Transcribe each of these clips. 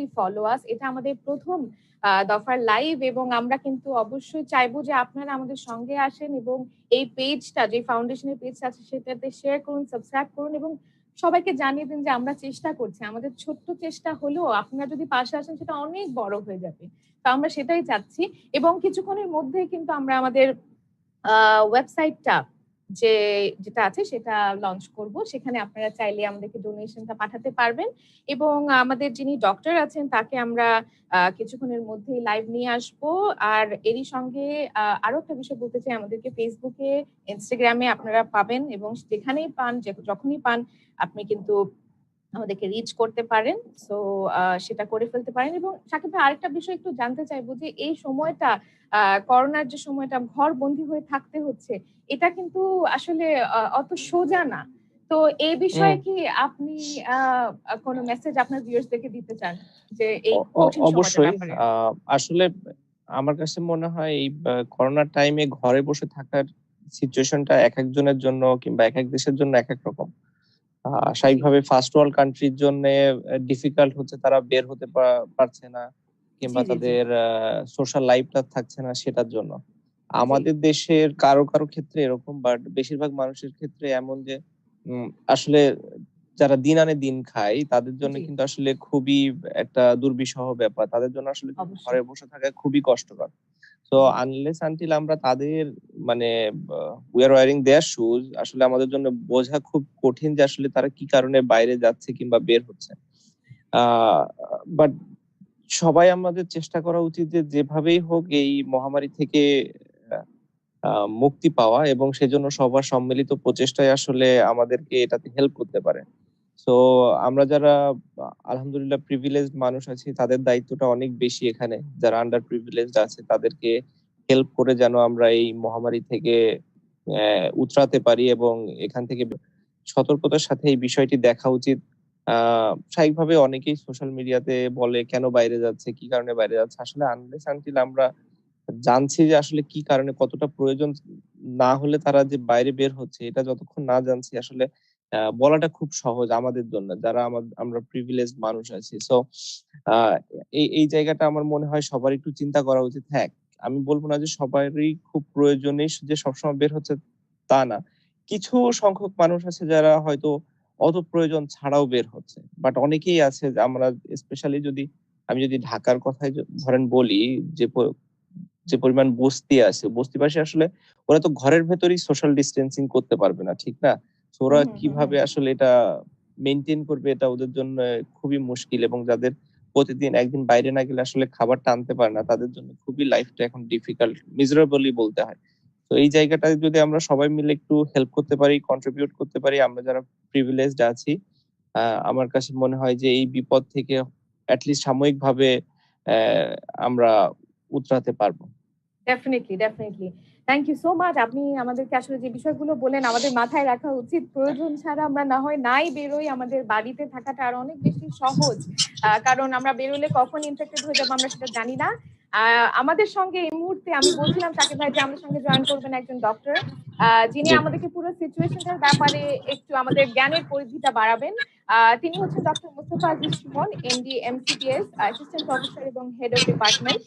Definitely follow আস। এটা আমাদের প্রথম দফার লাইভ এবং আমরা কিন্তু অবশ্যই চাইবো যে আপনারা আমাদের সঙ্গে আসেন এবং এই পেজটা, যে ফাউন্ডেশনের পেজটা আছে সেটাতে শেয়ার করুন, সাবস্ক্রাইব করুন এবং সবাইকে জানিয়ে দিন যে আমরা চেষ্টা করছি। আমাদের ছোট্ট চেষ্টা হলেও আপনারা যদি পাশে আসেন সেটা অনেক বড় হয়ে যাবে। তো আমরা সেটাই চাচ্ছি এবং কিছুক্ষণের মধ্যেই কিন্তু আমরা আমাদের ওয়েবসাইটটা যেটা আছে সেটা লঞ্চ করব। সেখানে আপনারা চাইলে আমাদেরকে ডোনেশনটা পাঠাতে পারবেন এবং আমাদের যিনি ডক্টর আছেন তাকে আমরা কিছুক্ষণের মধ্যেই লাইভ নিয়ে আসবো। আর এরই সঙ্গে আরো একটা বিষয় বলতে চাই, আমাদেরকে ফেসবুকে, ইনস্টাগ্রামে আপনারা পাবেন এবং যেখানেই পান, যখনই পান আপনি কিন্তু আমাদেরকে রিচ করতে পারেন। সো সেটা করে ফেলতে পারেন। এবং সাকিব ভাই, আরেকটা বিষয় একটু জানতে চাইবো যে এই সময়টা, করোনার যে সময়টা ঘর বন্দী হয়ে থাকতে হচ্ছে, এটা কিন্তু আসলে অত সোজা না। তো এই বিষয়ে কি আপনি কোনো মেসেজ আপনার ভিউয়ার্সদেরকে দিতে চান যে এই কঠিন সময়টার অবশ্যই। ব্যাপারে? আসলে আমার কাছে মনে হয় এই করোনার টাইমে ঘরে বসে থাকার সিচুয়েশনটা এক একজনের জন্য কিংবা এক এক দেশের জন্য এক এক রকম। স্বাভাবিকভাবে ফার্স্ট ওয়ার্ল্ড কান্ট্রির জন্য ডিফিকাল্ট হচ্ছে, তারা বের হতে পারছে না কিংবা তাদের সোশ্যাল লাইফটা থাকছে না সেটার জন্য। আমাদের দেশের কারো কারো ক্ষেত্রে এরকম, বাট বেশিরভাগ মানুষের ক্ষেত্রে এমন যে আসলে যারা দিন আনে দিন খায় তাদের জন্য কিন্তু আসলে খুবই একটা দুর্বিষহ ব্যাপার। তাদের জন্য আসলে ঘরে বসে থাকা খুবই কষ্টকর। তো আনলেস আনটিল আমরা তাদের মানে we are wearing their shoes, আসলে আমাদের জন্য বোঝা খুব কঠিন যে আসলে তারা কি কারণে বাইরে যাচ্ছে কিংবা বের হচ্ছে। বাট সবাই আমাদের চেষ্টা করা উচিত যে যেভাবেই হোক এই মহামারী থেকে মুক্তি পাওয়া, এবং সেজন্য সবার সম্মিলিত প্রচেষ্টায় আসলে আমাদেরকে এটাতে হেল্প করতে পারে। সো আমরা যারা আলহামদুলিল্লাহ প্রিভিলেজড মানুষ আছি তাদের দায়িত্বটা অনেক বেশি এখানে। যারা আন্ডার প্রিভিলেজড আছে তাদেরকে হেল্প করে যেন আমরা এই মহামারী থেকে উতরাতে পারি এবং এখান থেকে সতর্কতার সাথে এই বিষয়টি দেখা উচিত। স্বাভাবিকভাবে অনেকেই সোশ্যাল মিডিয়াতে বলে কেন বাইরে যাচ্ছে, কি কারণে বাইরে যাচ্ছে। আসলে আনলেস আনটিল আমরা জানছি যে আসলে কি কারণে, কতটা প্রয়োজন না হলে তারা যে বাইরে বের হচ্ছে, এটা যতক্ষণ না জানছি আসলে বলাটা খুব সহজ আমাদের জন্য যারা আমরা প্রিভিলেজড মানুষ আছি। সো এই জায়গাটা আমার মনে হয় সবার একটু চিন্তা করা উচিত। হ্যাঁ, আমি বলবো না যে সবারই খুব প্রয়োজনে যে সবসময় বের হচ্ছে তা না। কিছু সংখ্যক মানুষ আছে যারা হয়তো অত প্রয়োজন ছাড়াও বের হচ্ছে, বাট অনেকেই আছে আমরা স্পেশালি আমি যদি ঢাকার কথাই ধরেন বলি, যে পরিমাণ বস্তি আছে, বস্তিবাসী আসলে ওরা তো ঘরের ভেতরেই সোশ্যাল ডিস্টেন্সিং করতে পারবে না, ঠিক না? ওরা কিভাবে আসলে এটা মেনটেন করবে, এটা ওদের জন্য খুবই মুশকিল। এবং যাদের প্রতিদিন একদিন বাইরে না গেলে আসলে খাবারটা আনতে পারে না, তাদের জন্য খুবই লাইফটা এখন ডিফিকাল্ট, মিজারেবলই বলতে হয়। তো এই জায়গাটায় যদি আমরা সবাই মিলে একটু হেল্প করতে পারি, কন্ট্রিবিউট করতে পারি, আমরা যারা প্রিভিলেজড আছি, আমার কাছে মনে হয় যে এই বিপদ থেকে অ্যাটলিস্ট সাময়িকভাবে আমরা উতরাতে পারবো। Definitely. Thank you so much. আপনি আমাদেরকে আসলে যে বিষয়গুলো বললেন আমাদের মাথায় রাখা উচিত। প্রয়োজন ছাড়া আমরা না হয় নাই বেরোই, আমাদের বাড়িতে থাকাটা আরো অনেক বেশি সহজ। কারণ আমরা বেরোলে কখন ইনফেক্টেড হয়ে যাবো আমরা সেটা জানি না। আমাদের সঙ্গে এই মুহূর্তে আমি বলছিলাম সাকিব ভাই যে আমাদের সঙ্গে জয়েন করবেন একজন ডক্টর, যিনি আমাদেরকে পুরো সিচুয়েশনটার ব্যাপারে একটু আমাদের জ্ঞানের পরিধিটা বাড়াবেন। তিনি হচ্ছেন doctor Mustafa Aziz Suman, MD MCTS, assistant professor এবং head of department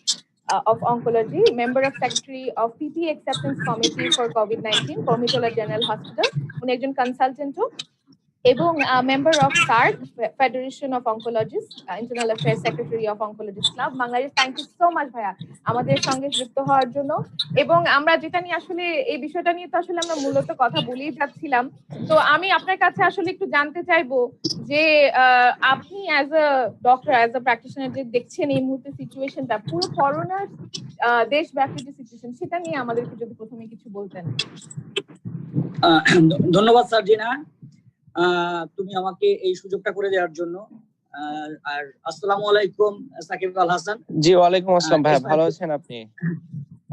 of Oncology, member of Secretary of PT Acceptance Committee for COVID-19, Comitola General Hospital, উনি একজন কনসালটেন্টও এবং member of SAARC, federation of oncologist, internal affairs secretary of oncologist club Bangladesh. Thank you so much ভাইয়া আমাদের সঙ্গে যুক্ত হওয়ার জন্য। এবং আমরা যেটা নিয়ে আসলে এই বিষয়টা নিয়ে তো আসলে আমরা মূলত কথা বলেই যাচ্ছিলাম। তো আমি আপনার কাছে আসলে একটু জানতে চাইবো যে আপনি as a doctor, as a practitioner যে দেখছেন এই মুহূর্তে সিচুয়েশনটা, পুরো করোনার দেশব্যাপী যে সিচুয়েশন, সেটা নিয়ে আমাদেরকে যদি প্রথমে কিছু বলতেন। ধন্যবাদ সার্জিনা, তুমি আমাকে এই সুযোগটা করে দেওয়ার জন্য। আর আসসালামু আলাইকুম সাকিব আল হাসান। জি, ওয়ালাইকুম আসসালাম ভাই, ভালো আছেন আপনি?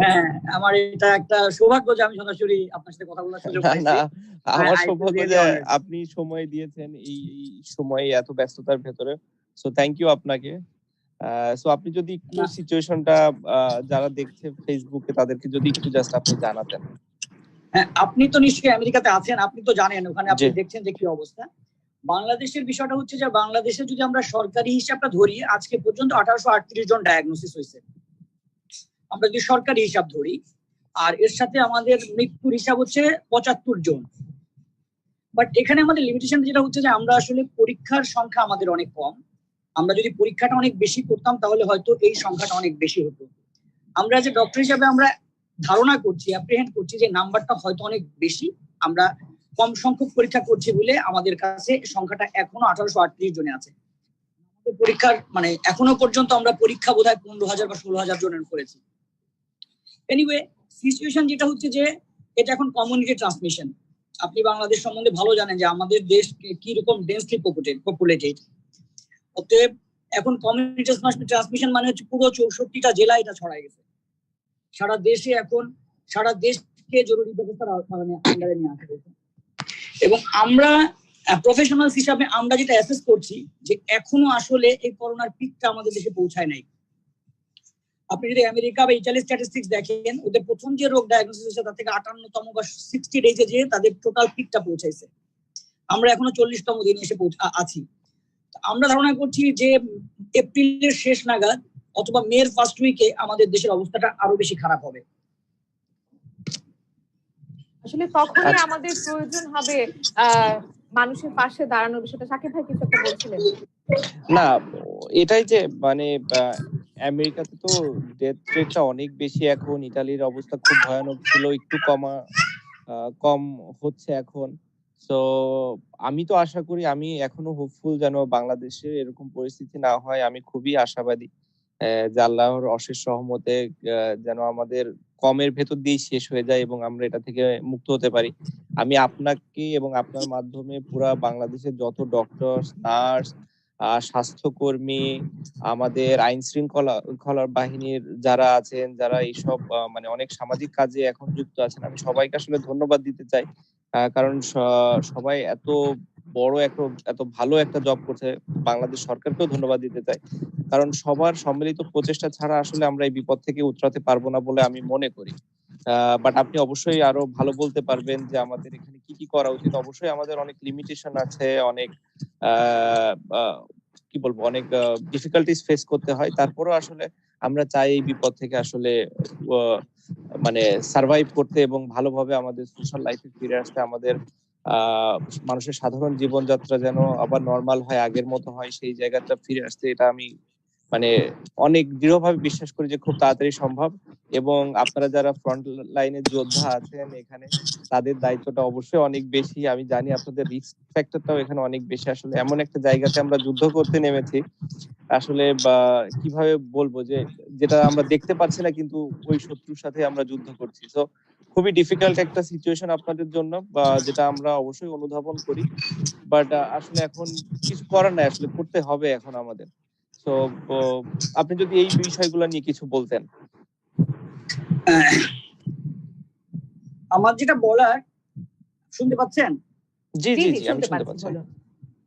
হ্যাঁ, আমার এটা একটা সৌভাগ্য যে আমি সরাসরি আপনার সাথে কথা বলার সুযোগ পাইছি। আমার সৌভাগ্য যে আপনি সময় দিয়েছেন এই সময়ে এত ব্যস্ততার ভেতরে। সো থ্যাংক ইউ আপনাকে। সো আপনি যদি একটু সিচুয়েশনটা যারা দেখছে ফেসবুকে তাদেরকে যদি একটু জাস্ট আপনি জানাতেন। হ্যাঁ, আপনি তো নিশ্চয়ই আমেরিকাতে আছেন, আপনি তো জানেন ওখানে আপনি দেখছেন যে কি অবস্থা। বাংলাদেশের বিষয়টা হচ্ছে যে বাংলাদেশে যদি আমরা সরকারি হিসাবটা ধরি, আজকে পর্যন্ত 1838 জন ডায়াগনোসিস হয়েছে, আমরা যদি সরকারি হিসাব ধরি। আর এর সাথে আমাদের মৃত্যুর হিসাব হচ্ছে 75 জন। বাট এখানে আমাদের লিমিটেশন যেটা হচ্ছে যে আমরা আসলে পরীক্ষার সংখ্যা আমাদের অনেক কম। আমরা যদি পরীক্ষাটা অনেক বেশি করতাম তাহলে হয়তো এই সংখ্যাটা অনেক বেশি হতো। আমরা যে ডক্টর হিসাবে আমরা ধারণা করছি, অ্যাপ্রিহেন্ড করছি যে নাম্বারটা হয়তো অনেক বেশি, আমরা কম সংখ্যক পরীক্ষা করছি বলে আমাদের কাছে সংখ্যাটা এখনো 1838 জনে আছে। পরীক্ষার মানে এখনো পর্যন্ত আমরা পরীক্ষা বোধহয় 15,000 বা 16,000 জনের করেছি। এনিওয়ে, সিচুয়েশন যেটা হচ্ছে যে এটা এখন কমিউনিটি ট্রান্সমিশন। আপনি বাংলাদেশ সম্বন্ধে ভালো জানেন যে আমাদের দেশ কি রকম ডেন্সলি পপুলেটেড। অতএব এখন কমিউনিটি ট্রান্সমিশন মানে হচ্ছে পুরো 64টা জেলায় এটা ছড়াই গেছে। সারা দেশে এখন সারা দেশকে জরুরি ব্যবস্থার আন্ডারে নিয়ে আসা হয়েছে। এবং আমরা প্রফেশনালস হিসাবে আমরা যেটা অ্যাসেস করছি যে এখনো আসলে এই করোনার পিকটা আমাদের দেশে পৌঁছায় নাই। আপনি যদি আমেরিকা বা ইটালি স্ট্যাটিস্টিক্স দেখেন, ওদের প্রথম যে রোগ ডায়াগনোসিস হয়েছে তার থেকে 58তম বা 60 ডেজে যে তাদের টোটাল পিকটা পৌঁছাইছে। আমরা এখনো 40তম দিনে এসে আছি। আমরা ধারণা করছি যে এপ্রিলের শেষ নাগাদ অথবা মের ফার্স্ট উইকে আমাদের দেশের অবস্থাটা আরো বেশি খারাপ হবে। আসলে তখনই আমাদের প্রয়োজন হবে মানুষের পাশে দাঁড়ানোর বিষয়টা। সাকিব ভাই কিছু একটা বলছিলেন। না, এটাই যে মানে আমেরিকাতে তো ডেথ রেটটা অনেক বেশি এখন, ইতালির অবস্থা খুব ভয়ানক ছিল, একটু কম হচ্ছে এখন। তো আমি তো আশা করি, আমি এখনো হোপফুল যেন বাংলাদেশে এরকম পরিস্থিতি না হয়। আমি খুবই আশাবাদী যে আল্লাহর অশেষ রহমতে যেন আমাদের কমের ভেতর দিয়ে শেষ হয়ে যায় এবং আমরা এটা থেকে মুক্ত হতে পারি। আমি আপনাকে এবং আপনার মাধ্যমে পুরা বাংলাদেশের যত ডক্টর, নার্স, স্বাস্থ্যকর্মী, আমাদের আইন শৃঙ্খলা বাহিনীর যারা আছেন, যারা এইসব মানে অনেক সামাজিক কাজে এখন যুক্ত আছেন, আমি সবাইকে আসলে ধন্যবাদ দিতে চাই। কারণ সবাই এত বড় এত ভালো একটা জব করছে। বাংলাদেশ সরকারকেও ধন্যবাদ দিতে চাই, কারণ সবার সম্মিলিত প্রচেষ্টা ছাড়া আসলে আমরা এই বিপদ থেকে উতরাতে পারবো না বলে আমি মনে করি। বাট আপনি অবশ্যই আরো ভালো বলতে পারবেন যে আমাদের এখানে কি কি করা উচিত। অবশ্যই আমাদের অনেক লিমিটেশন আছে, অনেক কি বলবো, অনেক ডিফিকাল্টিস ফেস করতে হয়। তারপরেও আসলে আমরা চাই এই বিপদ থেকে আসলে মানে সার্ভাইভ করতে এবং ভালোভাবে আমাদের সোশ্যাল লাইফে ফিরে আসতে। আমাদের মানুষের সাধারণ জীবনযাত্রা যেন আবার নর্মাল হয়, আগের মতো হয়, সেই জায়গাটা ফিরে আসতে। এটা আমি মানে অনেক দৃঢ়ভাবে বিশ্বাস করি যে খুব তাড়াতাড়ি সম্ভব। এবং আপনারা যারা ফ্রন্ট লাইনের যোদ্ধা আছেন এখানে, তাদের দায়িত্বটা অবশ্যই অনেক বেশি। আমি জানি আপনাদের রিস্ক ফ্যাক্টরটাও এখানে অনেক বেশি। আসলে এমন একটা জায়গাতে আমরা যুদ্ধ করতে নেমেছি, আসলে বা কিভাবে বলবো, যে যেটা আমরা দেখতে পাচ্ছি না কিন্তু ওই শত্রুর সাথে আমরা যুদ্ধ করছি। তো খুবই ডিফিকাল্ট একটা সিচুয়েশন আপনাদের জন্য, বা যেটা আমরা অবশ্যই অনুধাবন করি। বাট আসলে এখন কিছু করার নাই, আসলে করতে হবে এখন আমাদের। তো আপনি যদি এই বিষয়গুলো নিয়ে কিছু বলতেন। আমার যেটা বলার, শুনতে পাচ্ছেন? জি জি জি, আমি শুনতে পাচ্ছি।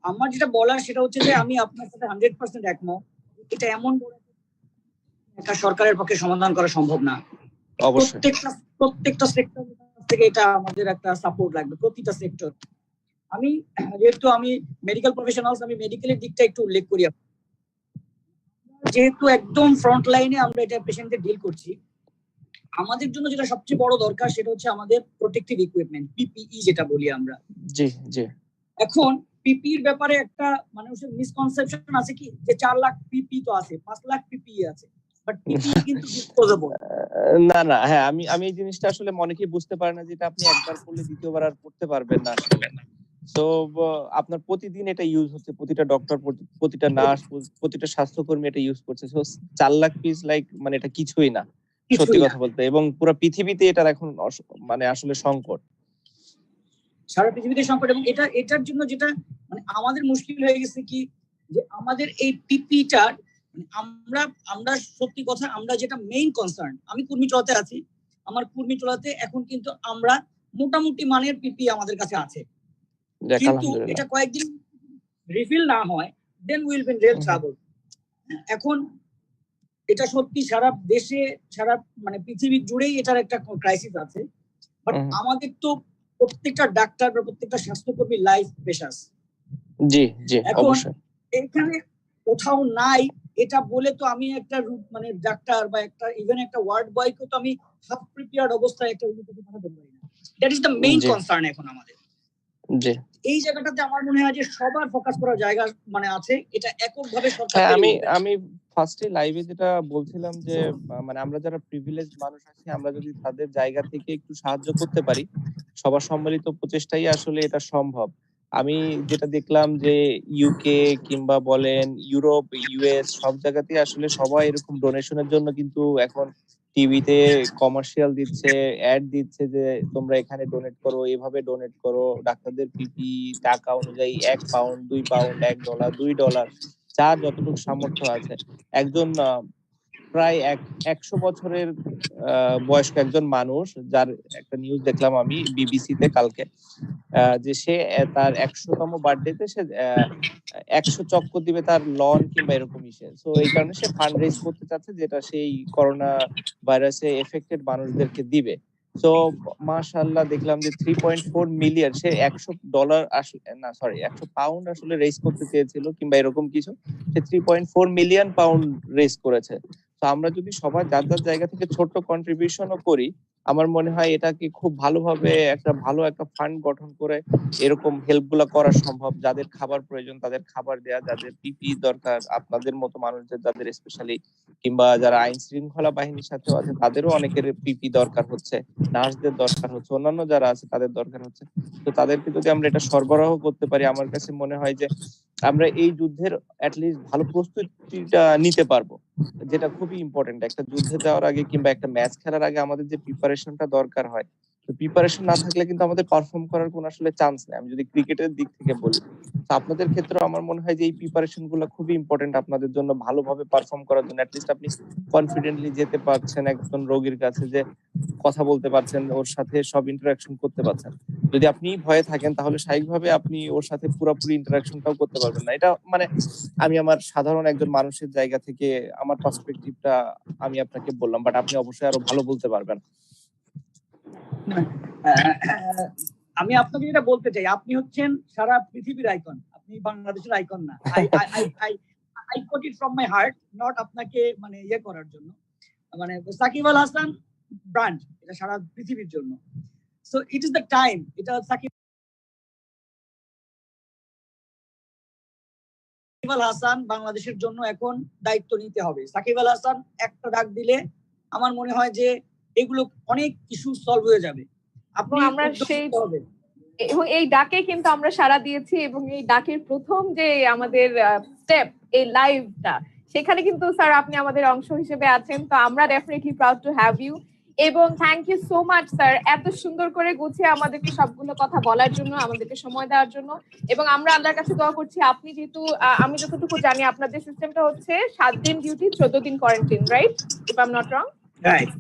আমার যেটা বলার সেটা হচ্ছে যে আমি আপনার সাথে 100% একমত। এটা এমন একটা সরকারের পক্ষে সমাধান করা সম্ভব না। প্রত্যেকটা সেক্টর থেকে এটা আমাদের একটা সাপোর্ট লাগবে, প্রতিটা সেক্টর। যেহেতু আমি মেডিকেল প্রফেশনালস, আমি মেডিকেলের দিকটা একটু উল্লেখ করি। যেহেতু একদম ফ্রন্ট লাইনে আমরা এটা পেশেন্টদের ডিল করছি, আমাদের জন্য যেটা সবচেয়ে বড় দরকার সেটা হচ্ছে আমাদের প্রোটেক্টিভ ইকুইপমেন্ট, পিপিই যেটা বলি আমরা। জি জি। এখন পিপির ব্যাপারে একটা মানুষের মিসকনসেপশন আছে কি, যে 4 লাখ পিপি তো আছে, 5 লাখ পিপি আছে, বাট পিপি কিন্তু ডিসপোজেবল না না। হ্যাঁ, আমি এই জিনিসটা আসলে অনেকেই বুঝতে পারে না, যেটা আপনি একবার করলে দ্বিতীয়বার আর করতে পারবেন না আসলে। তো আপনার প্রতিদিন এটা ইউজ হচ্ছে, প্রতিটা ডক্টর, প্রতিটা নার্স, প্রতিটা স্বাস্থ্যকর্মী এটা ইউজ করছে। সো 4 লাখ পিস মানে এটা কিছুই না সত্যি কথা বলতে। এবং পুরো পৃথিবীতে এটার এখন মানে আসলে সংকট, সারা পৃথিবীতে সংকট। এবং এটার জন্য যেটা মানে আমাদের মুশকিল হয়ে গেছে কি, যে আমাদের এই পিপিটার আমরা সত্যি কথা, আমরা যেটা মেইন কনসার্ন, আমি কুর্মী চলাতে আছি, আমার কুর্মী চলাতে এখন কিন্তু আমরা মোটামুটি মানের পিপি আমাদের কাছে আছে, কিন্তু এটা কয়েকদিন রিফিল না হয়, then will be in real trouble. এখন এটা সত্যি সারা দেশে, সারা মানে পৃথিবী জুড়েই এটার একটা ক্রাইসিস আছে। বাট আমাদের তো প্রত্যেকটা ডাক্তার বা প্রত্যেকটা স্বাস্থ্যকর্মী লাইফ প্রেশাস। জি, জি, এখন অবশ্যই। এখানে কোথাও নাই এটা বলে তো আমি একটা মানে ডাক্তার বা একটা ইভেন একটা ওয়ার্ড বয়কে তো আমি হাফ প্রিপেয়ার্ড অবস্থায় একটা রুগীকে পাঠাতে পারি না। That is the main G, concern এখন আমাদের। জি। এই জায়গাটাতে আমার মনে হয় যে সবার ফোকাস করার জায়গা মানে আছে, এটা এককভাবে হ্যাঁ, সরকারকে আমি উঠবে না। আমি ফার্স্টে লাইভে যেটা বলছিলাম যে মানে আমরা যারা প্রিভিলেজ মানুষ আছি আমরা যদি তাদের জায়গা থেকে একটু সাহায্য করতে পারি, সবার সম্মিলিত প্রচেষ্টাই আসলে এটা সম্ভব। আমি যেটা দেখলাম যে ইউকে কিংবা বলেন ইউরোপ, ইউএস সব জায়গাতেই আসলে সবাই এরকম ডোনেশনের জন্য কিন্তু এখন টিভিতে কমার্শিয়াল দিচ্ছে, অ্যাড দিচ্ছে যে তোমরা এখানে ডোনেট করো, এভাবে ডোনেট করো। ডাক্তারদের পিপি টাকা অনুযায়ী ১ পাউন্ড, ২ পাউন্ড, $১, $2 যার যতটুকু সামর্থ্য আছে। একজন প্রায় ১০০ বছরের বয়স্ক একজন মানুষ যার একটা নিউজ দেখলাম আমি বিবিসিতে কালকে। যে সে তার ১০০তম বার্থডেতে সে ১০০ চক্কর দিবে তার লন কিংবা এরকম ইসে। সো এই কারণে সে ফান্ড রেইজ করতে চাচ্ছে যেটা সেই করোনা ভাইরাসে এফেক্টেড মানুষদেরকে দিবে। সো মাশাআল্লাহ দেখলাম যে 3.4 মিলিয়ন সে $১০০ আসলে না সরি ১০০ পাউন্ড আসলে রেইজ করতে চেয়েছিল কিংবা এরকম কিছু। সে 3.4 মিলিয়ন পাউন্ড রেইজ করেছে। তো আমরা যদি সবাই যার, যার জায়গা থেকে ছোট্ট কন্ট্রিবিউশনও করি, আমার মনে হয় এটাকে খুব ভালোভাবে একটা ভালো একটা ফান্ড গঠন করে এরকম হেল্প গুলা করা সম্ভব। যাদের খাবার প্রয়োজন তাদের খাবার দেয়া, যাদের পিপি দরকার আপনাদের মতো মানুষদের যাদের স্পেশালি কিংবা যারা আইন শৃঙ্খলা বাহিনীর সাথেও আছে তাদেরও অনেকের পিপি দরকার হচ্ছে, নার্সদের দরকার হচ্ছে, অন্যান্য যারা আছে তাদের দরকার হচ্ছে। তো তাদেরকে যদি আমরা এটা সরবরাহ করতে পারি আমার কাছে মনে হয় যে আমরা এই যুদ্ধের এটলিস্ট ভালো প্রস্তুতিটা নিতে পারবো। যেটা খুবই ইম্পর্টেন্ট। একটা যুদ্ধে যাওয়ার আগে কিংবা একটা ম্যাচ খেলার আগে আমাদের যে প্রিপারেশনটা দরকার হয়, তো প্রিপারেশন না থাকলে কিন্তু আমাদের পারফর্ম করার কোনো আসলে চান্স নেই। আমি যদি ক্রিকেটের দিক থেকে বলি। তো আপনাদের ক্ষেত্রেও আমার মনে হয় যে এই প্রিপারেশন গুলা খুবই ইম্পর্টেন্ট আপনাদের জন্য ভালোভাবে পারফর্ম করার জন্য। এটলিস্ট আপনি কনফিডেন্টলি যেতে পারছেন একজন রোগীর কাছে যে কথা বলতে পারছেন, ওর সাথে সব ইন্টারেকশন করতে পারছেন। যদি আপনি ভয়ে থাকেন তাহলে স্বাভাবিকভাবে আপনি ওর সাথে পুরোপুরি ইন্টারেকশনটাও করতে পারবেন না। এটা মানে আমি আমার সাধারণ একজন মানুষের জায়গা থেকে আমার পার্সপেক্টিভটা আমি আপনাকে বললাম। বাট আপনি অবশ্যই আরো ভালো বলতে পারবেন। আমি আপনাকে যেটা বলতে চাই, আপনি হচ্ছেন সারা পৃথিবীর আইকন, আপনি বাংলাদেশের আইকন না। I quote it from my heart, not আপনাকে মানে ইয়ে করার জন্য। মানে সাকিব আল হাসান ব্র্যান্ড, এটা সারা পৃথিবীর জন্য। So it is the time, এটা সাকিব আল হাসান বাংলাদেশের জন্য এখন দায়িত্ব নিতে হবে। সাকিব আল হাসান একটা ডাক দিলে আমার মনে হয় যে এগুলো অনেক ইস্যু সলভ হয়ে যাবে। আপনি আমরা সেই হবে এবং এই ডাকে কিন্তু আমরা সাড়া দিয়েছি এবং এই ডাকের প্রথম যে আমাদের স্টেপ এই লাইভটা, সেখানে কিন্তু স্যার আপনি আমাদের অংশ হিসেবে আছেন। তো আমরা definitely proud to have you এবং thank you so much sir এত সুন্দর করে গুছিয়ে আমাদেরকে সবগুলো কথা বলার জন্য, আমাদেরকে সময় দেওয়ার জন্য। এবং আমরা আল্লাহর কাছে দোয়া করছি, আপনি যেহেতু আমি যতটুকু জানি আপনাদের সিস্টেমটা হচ্ছে 7 দিন ডিউটি 14 দিন quarantine, right? If I am not wrong. Right.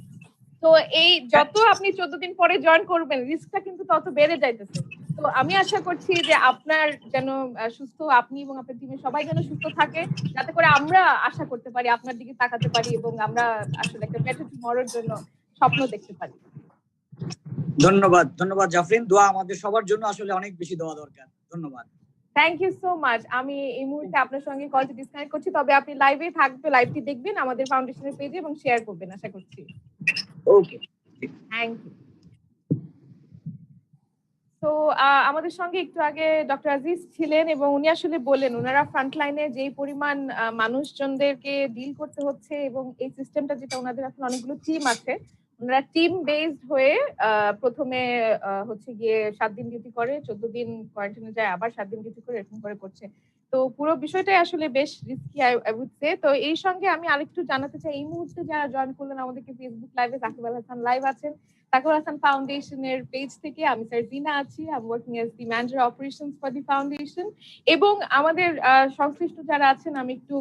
তো এই যত আপনি 14 দিন পরে জয়েন করবেন রিস্কটা কিন্তু তত বেড়ে যাইতেছে। তো আমি আশা করছি যে আপনার যেন সুস্থ, আপনি এবং আপনার টিমের সবাই যেন সুস্থ থাকে, যাতে করে আমরা আশা করতে পারি, আপনার দিকে তাকাতে পারি এবং আমরা আসলে একটা বেটার টুমরোর জন্য স্বপ্ন দেখতে পারি। ধন্যবাদ, ধন্যবাদ জাফরিন। দোয়া আমাদের সবার জন্য আসলে অনেক বেশি দোয়া দরকার। ধন্যবাদ। Thank you so much. আমি এই মুহূর্তে আপনার সঙ্গে কলটি ডিসকানেক্ট করছি, তবে আপনি লাইভে থাকবে, লাইভটি দেখবেন আমাদের ফাউন্ডেশনের পেজে এবং শেয়ার করবেন আশা করছি। ওকে, থ্যাংক ইউ। তো আমাদের সঙ্গে একটু আগে ডক্টর আজিজ ছিলেন এবং উনি আসলে বললেন ওনারা ফ্রন্টলাইনে যেই পরিমাণ মানুষজনদেরকে ডিল করতে হচ্ছে এবং এই সিস্টেমটা যেটা ওনাদের আসলে অনেকগুলো টিম আছে, ওনারা টিম বেসড হয়ে প্রথমে হচ্ছে গিয়ে 7 দিন ডিউটি করে, 14 দিন কোয়ারেন্টাইনে যায়, আবার 7 দিন ডিউটি করে, এরকম করে করছে। তো পুরো বিষয়টাই আসলে বেশ রিস্কি আই উড সে। তো এই সঙ্গে আমি আরেকটু জানাতে চাই, এই মুহূর্তে যারা জয়েন করলেন আমাদেরকে ফেসবুক লাইভে, সাকিব আল হাসান লাইভ আছেন, সাকিব আল হাসান ফাউন্ডেশনের পেজ থেকে আমি সার্জিনা আছি, I am working as the manager operations for the foundation. এবং আমাদের সংশ্লিষ্ট যারা আছেন আমি একটু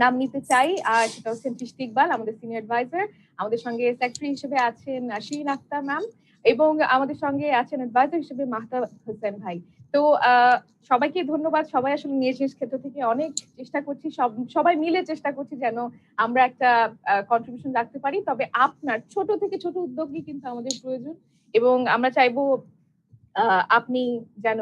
নাম নিতে চাই, সেটা হচ্ছেন ফিশতি ইকবাল, আমাদের সিনিয়র অ্যাডভাইজার। আমাদের সঙ্গে সেক্রেটারি হিসেবে আছেন শিরিন আক্তার ম্যাম এবং আমাদের সঙ্গে আছেন অ্যাডভাইজার হিসেবে মাহতাব হোসেন ভাই। তো সবাইকে ধন্যবাদ। সবাই আসলে নিজ নিজ ক্ষেত্র থেকে অনেক চেষ্টা করছি, সবাই মিলে চেষ্টা করছি যেন আমরা একটা কন্ট্রিবিউশন রাখতে পারি। তবে আপনার ছোট থেকে ছোট উদ্যোগই কিন্তু আমাদের প্রয়োজন এবং আমরা চাইবো আপনি যেন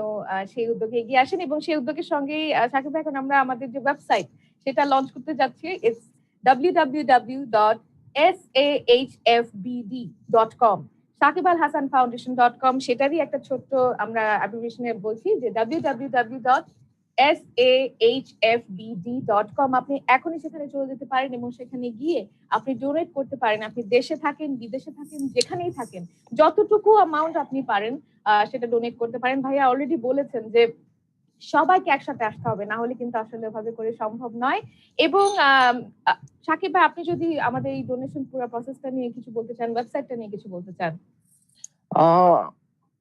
সেই উদ্যোগে এগিয়ে আসেন এবং সেই উদ্যোগের সঙ্গেই সাকিব ভাই, এখন আমরা আমাদের যে ওয়েবসাইট সেটা লঞ্চ করতে যাচ্ছি। It's www.sahfbd.com, Shakib Al Hasan ফাউন্ডেশন.com। সেটারই একটা ছোট্ট আমরা অ্যাব্রিভিয়েশনে বলছি যে www.sahfbd.com। আপনি এখনই সেখানে চলে যেতে পারেন এবং সেখানে গিয়ে আপনি ডোনেট করতে পারেন। আপনি দেশে থাকেন, বিদেশে থাকেন, যেখানেই থাকেন, যতটুকু অ্যামাউন্ট আপনি পারেন সেটা ডোনেট করতে পারেন। ভাইয়া অলরেডি বলেছেন যে সবাইকে একসাথে আসতে হবে, না হলে কিন্তু আসলে ওভাবে করে সম্ভব নয়। এবং সাকিব ভাই, আপনি যদি আমাদের এই ডোনেশন পুরো প্রসেসটা নিয়ে কিছু বলতে চান, ওয়েবসাইটটা নিয়ে কিছু বলতে চান।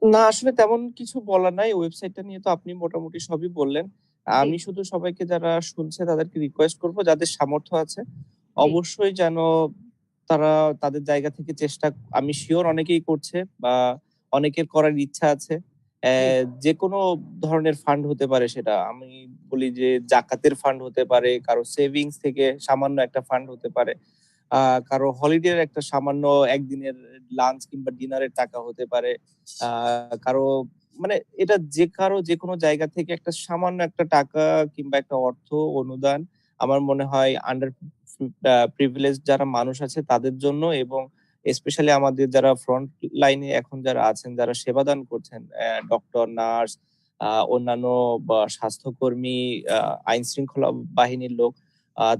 না, আসলে তেমন কিছু বলার নাই। ওয়েবসাইটটা নিয়ে তো আপনি মোটামুটি সবই বললেন। আমি শুধু সবাইকে যারা শুনছে তাদেরকে রিকোয়েস্ট করব, যাদের সামর্থ্য আছে অবশ্যই যেন তারা তাদের জায়গা থেকে চেষ্টা, আমি শিওর অনেকেই করছে বা অনেকের করার ইচ্ছা আছে। যে কোনো ধরনের ফান্ড হতে পারে, সেটা আমি বলি যে জাকাতের ফান্ড হতে পারে, কারো সেভিংস থেকে সামান্য একটা ফান্ড হতে পারে, কারো হলিডের একটা সামান্য একদিনের লাঞ্চ কিংবা ডিনারের টাকা হতে পারে, কারো মানে এটা যে কোনো জায়গা থেকে একটা সামান্য একটা টাকা কিংবা একটা অর্থ অনুদান আমার মনে হয় আন্ডার প্রিভিলেজ যারা মানুষ আছে তাদের জন্য, এবং স্পেশালি আমাদের যারা ফ্রন্ট লাইনে এখন যারা আছেন, যারা সেবাদান করছেন, ডক্টর, নার্স, অন্যান্য স্বাস্থ্যকর্মী, আইন শৃঙ্খলা বাহিনীর লোক,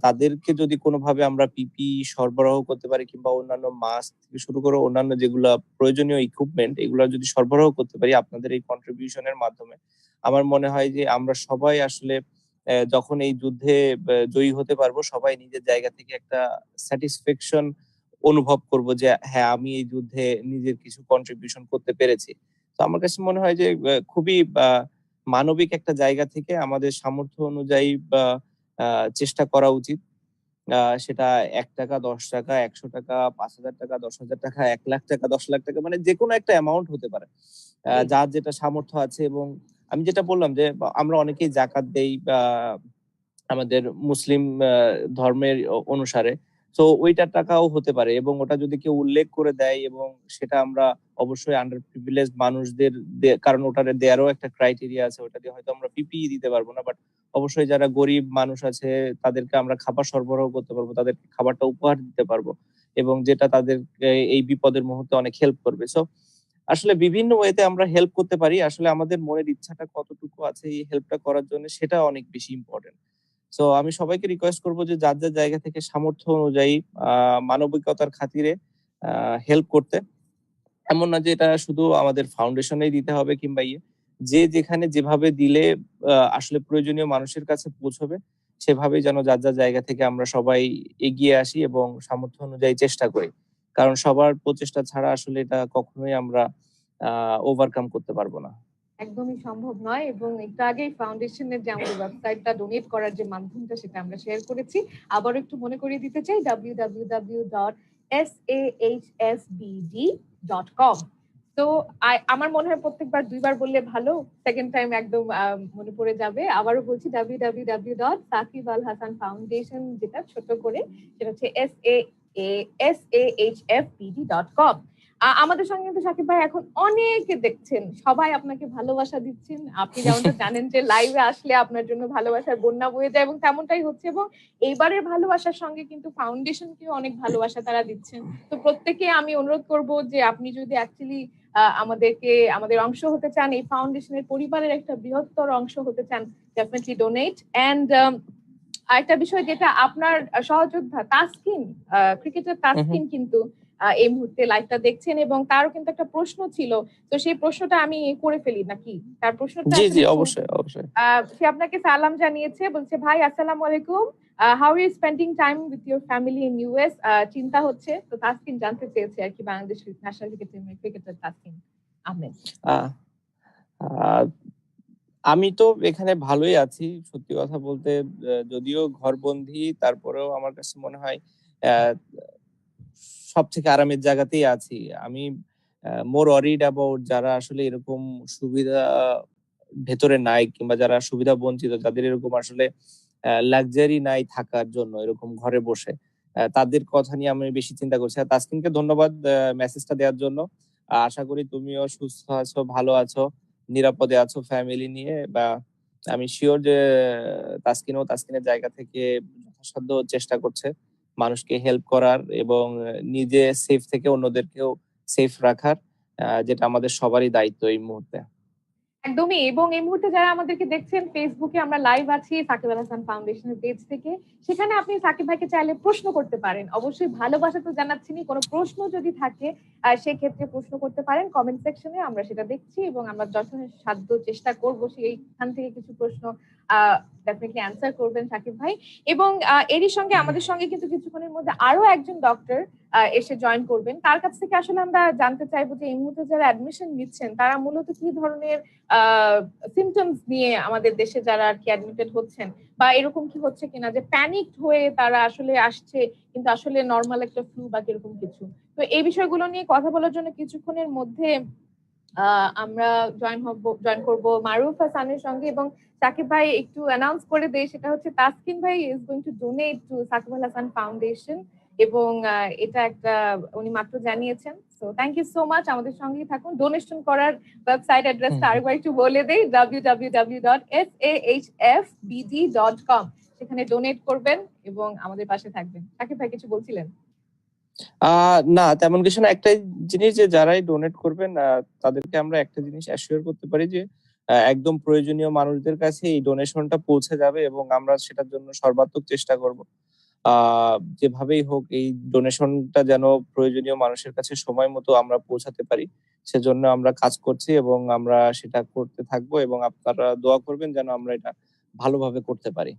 তাদেরকে যদি কোনোভাবে আমরা পিপি সরবরাহ করতে পারি কিংবা অন্যান্য মাস্ক থেকে শুরু করে অন্যান্য যেগুলা প্রয়োজনীয় ইকুইপমেন্ট, এগুলা যদি সরবরাহ করতে পারি আপনাদের এই কন্ট্রিবিউশনের মাধ্যমে, আমার মনে হয় যে আমরা সবাই আসলে যখন এই যুদ্ধে জয়ী হতে পারবো, সবাই নিজের জায়গা থেকে একটা স্যাটিসফ্যাকশন অনুভব করব যে হ্যাঁ, আমি এই যুদ্ধে নিজের কিছু কন্ট্রিবিউশন করতে পেরেছি। তো আমার কাছে মনে হয় যে খুবই মানবিক একটা জায়গা থেকে আমাদের সামর্থ্য অনুযায়ী চেষ্টা করা উচিত। সেটা ৳১, ৳১০, ৳১০০, ৳৫,০০০, ৳১০,০০০, ৳১,০০,০০০, ৳১০,০০,০০০, মানে যেকোনো একটা অ্যামাউন্ট হতে পারে। যার যেটা সামর্থ্য আছে, এবং আমি যেটা বললাম যে আমরা অনেকেই জাকাত দেই আমাদের মুসলিম ধর্মের অনুসারে। তো ওইটার টাকাও হতে পারে, এবং ওটা যদি কেউ উল্লেখ করে দেয়, এবং সেটা আমরা অবশ্যই আন্ডার প্রিভিলেজড মানুষদের, কারণ ওটার দেয়ারও একটা ক্রাইটেরিয়া আছে। ওটা দিয়ে হয়তো আমরা পিপিই দিতে পারবো না, বাট অবশ্যই যারা গরিব মানুষ আছে তাদেরকে আমরা খাবার সরবরাহ করতে পারবো, তাদেরকে খাবারটা উপহার দিতে পারবো, এবং যেটা তাদেরকে এই বিপদের মুহূর্তে অনেক হেল্প করবে। সো আসলে বিভিন্ন ওয়েতে আমরা হেল্প করতে পারি। আসলে আমাদের মনের ইচ্ছাটা কতটুকু আছে এই হেল্পটা করার জন্য, সেটা অনেক বেশি ইম্পর্টেন্ট। সো আমি সবাইকে রিকোয়েস্ট করব যে যার যার জায়গা থেকে সামর্থ্য অনুযায়ী মানবিকতার খাতিরে হেল্প করতে। এমন না যে এটা শুধু আমাদের ফাউন্ডেশনেই দিতে হবে কিংবা যে যেখানে যেভাবে দিলে আসলে প্রয়োজনীয় মানুষের কাছে পৌঁছবে, সেভাবেই যেন যার যার জায়গা থেকে আমরা সবাই এগিয়ে আসি এবং সামর্থ্য অনুযায়ী চেষ্টা করি। কারণ সবার প্রচেষ্টা ছাড়া আসলে এটা কখনোই আমরা ওভারকাম করতে পারবো না। একদমই সম্ভব নয়। এবং একটু আগেই ফাউন্ডেশনের যে আমাদের ওয়েবসাইটটা ডোনেট করার যে মাধ্যমটা সেটা আমরা শেয়ার করেছি। আবারও একটু মনে করিয়ে দিতে চাই, www.sahfbd.com। তো আমার মনে হয় প্রত্যেকবার ২ বার বললে ভালো, সেকেন্ড টাইম একদম মনে পড়ে যাবে। আবারও বলছি www.সাকিব-আল-হাসান-ফাউন্ডেশন, যেটা ছোট করে সেটা হচ্ছে sahfbd.com। আমাদের সঙ্গে কিন্তু সাকিব ভাই এখন অনেকে দেখছেন, সবাই আপনাকে ভালোবাসা দিচ্ছেন। আপনি যেমনটা জানেন যে লাইভে আসলে আপনার জন্য ভালোবাসার বন্যা বয়ে যায়, এবং তেমনটাই হচ্ছে। এবং এইবারের ভালোবাসার সঙ্গে কিন্তু ফাউন্ডেশনকেও অনেক ভালোবাসা তারা দিচ্ছেন। তো প্রত্যেকে আমি অনুরোধ করব যে আপনি যদি অ্যাকচুয়ালি আমাদের অংশ হতে চান, এই ফাউন্ডেশনের পরিবারের একটা বৃহত্তর অংশ হতে চান, ডেফিনেটলি ডোনেট। এন্ড আরেকটা বিষয়, যেটা আপনার সহযোদ্ধা তাসকিন, ক্রিকেটার তাসকিন কিন্তু এই মুহূর্তে লাইভটা দেখছেন, এবং তারও কিন্তু একটা প্রশ্ন ছিল। তো সেই প্রশ্নটা আমি করে ফেলি নাকি? তার প্রশ্নটা জি, আসলে অবশ্যই, অবশ্যই। সে আপনাকে সালাম জানিয়েছে, বলছে ভাই আসসালামু আলাইকুম, how are you spending time with your family in US? চিন্তা হচ্ছে। তো তাসকিন জানতে চেয়েছে আর কি, বাংলাদেশ ন্যাশনাল ক্রিকেটার তাসকিন আহমেদ। আহ আহ আমি তো এখানে ভালোই আছি, সত্যি কথা বলতে। যদিও ঘরবন্দি, তারপরেও আমার কাছে মনে হয় সব থেকে আরামের জায়গাতেই আছি আমি। মোর ওয়ারিড অ্যাবাউট যারা আসলে এরকম সুবিধা ভেতরে নাই, কিংবা যারা সুবিধা বঞ্চিত, যাদের এরকম আসলে লাক্সারি নাই থাকার জন্য এরকম ঘরে বসে, তাদের কথা নিয়ে আমি বেশি চিন্তা করছি। আর তাসকিনকে ধন্যবাদ মেসেজটা দেওয়ার জন্য। আশা করি তুমিও সুস্থ আছো, ভালো আছো, নিরাপদে আছো ফ্যামিলি নিয়ে। বা আমি শিওর যে তাসকিনের জায়গা থেকে যথাসাধ্য চেষ্টা করছে মানুষকে হেল্প করার এবং নিজে সেফ থেকে অন্যদেরকেও সেফ রাখার, যেটা আমাদের সবারই দায়িত্ব এই মুহূর্তে। একদমই। এবং এই মুহূর্তে যারা আমাদেরকে দেখছেন ফেসবুকে আমরা লাইভ আছি সাকিব আল হাসান ফাউন্ডেশনের পেজ থেকে। সেখানে আপনি সাকিব ভাইকে চাইলে প্রশ্ন করতে পারেন। অবশ্যই ভালোবাসা তো জানাচ্ছেনই। কোনো প্রশ্ন যদি থাকে সেক্ষেত্রে প্রশ্ন করতে পারেন কমেন্ট সেকশনে। আমরা সেটা দেখছি এবং আমরা যথাসাধ্য চেষ্টা করব সেইখান থেকে কিছু প্রশ্ন ডেফিনিটলি অ্যান্সার করবেন সাকিব ভাই। এবং এরই সঙ্গে আমাদের সঙ্গে কিন্তু কিছুক্ষণের মধ্যে আরো একজন ডক্টর এসে জয়েন করবেন। তার কাছ থেকে আসলে আমরা জানতে চাইবো যে এই মুহূর্তে যারা অ্যাডমিশন নিচ্ছেন তারা মূলত কি ধরনের সিমটমস নিয়ে আমাদের দেশে যারা আর কি অ্যাডমিটেড হচ্ছেন, বা এরকম কি হচ্ছে কিনা যে প্যানিকড হয়ে তারা আসলে আসছে কিন্তু আসলে নর্মাল একটা ফ্লু বা এরকম কিছু। তো এই বিষয়গুলো নিয়ে কথা বলার জন্য কিছুক্ষণের মধ্যে আমরা জয়েন করব মারুফ হাসানের সঙ্গে। এবং সাকিব ভাই একটু অ্যানাউন্স করে দেয়, সেটা হচ্ছে তাসকিন ভাই is going to donate to Shakib Al Hasan foundation. এবং এটা একটা উনি মাত্র জানিয়েছেন। So thank you so much, আমাদের সঙ্গেই থাকুন। ডোনেশন করার ওয়েবসাইট অ্যাড্রেসটা আরেকবার একটু বলে দেই, www.sahfbd.com। সেখানে ডোনেট করবেন এবং আমাদের পাশে থাকবেন। সাকিব ভাই কিছু বলছিলেন? না, তেমন কিছু না। একটাই জিনিস, যে যারাই ডোনেট করবেন তাদেরকে আমরা একটা জিনিস অ্যাসিওর করতে পারি যে একদম প্রয়োজনীয় মানুষদের কাছে এই ডোনেশনটা পৌঁছে যাবে এবং আমরা সেটার জন্য সর্বাত্মক চেষ্টা করব। যেভাবেই হোক এই ডোনেশনটা যেন প্রয়োজনীয় মানুষের কাছে সময় মতো আমরা পৌঁছাতে পারি, সেজন্য আমরা কাজ করছি এবং আমরা সেটা করতে থাকবো। এবং আপনারা দোয়া করবেন যেন আমরা এটা ভালোভাবে করতে পারি।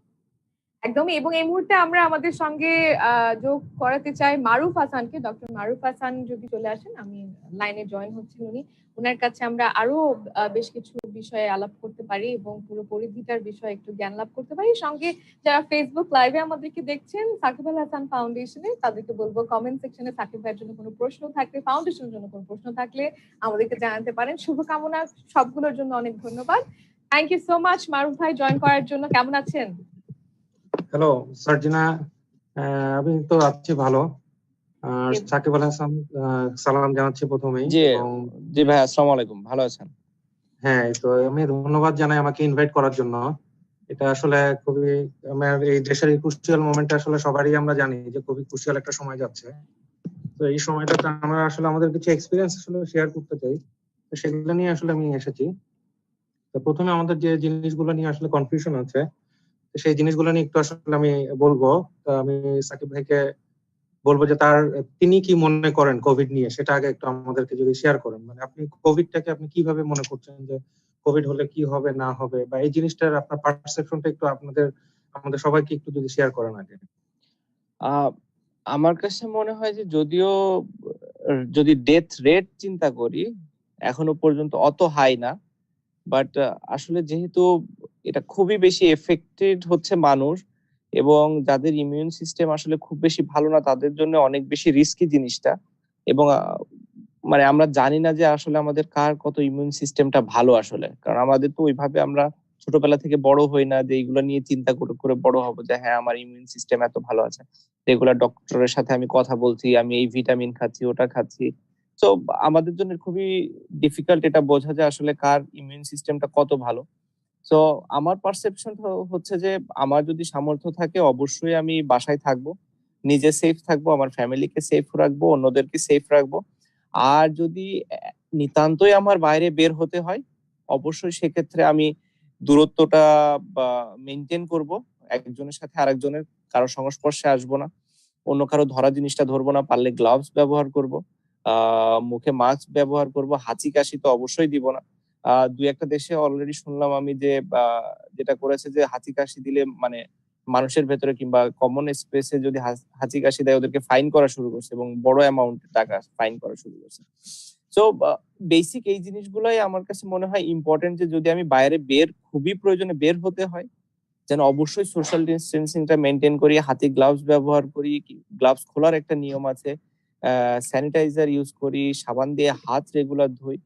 একদমই। এবং এই মুহূর্তে আমরা আমাদের সঙ্গে যোগ করাতে চাই মারুফ হাসানকে। ডক্টর মারুফ হাসান যদি চলে আসেন, আমি লাইনে জয়েন হচ্ছেন উনি। উনার কাছে আমরা আরো বেশ কিছু বিষয়ে আলাপ করতে পারি এবং পুরো পরিধিটার বিষয়ে একটু জ্ঞান লাভ করতে পারি। সঙ্গে যারা ফেসবুক লাইভে আমাদেরকে দেখছেন সাকিব আল হাসান ফাউন্ডেশনে, তাদেরকে বলবো কমেন্ট সেকশনে সাকিব ভাইয়ের জন্য কোনো প্রশ্ন থাকলে, ফাউন্ডেশনের জন্য কোনো প্রশ্ন থাকলে আমাদেরকে জানাতে পারেন। শুভকামনা সবগুলোর জন্য অনেক ধন্যবাদ। থ্যাংক ইউ সো মাচ মারুফ ভাই জয়েন করার জন্য। কেমন আছেন? হ্যালো সার্জিনা, আমি তো আছি ভালো। সাকিব আল হাসান সালাম জানাচ্ছি প্রথমেই। জি এবং জি ভাই, আসসালামু আলাইকুম, ভালো আছেন? হ্যাঁ, তো আমি ধন্যবাদ জানাই আমাকে ইনভাইট করার জন্য। এটা আসলে খুবই, আমার এই দেশের এই ক্রুশিয়াল মোমেন্টে আসলে সবারই আমরা জানি যে খুবই ক্রুশিয়াল একটা সময় যাচ্ছে। তো এই সময়টাতে আমরা আসলে আমাদের কিছু এক্সপিরিয়েন্স আসলে শেয়ার করতে চাই, তো সেগুলো নিয়ে আসলে আমি এসেছি। তো প্রথমে আমাদের যে জিনিসগুলো নিয়ে আসলে কনফিউশন আছে, সেই জিনিসগুলো নিয়ে একটু আসলে আমি বলবো। তো আমি সাকিব ভাইকে বলবো যে তিনি কি মনে করেন কোভিড নিয়ে, সেটা আগে একটু আমাদেরকে যদি শেয়ার করেন। মানে আপনি কোভিডটাকে আপনি কিভাবে মনে করছেন, যে কোভিড হলে কি হবে না হবে, বা এই জিনিসটার আপনার পারসেপশনটা একটু আমাদের সবাইকে একটু যদি শেয়ার করেন আগে। আমার কাছে মনে হয় যে যদিও যদি ডেথ রেট চিন্তা করি এখনো পর্যন্ত অত হাই না, বাট আসলে যেহেতু এটা খুবই বেশি এফেক্টেড হচ্ছে মানুষ, এবং যাদের ইমিউন সিস্টেম আসলে খুব বেশি ভালো না তাদের জন্য অনেক বেশি রিস্কি জিনিসটা। এবং মানে আমরা জানি না যে আসলে আমাদের কার কত ইমিউন সিস্টেমটা ভালো আসলে, কারণ আমাদের তো ওইভাবে আমরা ছোটবেলা থেকে বড় হই না যে এইগুলো নিয়ে চিন্তা করে করে বড় হবো যে হ্যাঁ আমার ইমিউন সিস্টেম এত ভালো আছে, রেগুলার ডক্টরের সাথে আমি কথা বলছি, আমি এই ভিটামিন খাচ্ছি ওটা খাচ্ছি। তো আমাদের জন্য খুবই ডিফিকাল্ট এটা বোঝা যে আসলে কার ইমিউন সিস্টেমটা কত ভালো। তো আমার পারসেপশন হচ্ছে যে আমার যদি সামর্থ্য থাকে অবশ্যই আমি বাসায় থাকবো, নিজে সেফ থাকবো, আমার ফ্যামিলিকে সেফ রাখবো, অন্যদেরকে সেফ রাখবো। আর যদি নিতান্তই আমার বাইরে বের হতে হয় অবশ্যই সেক্ষেত্রে আমি দূরত্বটা বা মেনটেন করব, একজনের সাথে আরেকজনের কারো সংস্পর্শে আসবো না, অন্য কারো ধরা জিনিসটা ধরবো না, পারলে গ্লাভস ব্যবহার করব, মুখে মাস্ক ব্যবহার করব, হাঁচি কাশি তো অবশ্যই দিব না। দুই একটা দেশে অলরেডি শুনলাম আমি যে যেটা করেছে যে হাঁচি কাশি দিলে মানে মানুষের ভেতরে কিংবা কমন স্পেসে যদি হাঁচি কাশি দেয় ওদেরকে ফাইন করা শুরু করছে এবং বড় অ্যামাউন্ট টাকা ফাইন করা শুরু করছে। সো বেসিক এই জিনিসগুলোই আমার কাছে মনে হয় ইম্পর্টেন্ট, যে যদি আমি বাইরে খুবই প্রয়োজনে বের হতে হয় যেন অবশ্যই সোশ্যাল ডিস্টেন্সিংটা মেনটেন করি, হাতে গ্লাভস ব্যবহার করি, গ্লাভস খোলার একটা নিয়ম আছে, স্যানিটাইজার ইউজ করি, সাবান দিয়ে হাত রেগুলার ধুই,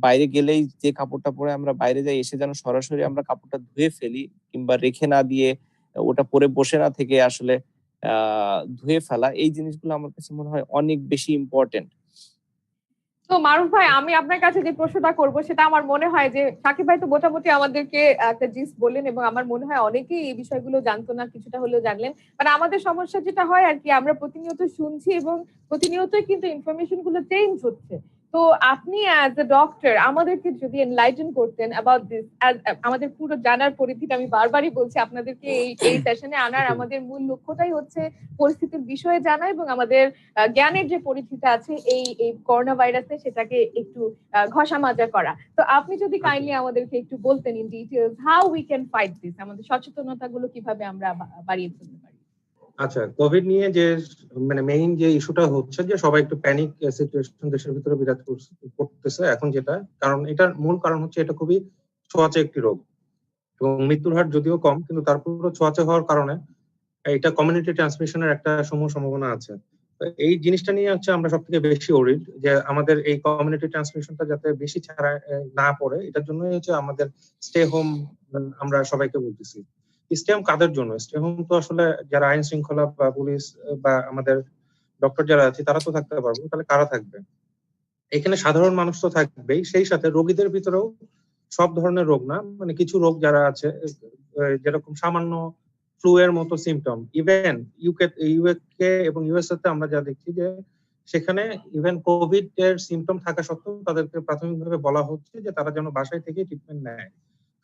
বাইরে গেলেই যে কাপড়টা পরে আমরা বাইরে যাই এসে যেন সরাসরি আমরা কাপড়টা ধুয়ে ফেলি, কিংবা রেখে না দিয়ে ওটা পরে বসে না থেকে আসলে ধুয়ে ফেলা, এই জিনিসগুলো আমার কাছে মনে হয় অনেক বেশি ইম্পর্টেন্ট। তো মারুফ ভাই, আমি আপনার কাছে যে প্রশ্নটা করব সেটা আমার মনে হয় যে সাকিব ভাই তো মোটামুটি আমাদেরকে একটা জিস্ট বললেন, এবং আমার মনে হয় অনেকেই এই বিষয়গুলো জানতো না, কিছুটা হলেও জানলেন। মানে আমাদের সমস্যা যেটা হয় আর কি, আমরা প্রতিনিয়ত শুনছি এবং প্রতিনিয়তই কিন্তু ইনফরমেশন গুলো চেঞ্জ হচ্ছে। তো আপনি অ্যাজ এ ডক্টর আমাদেরকে যদি এনলাইটেন করতেন অ্যাবাউট দিস, আমাদের পুরো জানার পরিধিটা, আমি বারবারই বলছি আপনাদেরকে এই সেশনে আনার আমাদের মূল লক্ষ্যটাই হচ্ছে পরিস্থিতির বিষয়ে জানা এবং আমাদের জ্ঞানের যে পরিধিটা আছে এই এই করোনা ভাইরাসে সেটাকে একটু ঘষা মাজা করা। তো আপনি যদি কাইন্ডলি আমাদেরকে একটু বলতেন in details how we can fight this, আমাদের সচেতনতা গুলো কিভাবে আমরা বাড়িয়ে তুলতে পারি। আচ্ছা, কোভিড নিয়ে যে মানে মেইন যে ইস্যুটা হচ্ছে যে সবাই একটু প্যানিক সিচুয়েশন দেশের ভিতরে বিরাজ করতেছে এখন, যেটা কারণ এটার মূল কারণ হচ্ছে এটা খুবই ছোঁয়াচে একটি রোগ এবং মৃত্যুর হার যদিও কম, কিন্তু তারপরও ছোঁয়াচে হওয়ার কারণে এটা কমিউনিটি ট্রান্সমিশনের একটা সম্ভাবনা আছে। এই জিনিসটা নিয়ে হচ্ছে আমরা সব থেকে বেশি ওরিড যে আমাদের এই কমিউনিটি ট্রান্সমিশনটা যাতে বেশি ছাড়া না পড়ে, এটার জন্যই হচ্ছে আমাদের স্টে হোম আমরা সবাইকে বলতেছি। স্টে হোম কাদের জন্য? স্টে হোম তো আসলে যারা আইন শৃঙ্খলা বা পুলিশ বা আমাদের ডক্টর যারা আছে তারা তো থাকতে পারবো, তাহলে কারা থাকবে? এখানে সাধারণ মানুষ তো থাকবেই, সেই সাথে রোগীদের ভিতরেও সব ধরনের রোগ না, মানে কিছু রোগ যারা আছে যেরকম সামান্য ফ্লু এর মতো সিমটম, ইভেন ইউকে এবং ইউএসএ তে আমরা যা দেখছি যে সেখানে ইভেন কোভিড এর সিমটম থাকা সত্ত্বেও তাদেরকে প্রাথমিকভাবে বলা হচ্ছে যে তারা যেন বাসায় থেকে ট্রিটমেন্ট নেয়।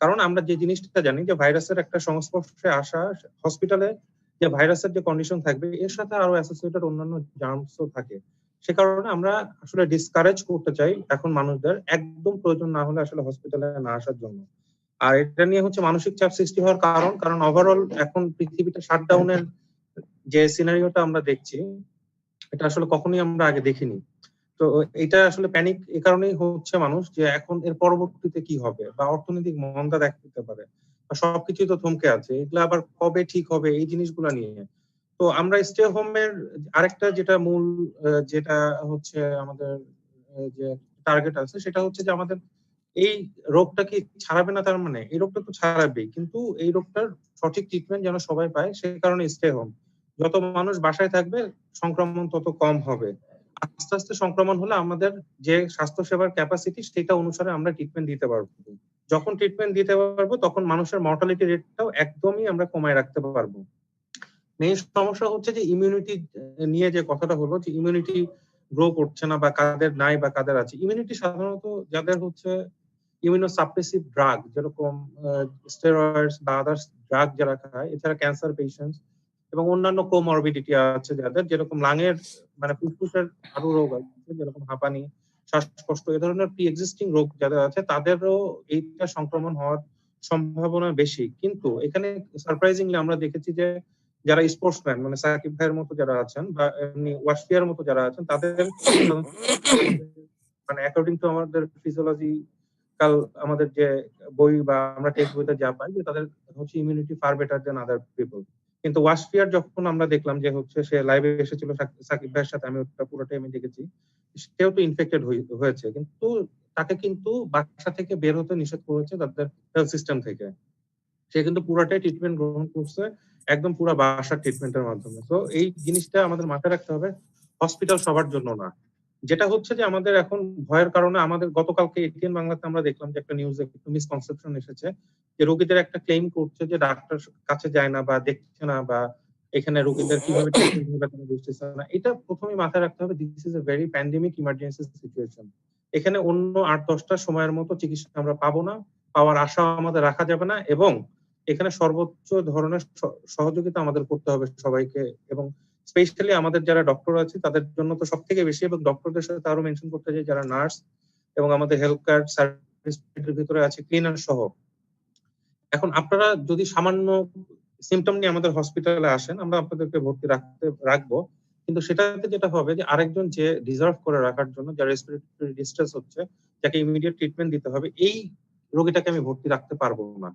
কারণ আমরা যে জিনিসটা জানি যে ভাইরাসের একটা সংস্পর্শে আসা হসপিটালে যে ভাইরাসের যে কন্ডিশন থাকবে এর সাথে আরো অ্যাসোসিয়েটেড অন্যান্য জার্মসও থাকে। সে কারণে আমরা আসলে ডিসকারেজ করতে চাই এখন মানুষদের একদম প্রয়োজন না হলে আসলে হসপিটালে না আসার জন্য। আর এটা নিয়ে হচ্ছে মানসিক চাপ সৃষ্টি হওয়ার কারণ ওভারঅল এখন পৃথিবীতে শাটডাউনের যে সিনারিওটা আমরা দেখছি এটা আসলে কখনোই আমরা আগে দেখিনি। তো এটা আসলে প্যানিক এই কারণেই হচ্ছে মানুষ যে এখন এর পরবর্তীতে কি হবে, বা অর্থনৈতিক মন্দা দেখা দিতে পারে, বা সবকিছুই তো থমকে আছে, এগুলো আবার কবে ঠিক হবে এই জিনিসগুলো নিয়ে। তো আমরা স্টে হোমের আরেকটা যেটা মূল যেটা হচ্ছে আমাদের যে টার্গেট আছে সেটা হচ্ছে যে আমাদের এই রোগটা কি ছাড়াবে না, তার মানে এই রোগটা তো ছাড়াবেই, কিন্তু এই রোগটার সঠিক ট্রিটমেন্ট যেন সবাই পায় সেই কারণে স্টে হোম। যত মানুষ বাসায় থাকবে সংক্রমণ তত কম হবে। আস্তে আস্তে সংক্রমণ হলে আমাদের যে স্বাস্থ্য সেবার ক্যাপাসিটি সেটা অনুসারে আমরা ট্রিটমেন্ট দিতে পারবো। যখন ট্রিটমেন্ট দিতে পারবো তখন মানুষের মর্টালিটি রেটটাও একদমই আমরা কমায় রাখতে পারবো। মেইন সমস্যা হচ্ছে যে ইমিউনিটি নিয়ে যে কথাটা হলো যে ইমিউনিটি গ্রো করছে না, বা কাদের নাই বা কাদের আছে। ইমিউনিটি সাধারণত যাদের হচ্ছে ইমিউনোসাপ্রেসিভ ড্রাগ যেরকম স্টেরয়েডস বা আদার্স ড্রাগ যারা খায়, এছাড়া ক্যান্সার পেশেন্টস এবং অন্যান্য কোমরবিডিটি আছে যাদের, যেরকম লাংয়ের মানে ফুসফুসের আরো রোগ আছে যেরকম হাঁপানি, শ্বাসকষ্ট, এ ধরনের প্রি এক্সিস্টিং রোগ যাদের আছে তাদেরও এইটা সংক্রমণ হওয়ার সম্ভাবনা বেশি। কিন্তু এখানে সারপ্রাইজিংলি আমরা দেখেছি যে যারা স্পোর্টসম্যান মানে সাকিব ভাইয়ের মতো যারা আছেন বা এমনি ওয়াসফিয়ার মতো যারা আছেন তাদের মানে অ্যাকর্ডিং টু আমাদের ফিজিওলজি আমাদের যে বই বা আমরা টেক্সট বইতে যা পাই যে তাদের হচ্ছে ইমিউনিটি ফার বেটার দেন আদার পিপল। কিন্তু ওয়াসফিয়ার যখন আমরা দেখলাম যে হচ্ছে সে লাইভে এসেছিল সাকিব ভাইয়ের সাথে, আমি ওটা পুরোটাই আমি দেখেছি, সেও তো ইনফেক্টেড হয়েছে, কিন্তু তাকে কিন্তু বাসা থেকে বের হতে নিষেধ করেছে তাদের হেলথ সিস্টেম থেকে। সে কিন্তু পুরাটাই ট্রিটমেন্ট গ্রহণ করছে একদম পুরো বাসার ট্রিটমেন্টের মাধ্যমে। তো এই জিনিসটা আমাদের মাথায় রাখতে হবে, হসপিটাল সবার জন্য না। যেটা হচ্ছে যে আমাদের এখন ভয়ের কারণে আমাদের গতকালকে এটিএন বাংলাতে আমরা দেখলাম যে একটা নিউজে একটু মিসকনসেপশন এসেছে যে রোগীদের একটা ক্লেম করছে যে ডাক্তার কাছে যায় না বা দেখছে না, বা এখানে রোগীদের কিভাবে ট্রিটমেন্ট হবে তারা বুঝতেছে না। এটা প্রথমে মাথায় রাখতে হবে, this is a very pandemic emergency situation. এখানে অন্য 8-10টা সময়ের মতো চিকিৎসা আমরা পাবো না, পাওয়ার আশা আমাদের রাখা যাবে না, এবং এখানে সর্বোচ্চ ধরনের সহযোগিতা আমাদের করতে হবে সবাইকে। এবং স্পেশালি আমাদের যারা ডক্টর আছে তাদের জন্য তো সব থেকে বেশি, এবং ডক্টরদের সাথে আরো মেনশন করতে চাই যারা নার্স এবং আমাদের হেলথ কেয়ার সার্ভিসের ভিতরে আছে ক্লিনার সহ। এখন আপনারা যদি সামান্য সিমটম নিয়ে আমাদের হসপিটালে আসেন আমরা আপনাদেরকে ভর্তি রাখবো, কিন্তু সেটাতে যেটা হবে যে আরেকজন যে ডিজার্ভ করে রাখার জন্য, যার রেসপিরেটরি ডিস্ট্রেস হচ্ছে, যাকে ইমিডিয়েট ট্রিটমেন্ট দিতে হবে, এই রোগীটাকে আমি ভর্তি রাখতে পারবো না।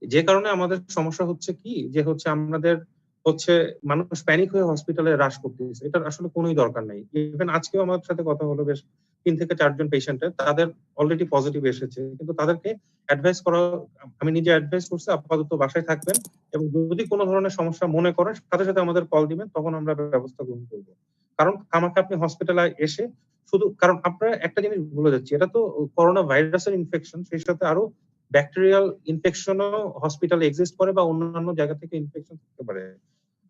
যে কারণে আমাদের সমস্যা হচ্ছে কি যে হচ্ছে আমাদের হচ্ছে মানুষ প্যানিক হয়ে হসপিটালে রাশ করতেছে, এটার আসলে কোনোই দরকার নাই। ইভেন আজকেও আমার সাথে কথা হলো বেশ 3 থেকে 4 জন পেশেন্টের, তাদের অলরেডি পজিটিভ এসেছে, কিন্তু তাদেরকে অ্যাডভাইস করা, আমি নিজে অ্যাডভাইস করছি আপাতত বাসায় থাকবেন, এবং যদি কোনো ধরনের সমস্যা মনে করেন সাথে সাথে আমাদের কল দিবেন, তখন আমরা ব্যবস্থা গ্রহণ করবো। কারণ আমাকে আপনি হসপিটালে এসে শুধু কারণ আপনারা একটা জিনিস ভুলে যাচ্ছি, এটা তো করোনা ভাইরাসের ইনফেকশন, সেই সাথে আরো ব্যাকটেরিয়াল ইনফেকশনও হসপিটালে এক্সিস্ট করে বা অন্যান্য জায়গা থেকে ইনফেকশন থাকতে পারে।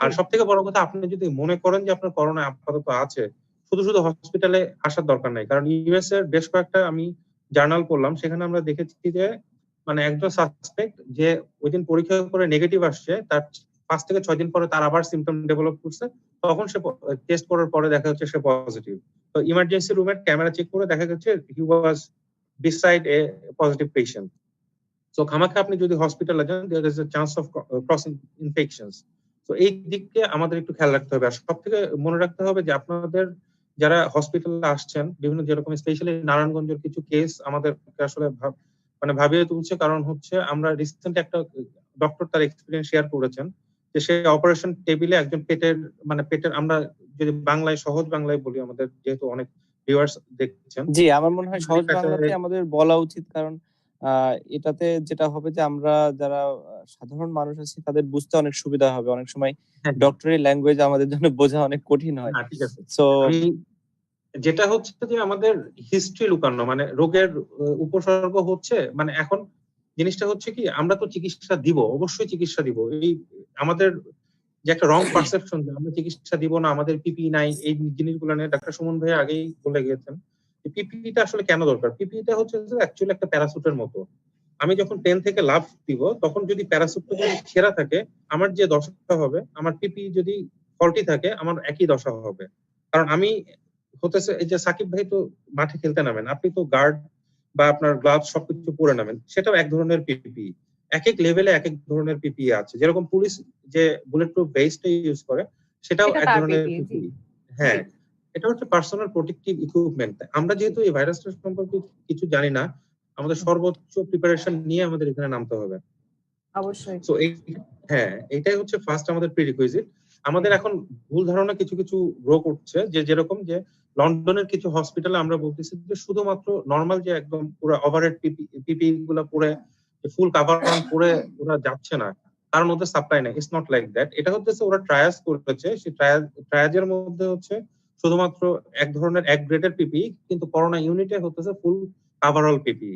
আর সব থেকে বড় কথা, আপনি যদি মনে করেন যে আপনার করোনা আপাতত আছে, শুধু শুধু হসপিটালে আসার দরকার নাই। কারণ ইউএস এর বেশ কয়েকটা আমি জার্নাল পড়লাম, সেখানে আমরা দেখেছি যে মানে একজন সাসপেক্ট যে ওই দিন পরীক্ষা করে নেগেটিভ আসছে, তার 5 থেকে 6 দিন পরে তার আবার সিমটম ডেভেলপ করছে, তখন সে টেস্ট করার পরে দেখা যাচ্ছে সে পজিটিভ। তো ইমার্জেন্সি রুমের ক্যামেরা চেক করে দেখা যাচ্ছে he was beside a positive patient. So খামাখা আপনি যদি হসপিটালে যান, there is a chance of crossing infections. তো এই দিককে আমাদের একটু খেয়াল রাখতে হবে। আর সব থেকে মনে রাখতে হবে যে আপনাদের যারা হসপিটালে আসছেন, বিভিন্ন যেরকম স্পেশালি নারায়ণগঞ্জের কিছু কেস আমাদেরকে আসলে মানে ভাবিয়ে তুলছে। কারণ হচ্ছে আমরা রিসেন্ট একটা ডক্টর তার এক্সপিরিয়েন্স শেয়ার করেছেন যে সে অপারেশন টেবিলে একজন পেটের আমরা যদি বাংলায় সহজ বাংলায় বলি, আমাদের যেহেতু অনেক ভিউয়ার্স দেখছেন, জি, আমার মনে হয় সহজ বাংলাতে আমাদের বলা উচিত। কারণ এটাতে যেটা হবে যে আমরা যারা সাধারণ মানুষ আছি তাদের বুঝতে অনেক সুবিধা হবে। অনেক সময় ডক্টরি ল্যাঙ্গুয়েজ আমাদের জন্য বোঝা অনেক কঠিন হয়। ঠিক আছে। সো যেটা হচ্ছে যে আমাদের হিস্ট্রি লুকানো, মানে রোগের উপসর্গ হচ্ছে, মানে এখন জিনিসটা হচ্ছে কি, আমরা তো চিকিৎসা দিব, অবশ্যই চিকিৎসা দিব। এই আমাদের যে একটা রং পারসেপশন যে আমরা চিকিৎসা দিব না, আমাদের পিপি নাই, এই জিনিসগুলো নিয়ে ডাক্তার সুমন ভাই আগেই বলে গিয়েছেন। পিপিটা আসলে কেন দরকার? পিপিটা হচ্ছে অ্যাকচুয়ালি একটা প্যারাসুটের মতো। আমি যখন প্লেন থেকে লাফ দিব, তখন যদি প্যারাসুটটা যদি ছেঁড়া থাকে, আমার যে দশা হবে, আমার পিপি যদি ফল্টি থাকে, আমার একই দশা হবে। কারণ আমি হতেছে এই যে সাকিব ভাই তো মাঠে খেলতে নামেন, আপনি তো গার্ড বা আপনার গ্লাভস সবকিছু পরে নামেন, সেটাও এক ধরনের পিপি। এক এক লেভেলে এক এক ধরনের পিপি আছে। যেরকম পুলিশ যে বুলেট প্রুফ ভেস্টটা ইউজ করে, সেটাও এক ধরনের পিপি। হ্যাঁ, এটা হচ্ছে পার্সোনাল প্রোটেক্টিভ ইকুইপমেন্ট। আমরা যেহেতু এই ভাইরাসটা সম্পর্কে কিছু জানি না, আমাদের সর্বোচ্চ প্রিপারেশন নিয়ে আমাদের এখানে নামতে হবে অবশ্যই। সো হ্যাঁ, এটাই হচ্ছে ফার্স্ট আমাদের প্রিরিকুইজিট। আমাদের এখন ভুল ধারণা কিছু কিছু রোগ উঠছে, যে যেরকম যে লন্ডনের কিছু হসপিটালে আমরা বলতেছি যে শুধুমাত্র নর্মাল যে একদম পুরো ওভারহেড পিপি গুলো পরে ফুল কাভার অন পরে ওরা যাচ্ছে না, কারণ ওদের সাপ্লাই নাই। It's not like that. এটা হচ্ছে ওরা ট্রায়াস করেছে, সেই ট্রায়াজের মধ্যে হচ্ছে শুধুমাত্র এক ধরনের এক গ্রেডের পিপি, কিন্তু করোনা ইউনিটে হচ্ছে ফুল কাভারঅল পিপি।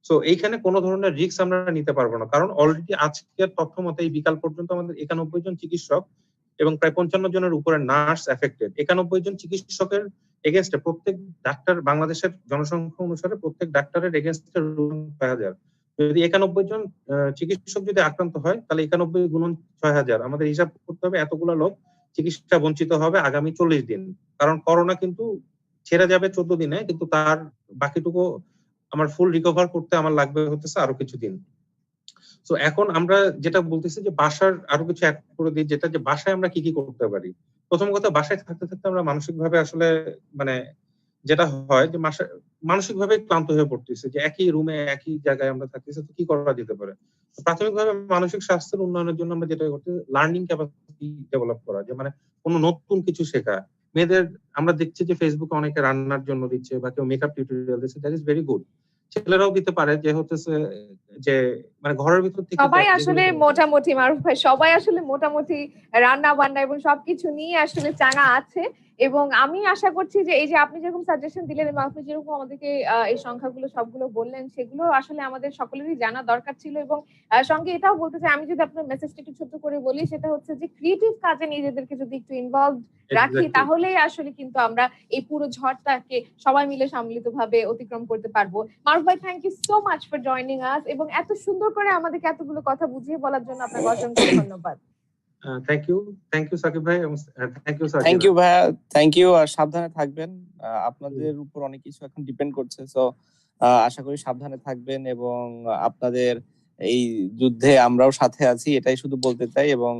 সো এইখানে কোনো ধরনের রিস্ক আমরা নিতে পারবো না, কারণ অলরেডি আজকের তথ্য মতে এই বিকাল পর্যন্ত আমাদের 91 জন চিকিৎসক এবং প্রায় 55 জনের উপরে নার্স এফেক্টেড। 91 জন চিকিৎসকের এগেনস্টে প্রত্যেক ডাক্তার, বাংলাদেশের জনসংখ্যা অনুসারে প্রত্যেক ডাক্তারের এগেনস্টে 6,000। যদি 91 জন চিকিৎসক যদি আক্রান্ত হয়, তাহলে 91 গুণন 6,000, আমাদের হিসাব করতে হবে এতগুলো লোক চিকিৎসা বঞ্চিত হবে আগামী 40 দিন। কারণ করোনা কিন্তু ছেড়ে যাবে 14 দিনে, কিন্তু তার বাকিটুকু আমার ফুল রিকভার করতে আমার লাগবে হতেছে আরো কিছুদিন। তো এখন আমরা যেটা বলতেছি যে বাসার আরো কিছু অ্যাড করে দিই, যেটা যে বাসায় আমরা কি কি করতে পারি। প্রথম কথা, বাসায় থাকতে থাকতে আমরা মানসিকভাবে আসলে মানে যেটা হয় যে মানসিকভাবে ক্লান্ত হয়ে পড়তেছে, যে একই রুমে একই জায়গায় আমরা থাকতেছি, তো কি করা যেতে পারে। প্রাথমিকভাবে মানসিক স্বাস্থ্যের উন্নয়নের জন্য আমরা যেটা করতে, লার্নিং ক্যাপাসিটি ডেভেলপ করা, যে মানে কোনো নতুন কিছু শেখা। মেয়েদের আমরা দেখছি যে ফেসবুকে অনেকে রান্নার জন্য দিচ্ছে বা কেউ মেকআপ টিউটোরিয়াল দিচ্ছে, দ্যাট ইজ ভেরি গুড। ছেলেরাও দিতে পারে, যে হতেছে যে মানে ঘরের ভিতর থেকে সবাই আসলে মোটামুটি মারুফ ভাই, সবাই আসলে মোটামুটি রান্না বান্না এবং সবকিছু নিয়ে আসলে চাঙা আছে। এবং আমি আশা করছি যে এই যে আপনি যেরকম সাজেশন দিলেন এবং আপনি যেরকম আমাদেরকে এই সংখ্যাগুলো সবগুলো বললেন, সেগুলো আসলে আমাদের সকলেরই জানা দরকার ছিল। এবং সঙ্গে এটাও বলতে চাই, আমি যদি আপনার মেসেজটা একটু ছোট করে বলি, সেটা হচ্ছে যে ক্রিয়েটিভ কাজে নিজেদেরকে যদি একটু ইনভলভ রাখি, তাহলেই আসলে কিন্তু আমরা এই পুরো ঝড়টাকে সবাই মিলে সম্মিলিতভাবে অতিক্রম করতে পারবো। মারুফ ভাই, thank you so much for joining us, এবং এত সুন্দর করে আমাদেরকে এতগুলো কথা বুঝিয়ে বলার জন্য আপনাকে অসংখ্য ধন্যবাদ। থ্যাংক ইউ সাকিব ভাই, থ্যাংক ইউ থ্যাংক ইউ ভাইয়া, থ্যাংক ইউ। আর সাবধানে থাকবেন, আপনাদের উপর অনেক কিছু এখন ডিপেন্ড করছে। সো আশা করি সাবধানে থাকবেন, এবং আপনাদের এই যুদ্ধে আমরাও সাথে আছি, এটাই শুধু বলতে চাই। এবং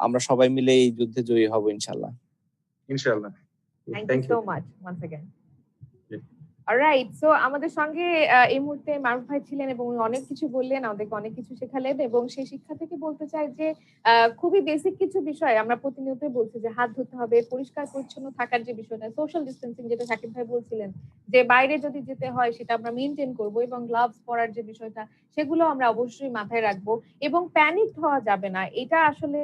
আমরা সবাই মিলে এই যুদ্ধে জয়ী হব ইনশাআল্লাহ। ইনশাআল্লাহ। Thank you so much once again. Alright, so আমাদের সঙ্গে এই মুহূর্তে মারুফ ভাই ছিলেন এবং উনি অনেক কিছু বললেন, আমাদেরকে অনেক কিছু শেখালেন এবং সেই শিক্ষা থেকে বলতে চাই যে খুবই বেসিক কিছু বিষয় আমরা প্রতিনিয়তই বলছি যে হাত ধুতে হবে, পরিষ্কার পরিচ্ছন্ন থাকার যে বিষয়টা, সোশ্যাল ডিস্টেন্সিং যেটা সাকিব ভাই বলছিলেন যে বাইরে যদি যেতে হয় সেটা আমরা মেনটেন করব এবং গ্লাভস পরার যে বিষয়টা সেগুলো আমরা অবশ্যই মাথায় রাখবো এবং প্যানিক হওয়া যাবে না। এটা আসলে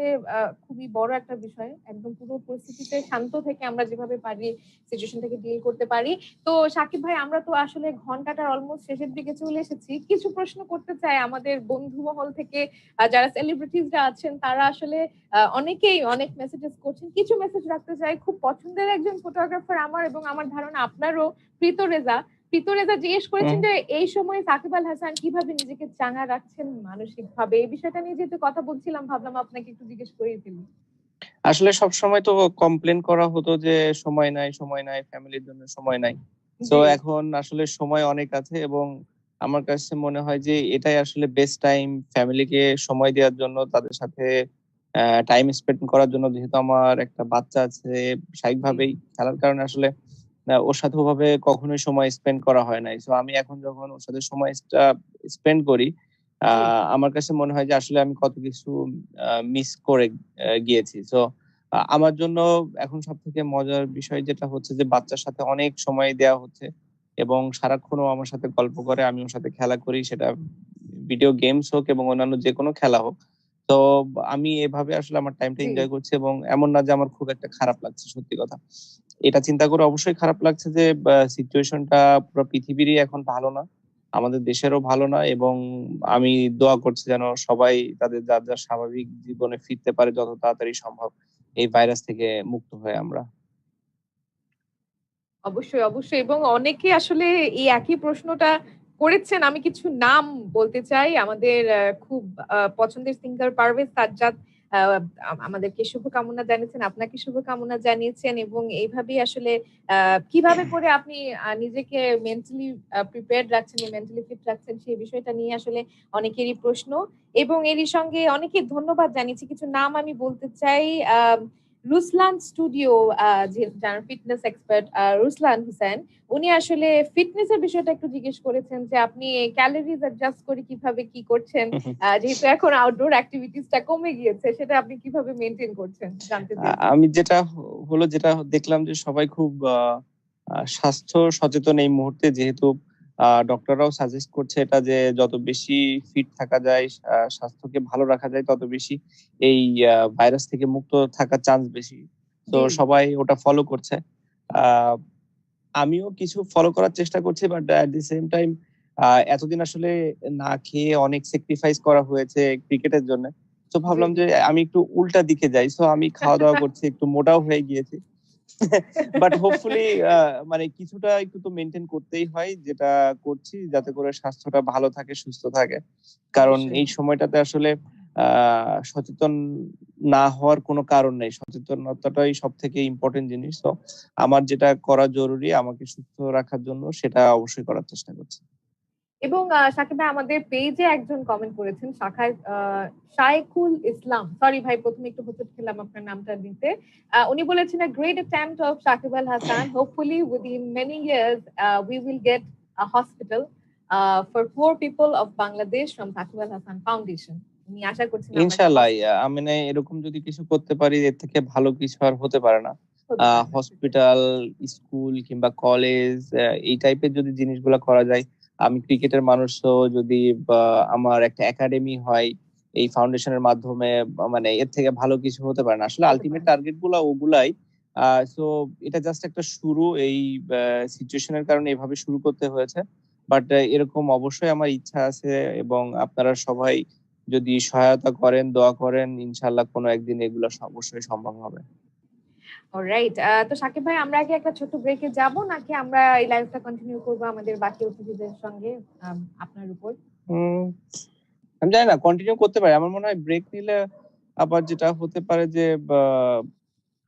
খুবই বড় একটা বিষয়। একদম পুরো পরিস্থিতিতে শান্ত থেকে আমরা যেভাবে পারি সিচুয়েশন থেকে ডিল করতে পারি। তো সাকিব ভাই, আমরা তো আসলে ঘন্টাটার অলমোস্ট শেষের দিকে চলে এসেছি। কিছু প্রশ্ন করতে চাই আমাদের বন্ধু মহল থেকে, যারা সেলিব্রিটিসরা আছেন তারা আসলে অনেকেই অনেক মেসেজেস করছেন। কিছু মেসেজ রাখতে চাই। খুব পছন্দের একজন ফটোগ্রাফার আমার এবং আমার ধারণা আপনারও, প্রীত রেজা। প্রীত রেজা জিজ্ঞেস করেছেন যে এই সময় সাকিব আল হাসান কিভাবে নিজেকে চাঙ্গা রাখছেন মানসিক ভাবে। এই বিষয়টা নিয়ে যেহেতু কথা বলছিলাম, ভাবলাম আপনাকে একটু জিজ্ঞেস করেই ফেলি। আসলে সবসময় তো কমপ্লেন করা হতো যে সময় নাই, সময় নাই, ফ্যামিলির জন্য সময় নাই। তো জি, এখন আসলে সময় অনেক আছে এবং আমার কাছে মনে হয় যে এটাই আসলে বেস্ট টাইম ফ্যামিলিকে সময় দেওয়ার জন্য, তাদের সাথে টাইম স্পেন্ড করার জন্য। যেহেতু আমার একটা বাচ্চা আছে, স্বাভাবিকভাবেই খেলার কারণে আসলে ওর সাথে ওভাবে কখনোই সময় স্পেন্ড করা হয় নাই। তো আমি এখন যখন ওর সাথে সময় স্পেন্ড করি, জি, আমার কাছে মনে হয় যে আসলে আমি কত কিছু মিস করে গিয়েছি। তো আমার জন্য এখন সব থেকে মজার বিষয় যেটা হচ্ছে যে বাচ্চার সাথে অনেক সময় দেওয়া হচ্ছে এবং সারাক্ষণ ও আমার সাথে গল্প করে, আমি ওর সাথে খেলা করি, সেটা ভিডিও গেমস হোক এবং অন্যান্য যে কোনো খেলা হোক। তো আমি এভাবে আসলে আমার টাইমটা জি। এনজয় করছি এবং এমন না যে আমার খুব একটা খারাপ লাগছে, সত্যি কথা। এটা চিন্তা করে অবশ্যই খারাপ লাগছে যে সিচুয়েশনটা পুরো পৃথিবীরই এখন ভালো না, আমাদের দেশেরও ভালো না এবং আমি দোয়া করছি যেন সবাই তাদের যার যার স্বাভাবিক জীবনে ফিরতে পারে যত তাড়াতাড়ি সম্ভব, এই ভাইরাস থেকে মুক্ত হয়ে আমরা। অবশ্যই, অবশ্যই এবং অনেকে আসলে এই একই প্রশ্নটা করেছেন। আমি কিছু নাম বলতে চাই। আমাদের খুব পছন্দের সিঙ্গার পারভেজ সাজ্জাদ আ আমাদেরকে শুভকামনা জানিয়েছেন, আপনাকে শুভকামনা জানিয়েছেন এবং এইভাবেই আসলে আ কিভাবে করে আপনি নিজেকে মেন্টালি প্রিপেয়ার্ড রাখছেন, মেন্টালি ফিট রাখছেন সেই বিষয়টা নিয়ে আসলে অনেকেরই প্রশ্ন এবং এরই সঙ্গে অনেকে ধন্যবাদ জানিয়েছি। কিছু নাম আমি বলতে চাই। আ রুসলান স্টুডিও, যারা ফিটনেস এক্সপার্ট, রুসলান হোসেন, উনি আসলে ফিটনেস এর বিষয়টা একটু জিজ্ঞেস করেছেন যে আপনি ক্যালোরিজ অ্যাডজাস্ট করে কিভাবে কি করছেন? যেহেতু এখন আউটডোর অ্যাক্টিভিটিস টা কমে গিয়েছে, সেটা আপনি কিভাবে মেইনটেইন করছেন? জানতে চেয়েছেন। আমি যেটা হলো যেটা দেখলাম যে সবাই খুব স্বাস্থ্য সচেতন এই মুহূর্তে, যেহেতু ডক্টররাও সাজেস্ট করছে এটা যে যত বেশি ফিট থাকা যায়, স্বাস্থ্যকে ভালো রাখা যায়, তত বেশি এই ভাইরাস থেকে মুক্ত থাকার চান্স বেশি। তো জি, সবাই ওটা ফলো করছে। আহ আমিও কিছু ফলো করার চেষ্টা করছি, but at the same time এতদিন আসলে না খেয়ে অনেক স্যাক্রিফাইস করা হয়েছে ক্রিকেটের জন্য। তো জি। ভাবলাম যে আমি একটু উল্টা দিকে যাই। সো আমি খাওয়া-দাওয়া করছি, একটু মোটাও হয়ে গিয়েছি। বাট হোপফুলি মানে কিছুটা একটু তো মেইনটেইন করতেই হয়, যেটা করছি যাতে করে স্বাস্থ্যটা ভালো থাকে, সুস্থ থাকে। কারণ অবশ্যই। এই সময়টাতে আসলে সচেতন না হওয়ার কোনো কারণ নেই। সচেতনতাটাই সবথেকে ইম্পোর্টেন্ট জিনিস। তো আমার যেটা করা জরুরি আমাকে সুস্থ রাখার জন্য, সেটা অবশ্যই করার চেষ্টা করছি। এবং সাকিব ভাই, আমাদের পেজে একজন কমেন্ট করেছেন, শায়খুল ইসলাম। সরি ভাই, প্রথমে একটু হোঁচট খেলাম আপনার নামটা নিতে। উনি বলেছেন, "A great attempt of Shakib Al Hasan. Hopefully within many years we will get a hospital for poor people of Bangladesh from Shakib Al Hasan Foundation." উনি আশা করছেন আমরা একটা ইনশাআল্লাহ হসপিটাল মানে এরকম যদি কিছু করতে পারি, এর থেকে ভালো কিছু আর হতে পারে না। হতে পারে না। সেটাই। হসপিটাল, স্কুল কিংবা কলেজ, এই টাইপের যদি জিনিসগুলা করা যায়, আমি ক্রিকেটের মানুষও যদি বা আমার একটা একাডেমি হয় এই ফাউন্ডেশনের মাধ্যমে, মানে এর থেকে ভালো কিছু হতে পারে না। আসলে হতে আল্টিমেট পারে না। টার্গেট গুলা ওগুলাই। সো এটা জাস্ট একটা শুরু। এই সিচুয়েশনের কারণে এভাবে শুরু করতে হয়েছে। বাট এরকম অবশ্যই আমার ইচ্ছা আছে এবং আপনারা সবাই যদি সহায়তা করেন, দোয়া করেন, ইনশাআল্লাহ কোনো একদিন এগুলো অবশ্যই সম্ভব হবে। অলরাইট। তো সাকিব ভাই, আমরা কি একটা ছোট্ট ব্রেকে যাব নাকি আমরা এই লাইভটা কন্টিনিউ করব আমাদের বাকি অতিথিদের সঙ্গে আপনার উপর? উম আমি জানি না, কন্টিনিউ করতে পারি। আমার মনে হয় ব্রেক নিলে আবার যেটা হতে পারে যে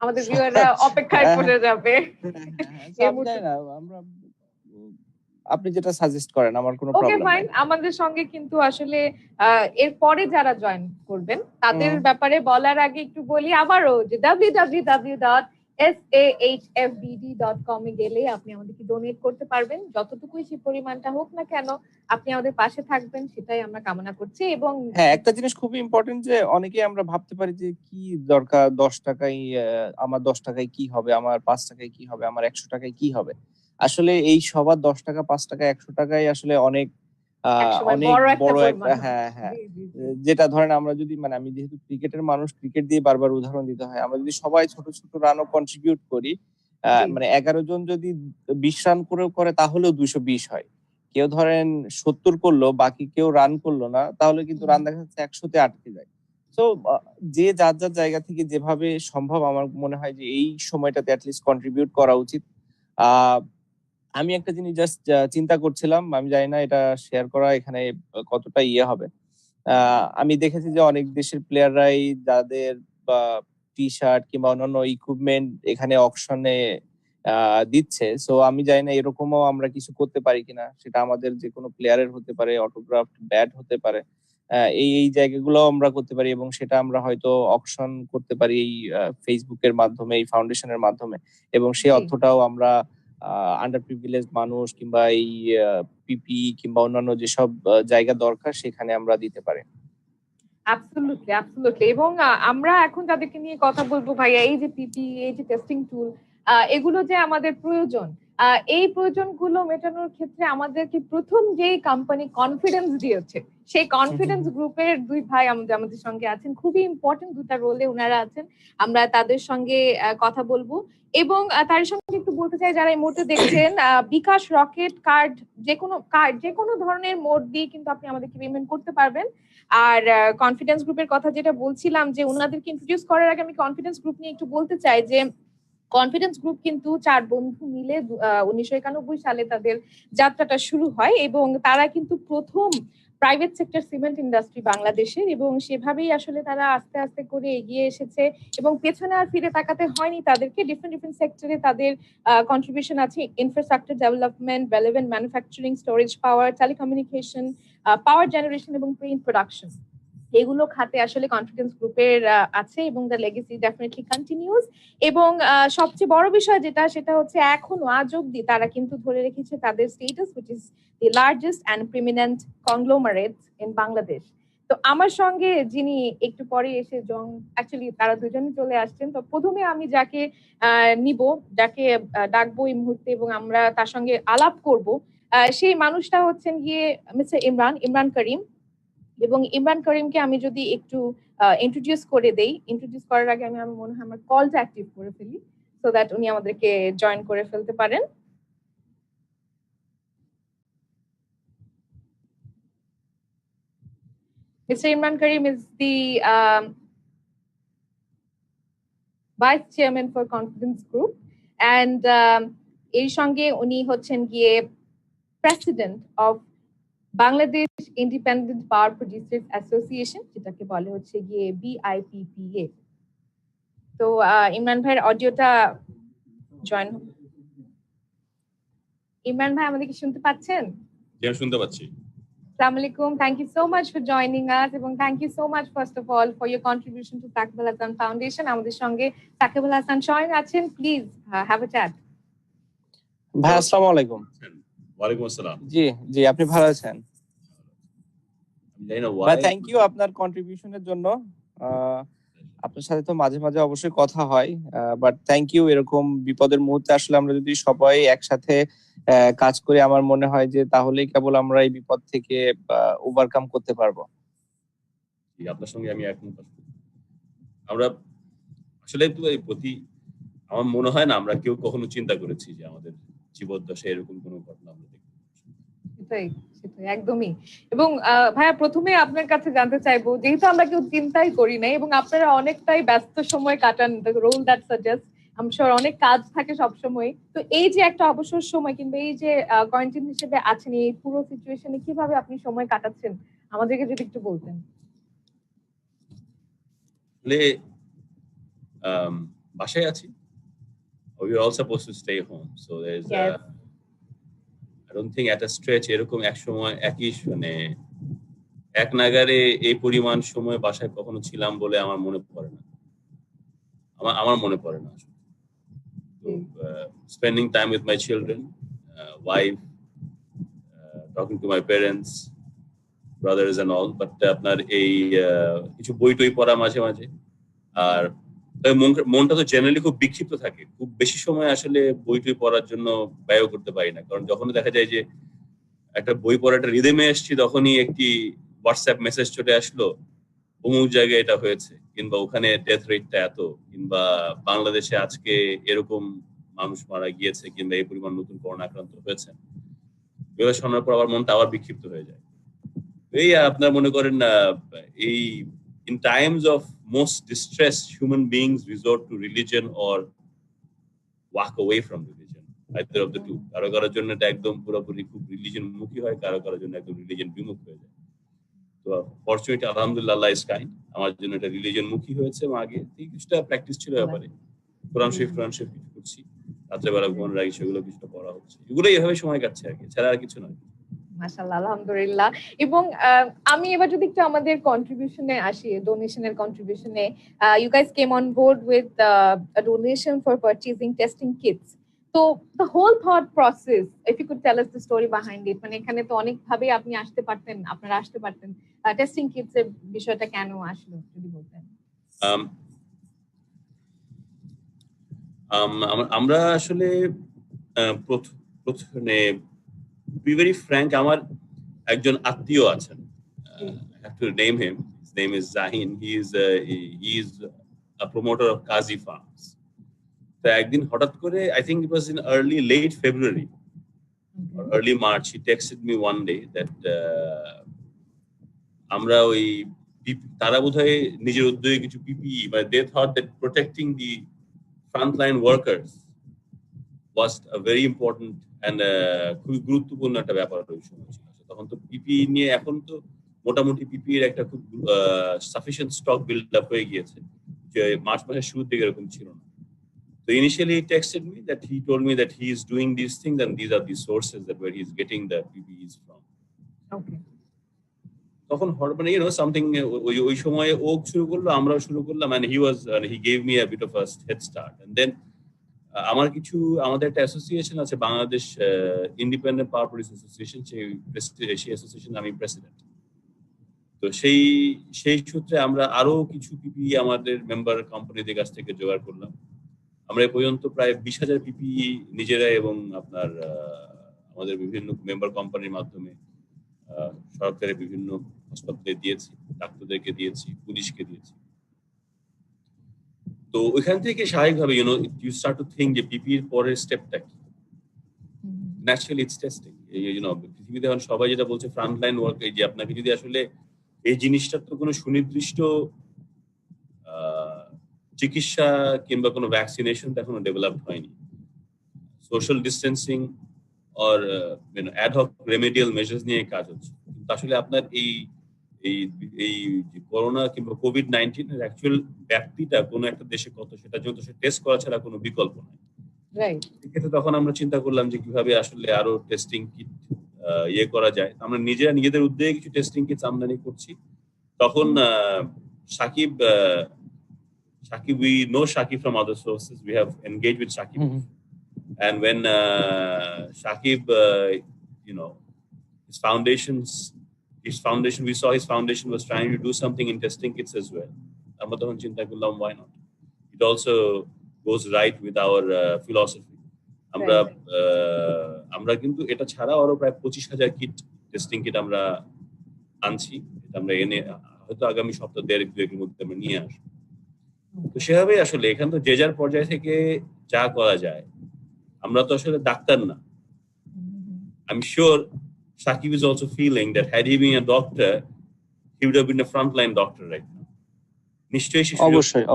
আমাদের ভিউয়াররা সবাই অপেক্ষায় হ্যাঁ, হ্যাঁ, পড়ে যাবে। হ্যাঁ। এই আমি মুহূর্তে জানি না, আমরা উম আপনি যেটা সাজেস্ট করেন আমার কোনো ওকে প্রবলেম ফাইন। নাই। আমাদের সঙ্গে কিন্তু আসলে এর পরে যারা জয়েন করবেন তাদের হুম, ব্যাপারে বলার আগে একটু বলি আবারও যে www sahfbd.com এ গেলে আপনি আমাদেরকে ডোনেট করতে পারবেন, যতটুকুই সে পরিমাণটা হোক না কেন আপনি আমাদের পাশে থাকবেন সেটাই আমরা কামনা করছি। এবং হ্যাঁ, একটা জিনিস খুবই ইম্পর্টেন্ট যে অনেকেই আমরা ভাবতে পারি যে কি দরকার 10 টাকায় আমার 10 টাকায় কি হবে, আমার 5 টাকায় কি হবে, আমার 100 টাকায় কি হবে। আসলে এই সবার 10 টাকা 5 টাকা 100 টাকায় আসলে অনেক একসময় অনেক বড় একটা বড় পরিমাণ একটা হবে। হ্যাঁ, হ্যাঁ। জি, জি, জি। যেটা ধরেন আমরা যদি আমি যেহেতু ক্রিকেটের মানুষ, ক্রিকেট দিয়ে বারবার উদাহরণ দিতে হয়। আমরা যদি সবাই ছোট, ছোট রানও কন্ট্রিবিউট করি, জি। 11 জন যদি 20 রান করেও করে তাহলেও 220 হয়। কেউ ধরেন 70 করলো, বাকি কেউ রান করলো না, তাহলে কিন্তু রান দেখা যাচ্ছে 100 তে আটকে যায়। সো যে যার, যার জায়গা থেকে যেভাবে সম্ভব আমার মনে হয় যে এই সময়টাতে এট লিস্ট কন্ট্রিবিউট করা উচিত। আ আমি একটা জিনিস জাস্ট চিন্তা করছিলাম। আমি জানি না এটা শেয়ার করা এখানে কতটা হবে। আমি দেখেছি যে অনেক দেশের প্লেয়াররাই যাদের বা টি-শার্ট কিংবা অন্যান্য ইকুইপমেন্ট এখানে অকশনে দিচ্ছে। সো আমি জানি না এরকমও আমরা কিছু করতে পারি কিনা। সেটা আমাদের যেকোনো প্লেয়ারের হতে পারে, অটোগ্রাফড ব্যাট হতে পারে। এই জায়গাগুলোও আমরা করতে পারি এবং সেটা আমরা হয়তো অকশন করতে পারি এই Facebook এর মাধ্যমে, এই ফাউন্ডেশনের মাধ্যমে এবং সেই জি। অর্থটাও আমরা আন্ডার প্রিভিলেজড মানুষ কিংবা এই পিপিই কিংবা অন্যান্য যেসব জায়গা দরকার সেখানে আমরা দিতে পারি। Absolutely, absolutely. এবং আমরা এখন যাদেরকে নিয়ে কথা বলবো ভাইয়া, এই যে পিপিই, এই যে টেস্টিং টুল, এগুলো যে আমাদের প্রয়োজন, এই প্রয়োজনগুলো মেটানোর ক্ষেত্রে আমাদেরকে প্রথম যেই কোম্পানি কনফিডেন্স দিয়েছে, সেই কনফিডেন্স গ্রুপের 2 ভাই আমাদের সঙ্গে আছেন। খুবই ইম্পর্টেন্ট 2 টা রোলে উনারা আছেন। আমরা তাদের সঙ্গে কথা বলবো এবং তার সঙ্গে একটু বলতে চাই যারা এই মুহূর্তে দেখছেন, বিকাশ রকেট কার্ড, যেকোনো ধরনের মোড দিয়ে কিন্তু আপনি আমাদেরকে পেমেন্ট করতে পারবেন। আর কনফিডেন্স গ্রুপের কথা যেটা বলছিলাম, যে উনাদেরকে ইন্ট্রোডিউস করার আগে আমি কনফিডেন্স গ্রুপ নিয়ে একটু বলতে চাই যে কনফিডেন্স গ্রুপ কিন্তু 4 বন্ধু মিলে 1991 সালে তাদের যাত্রাটা শুরু হয় এবং তারা কিন্তু প্রথম প্রাইভেট সেক্টর সিমেন্ট ইন্ডাস্ট্রি বাংলাদেশের, এবং সেভাবেই আসলে তারা আস্তে আস্তে করে এগিয়ে এসেছে এবং পেছনে আর ফিরে তাকাতে হয়নি তাদেরকে। ডিফারেন্ট সেক্টরে তাদের কন্ট্রিবিউশন আছে: infrastructure development, relevant manufacturing, storage power, telecommunication, power generation এবং প্রিন্ট প্রোডাকশন। এগুলো খাতে আসলে কনফিডেন্স গ্রুপের আছে এবং দ্য লেগেসি ডেফিনেটলি কন্টিনিউস। এবং সবচেয়ে বড় বিষয় সেটা হচ্ছে এখনো আজ অব্দি তারা কিন্তু ধরে রেখেছে তাদের status, which is the largest and prominent conglomerate in Bangladesh. তো আমার সঙ্গে যিনি একটু পরে এসে অ্যাকচুয়ালি তারা দুজনই চলে আসছেন, তো প্রথমে আমি যাকে নিব, যাকে ডাকবো এই মুহূর্তে এবং আমরা তার সঙ্গে আলাপ করব, সেই মানুষটা হচ্ছেন গিয়ে মিস্টার ইমরান করিম। এবং ইমরান করিমকে আমি যদি একটু ইন্ট্রোডিউস করে দেই, ইন্ট্রোডিউস করার আগে আমি মনে হয় আমার কলটা অ্যাক্টিভ করে ফেলি, সো দ্যাট উনি আমাদেরকে জয়েন করে ফেলতে পারেন। Mr. Imran Karim is the Vice Chairman for Confidence Group, and এর সঙ্গে উনি হচ্ছেন গিয়ে President of Bangladesh independent power producers association, যেটাকে বলে হচ্ছে গিয়ে BIPPA। তো ইমরান ভাইয়ের অডিওটা জয়েন। ইমরান ভাই আমাদের কি শুনতে পাচ্ছেন? হ্যাঁ, শুনতে পাচ্ছি। Assalamu alaikum. Thank you so much for joining us এবং thank you so much first of all for your contribution to Shakib Al Hasan foundation. আমাদের সঙ্গে সাকিব আল হাসান স্বয়ং আছেন। Please have a chat. ভাই আসসালামু আলাইকুম। ওয়ালাইকুম আসসালাম। জি আপনি ভালো আছেন? আমি জানি না ভাই থ্যাংক ইউ আপনার কন্ট্রিবিউশনের জন্য। আপনার সাথে তো মাঝে মাঝে অবশ্যই কথা হয়, বাট থ্যাংক ইউ। এরকম বিপদের মুহূর্তে আসলে আমরা যদি সবাই একসাথে কাজ করি, আমার মনে হয় যে তাহলেই কেবল আমরা এই বিপদ থেকে ওভারকাম করতে পারবো। আপনার সঙ্গে আমি একমত। আমরা আসলে আমার মনে হয় না আমরা কেউ কখনো চিন্তা করেছি যে আমাদের জীবদ্দশায় এরকম কোনো ঘটনা আমরা দেখব। সেটাই একদমই। এবং ভাইয়া প্রথমে আপনার কাছে জানতে চাইবো, যেহেতু আমরা কেউ চিন্তাই করি নাই এবং আপনারা অনেকটাই ব্যস্ত সময় কাটান, the role that suggest, I am sure অনেক কাজ থাকে সব সময়, তো এই যে একটা অবসর সময় কিংবা এই যে কোয়ারেন্টাইন হিসেবে আছেন, এই পুরো সিচুয়েশনে কিভাবে আপনি সময় কাটাচ্ছেন আমাদেরকে যদি একটু বলতেন। বাসায় আছি। We are all supposed to stay home, so there's I don't think at a stretch এরকম এক সময় একই এক নাগারে এই পরিমাণ সময় বাসায় কখনো ছিলাম বলে আমার মনে পড়ে না। Spending time with my children, wife, talking to my parents, brothers and all, but আপনার এই কিছু বই টই পড়া মাঝে মাঝে। আর মনটা তো জেনারেলি খুব বিক্ষিপ্ত থাকে, খুব বেশি সময় আসলে বই টই পড়ার জন্য ব্যয় করতে পারি না, কারণ যখন দেখা যায় যে একটা বই পড়াটা রিদেমে এসছি, তখনই একটি হোয়াটসঅ্যাপ মেসেজ চলে আসলো, অমুক জায়গায় এটা হয়েছে, কিংবা ওখানে ডেথ রেটটা এত, কিংবা বাংলাদেশে আজকে এরকম মানুষ মারা গিয়েছে, কিংবা এই পরিমাণ নতুন করোনা আক্রান্ত হয়েছে, এগুলো শোনার পর আবার মনটা আবার বিক্ষিপ্ত হয়ে যায়। এই আপনার মনে করেন এই in times of most distress, human beings resort to religion or walk away from religion, either of the two. কারো কারোর জন্য এটা একদম পুরোপুরি খুব রিলিজন মুখী হয়, কারো কারোর জন্য একদম রিলিজন বিমুখ হয়ে যায়। তো ফরচুনেটলি আলহামদুলিল্লাহ, আল্লাহ ইজ কাইন্ড, আমার জন্য এটা রিলিজন মুখী হয়েছে। এবং আগে কিছুটা প্র্যাকটিস ছিল ব্যাপারে, কোরআন শরীফ কিছু করছি, রাত্রেবেলা ঘুমানোর আগে সেগুলো কিছুটা পড়া হচ্ছে, এগুলো এইভাবে সময় কাটছে আর কি, ছাড়া আর কিছু নয়। মাশাআল্লাহ, আলহামদুলিল্লাহ। এবং আমি এবার যদি একটু আমাদের কন্ট্রিবিউশনে আসি, ডোনেশনের কন্ট্রিবিউশনে, you guys came on board with a donation for purchasing testing kits. So the whole thought process, if you could tell us the story behind it, মানে এখানে তো অনেক ভাবে আপনি আপনারা আসতে পারতেন, টেস্টিং কিটস এর বিষয়টা কেন আসলো যদি বলতেন। আমরা আসলে প্রথমে be very frank, আমার একজন আত্মীয় আছেন, I have to name him. His name is Zahin. He is a promoter of Kazi Farms. তো একদিন হঠাৎ করে, I think it was in late February or early March, he texted me one day that আমরা ওই তারা বোধহয় নিজের উদ্যোগে কিছু PPE, but they thought that protecting the frontline workers was a very important and খুবই গুরুত্বপূর্ণ একটা ব্যাপার ওই সময় ছিল। তখন তো পিপিই নিয়ে, এখন তো মোটামুটি পিপিই এর একটা খুব সাফিসিয়েন্ট স্টক বিল্ড আপ হয়ে গিয়েছে, যে মার্চ মাসের শুরুর দিকে এরকম ছিল না। তো initially he texted me that he told me that he is doing these things and these are the sources that where he is getting the PPEs from. Okay. তখন মানে something ওই সময়ে ও শুরু করলো, আমরাও শুরু করলাম, and he gave me a bit of a head start. And then আমাদের একটা অ্যাসোসিয়েশন আছে, বাংলাদেশ ইন্ডিপেন্ডেন্ট পাওয়ার প্রডিউস অ্যাসোসিয়েশন, সেই অ্যাসোসিয়েশন আমি প্রেসিডেন্ট। তো সেই সূত্রে আমরা আরো কিছু পিপিই আমাদের মেম্বার কোম্পানিদের কাছ থেকে জোগাড় করলাম। আমরা এ পর্যন্ত প্রায় 20,000 পিপিই নিজেরা এবং আপনার আমাদের বিভিন্ন মেম্বার কোম্পানির মাধ্যমে সরকারের বিভিন্ন হাসপাতালে দিয়েছি, ডাক্তারদেরকে দিয়েছি, পুলিশকে দিয়েছি। তো ওইখান থেকে স্বাভাবিকভাবে you start to think যে পিপির পরের স্টেপটা কি। Naturally it's testing. পৃথিবীতে এখন সবাই যেটা বলছে ফ্রন্টলাইন ওয়ার্ক, এই যে আপনাকে যদি আসলে এই জিনিসটার তো কোনো সুনির্দিষ্ট চিকিৎসা কিংবা কোনো ভ্যাকসিনেশন তো এখনো ডেভেলপ হয়নি। Social distancing or ad hoc remedial measures নিয়ে কাজ হচ্ছে, কিন্তু আসলে আপনার এই করোনা কিংবা কোভিড-19 এর অ্যাকচুয়াল ব্যাপ্তিটা কোনো একটা দেশে কত, সেটা জন্য টেস্ট করা ছাড়া কোনো বিকল্প নাই। সেক্ষেত্রে তখন আমরা চিন্তা করলাম যে কিভাবে আসলে আরো টেস্টিং কিট করা যায়। আমরা নিজেদের উদ্যোগে কিছু টেস্টিং কিট আমদানি করছি। তখন Shakib, we know Shakib from other sources. We have engaged with Shakib, and when Shakib, his foundation, we saw his foundation was trying to do something in testing kits as well. আমরা তখন চিন্তা করলাম, why not? It also goes right with our philosophy. আমরা কিন্তু এটা ছাড়াও আরো প্রায় 25,000 কিট, টেস্টিং কিট আমরা আনছি। এটা আমরা এনে হয়তো আগামী সপ্তাহ দেড়েকের মধ্যে আমরা নিয়ে আসবো। তো সেভাবেই আসলে এখান তো যে যার পর্যায় থেকে যা করা যায়। আমরা তো আসলে ডাক্তার না। I'm sure Shakib is also feeling that had he been a doctor, he would have been a frontline doctor right now. নিশ্চয়ই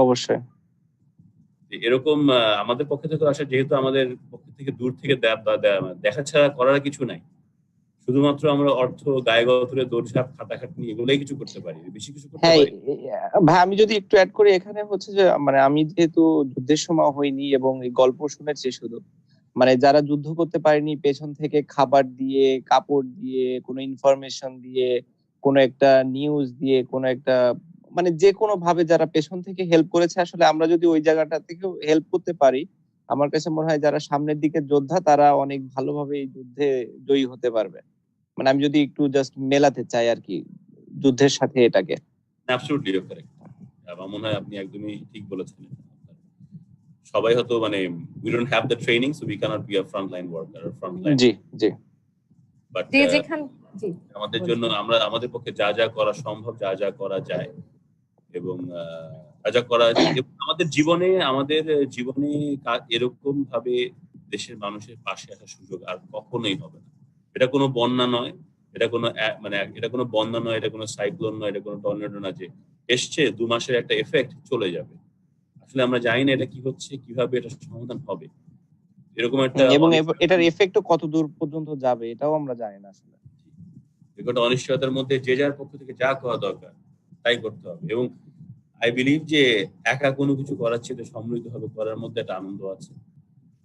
অবশ্যই এরকম আমাদের পক্ষ থেকে আসা, যেহেতু আমাদের পক্ষ থেকে দূর থেকে দেখা ছাড়া করার কিছু নাই, শুধুমাত্র আমরা অর্থ, গায়ে গতরে দৌড়ঝাঁপ, খাটাখাটনি এগুলোই কিছু করতে পারি, বেশি কিছু করতে পারি। ভাই আমি যদি একটু অ্যাড করি, এখানে হচ্ছে যে মানে আমি যেহেতু যুদ্ধের সময় হইনি এবং এই গল্প শুনেছি শুধু, মানে যারা যুদ্ধ করতে পারেনি, পেছন থেকে খাবার দিয়ে, কাপড় দিয়ে, কোনো ইনফরমেশন দিয়ে, কোনো একটা নিউজ দিয়ে, কোনো একটা মানে যে কোনো ভাবে যারা পেছন থেকে হেল্প করেছে, আসলে আমরা যদি ওই জায়গাটা থেকে হেল্প করতে পারি, আমার কাছে মনে হয় যারা সামনের দিকে যোদ্ধা তারা অনেক ভালোভাবে এই যুদ্ধে জয়ী হতে পারবে। মানে আমি যদি একটু জাস্ট মেলাতে চাই আর কি যুদ্ধের সাথে এটাকে। Absolutely you correct. আমার মনে হয় আপনি একদমই ঠিক বলেছেন। সবাই হয়তো মানে we don't have the training so we can't be a front line worker or front line. জি জি। বাট যে যেখান জি আমাদের জন্য আমরা আমাদের পক্ষে যা যা করা সম্ভব, যা যা করা যায় এবং যা যা করা আমাদের জীবনে এরকম ভাবে দেশের মানুষের পাশে আসার সুযোগ আর কখনোই হবে না। এটা কোনো বন্যা নয়, এটা কোনো এটা কোনো বন্যা নয়, এটা কোনো সাইক্লোন নয়, এটা কোনো টর্নেডো না যে এসছে 2 মাসের একটা এফেক্ট চলে যাবে। আসলে আমরা জানি না এটা কি হচ্ছে, কিভাবে এটা সমাধান হবে। এরকম একটা এবং এটার এফেক্টও কত দূর পর্যন্ত যাবে এটাও আমরা জানি না আসলে। একটা অনিশ্চয়তার মধ্যে যে যার পক্ষ থেকে যা করা দরকার তাই করতে হবে এবং আই বিলিভ যে একা কোনো কিছু করার চেয়ে সম্মিলিতভাবে করার মধ্যে একটা আনন্দ আছে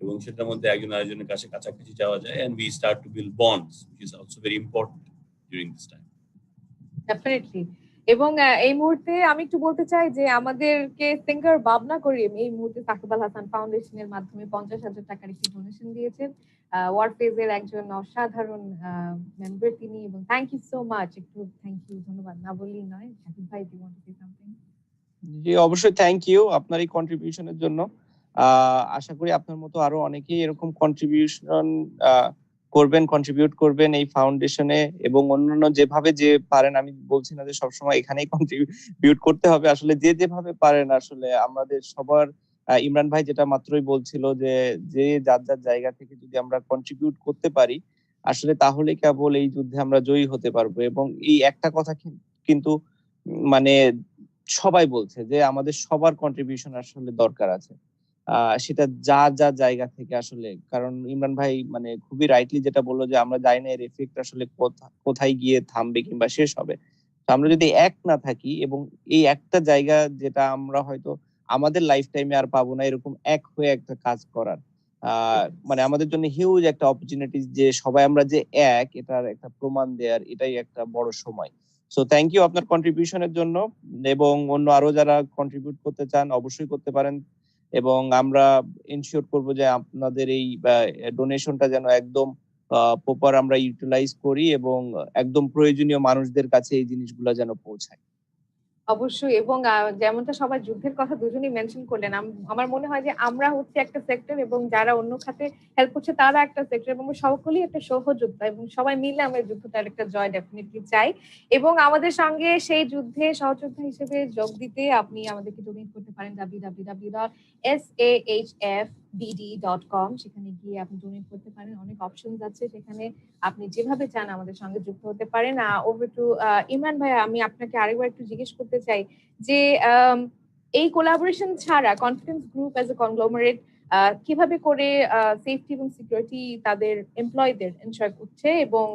এবং সেটার মধ্যে একজন আরেকজনের কাছে কাছাকাছি যাওয়া যায় and we start to build bonds which is also very important during this time. Definitely. এবং এই মুহূর্তে আমি একটু বলতে চাই যে আমাদেরকে সিঙ্গার ভাবনা করিম এই মুহূর্তে সাকিব আল হাসান ফাউন্ডেশনের মাধ্যমে 50,000 টাকার একটি ডোনেশন দিয়েছেন। ওয়ারফেজের একজন অসাধারণ মেম্বার তিনি এবং থ্যাংক ইউ সো মাচ। একটু থ্যাংক ইউ ধন্যবাদ না বললেই নয়। সাকিব ভাই do want to say something? জি অবশ্যই থ্যাংক ইউ আপনার এই কন্ট্রিবিউশনের জন্য। আশা করি আপনার মতো আরো অনেকেই এরকম কন্ট্রিবিউট করবেন এই ফাউন্ডেশনে এবং অন্যান্য যেভাবে যে পারেন। আমি বলছি না যে সবসময় এখানেই কন্ট্রিবিউট করতে হবে, আসলে যে যেভাবে পারেন আসলে আমাদের সবার। ইমরান ভাই যেটা মাত্রই বলছিল যে যার যার জায়গা থেকে যদি আমরা কন্ট্রিবিউট করতে পারি আসলে তাহলে কেবল এই যুদ্ধে আমরা জয়ী হতে পারবো। এবং এই একটা কথা কিন্তু মানে সবাই বলছে যে আমাদের সবার কন্ট্রিবিউশন আসলে দরকার আছে, সেটা যা যা জায়গা থেকে আসলে। কারণ ইমরান ভাই মানে খুবই রাইটলি যেটা বললো যে আমরা জানি না এর এফেক্ট আসলে কোথায় গিয়ে থামবে কিংবা শেষ হবে। তো আমরা যদি এক না থাকি এবং এই একটা জায়গা যেটা আমরা হয়তো আমাদের লাইফ টাইমে আর পাবো না, এরকম এক হয়ে একটা কাজ করার মানে আমাদের জন্য হিউজ একটা অপরচুনিটি যে সবাই আমরা যে এক এটার একটা প্রমাণ দেওয়ার এটাই একটা বড় সময়। সো থ্যাংক ইউ আপনার কন্ট্রিবিউশনের জন্য এবং অন্য আরো যারা কন্ট্রিবিউট করতে চান অবশ্যই করতে পারেন এবং আমরা এনশিওর করব যে আপনাদের এই ডোনেশনটা যেন একদম প্রপার আমরা ইউটিলাইজ করি এবং একদম প্রয়োজনীয় মানুষদের কাছে এই জিনিসগুলো যেন পৌঁছায়। অবশ্যই। এবং যেমনটা সবাই যুদ্ধের কথা দুজনেই মেনশন করলেন, আমার মনে হয় যে আমরা হচ্ছে একটা সেক্টর এবং যারা অন্য খাতে হেল্প করছে তারা একটা সেক্টর এবং সকলেই একটা সহযোদ্ধা এবং সবাই মিলে আমরা যুদ্ধটার একটা জয় ডেফিনেটলি চাই। এবং আমাদের সঙ্গে সেই যুদ্ধে সহযোদ্ধা হিসেবে যোগ দিতে আপনি আমাদেরকে ডোনেট করতে পারেন www.sahfbd.com। সেখানে গিয়ে আপনি ডোনেট করতে পারেন। অনেক অপশনস আছে সেখানে, আপনি যেভাবে চান আমাদের সঙ্গে যুক্ত হতে পারেন। ওভার টু ইমরান ভাই, আমি আপনাকে আরেকবার একটু জিজ্ঞেস করতে চাই যে এই কোলাবোরেশন ছাড়া confidence group as a conglomerate কিভাবে করে সেফটি এবং সিকিউরিটি তাদের এমপ্লয়ীদের এনশিওর করছে এবং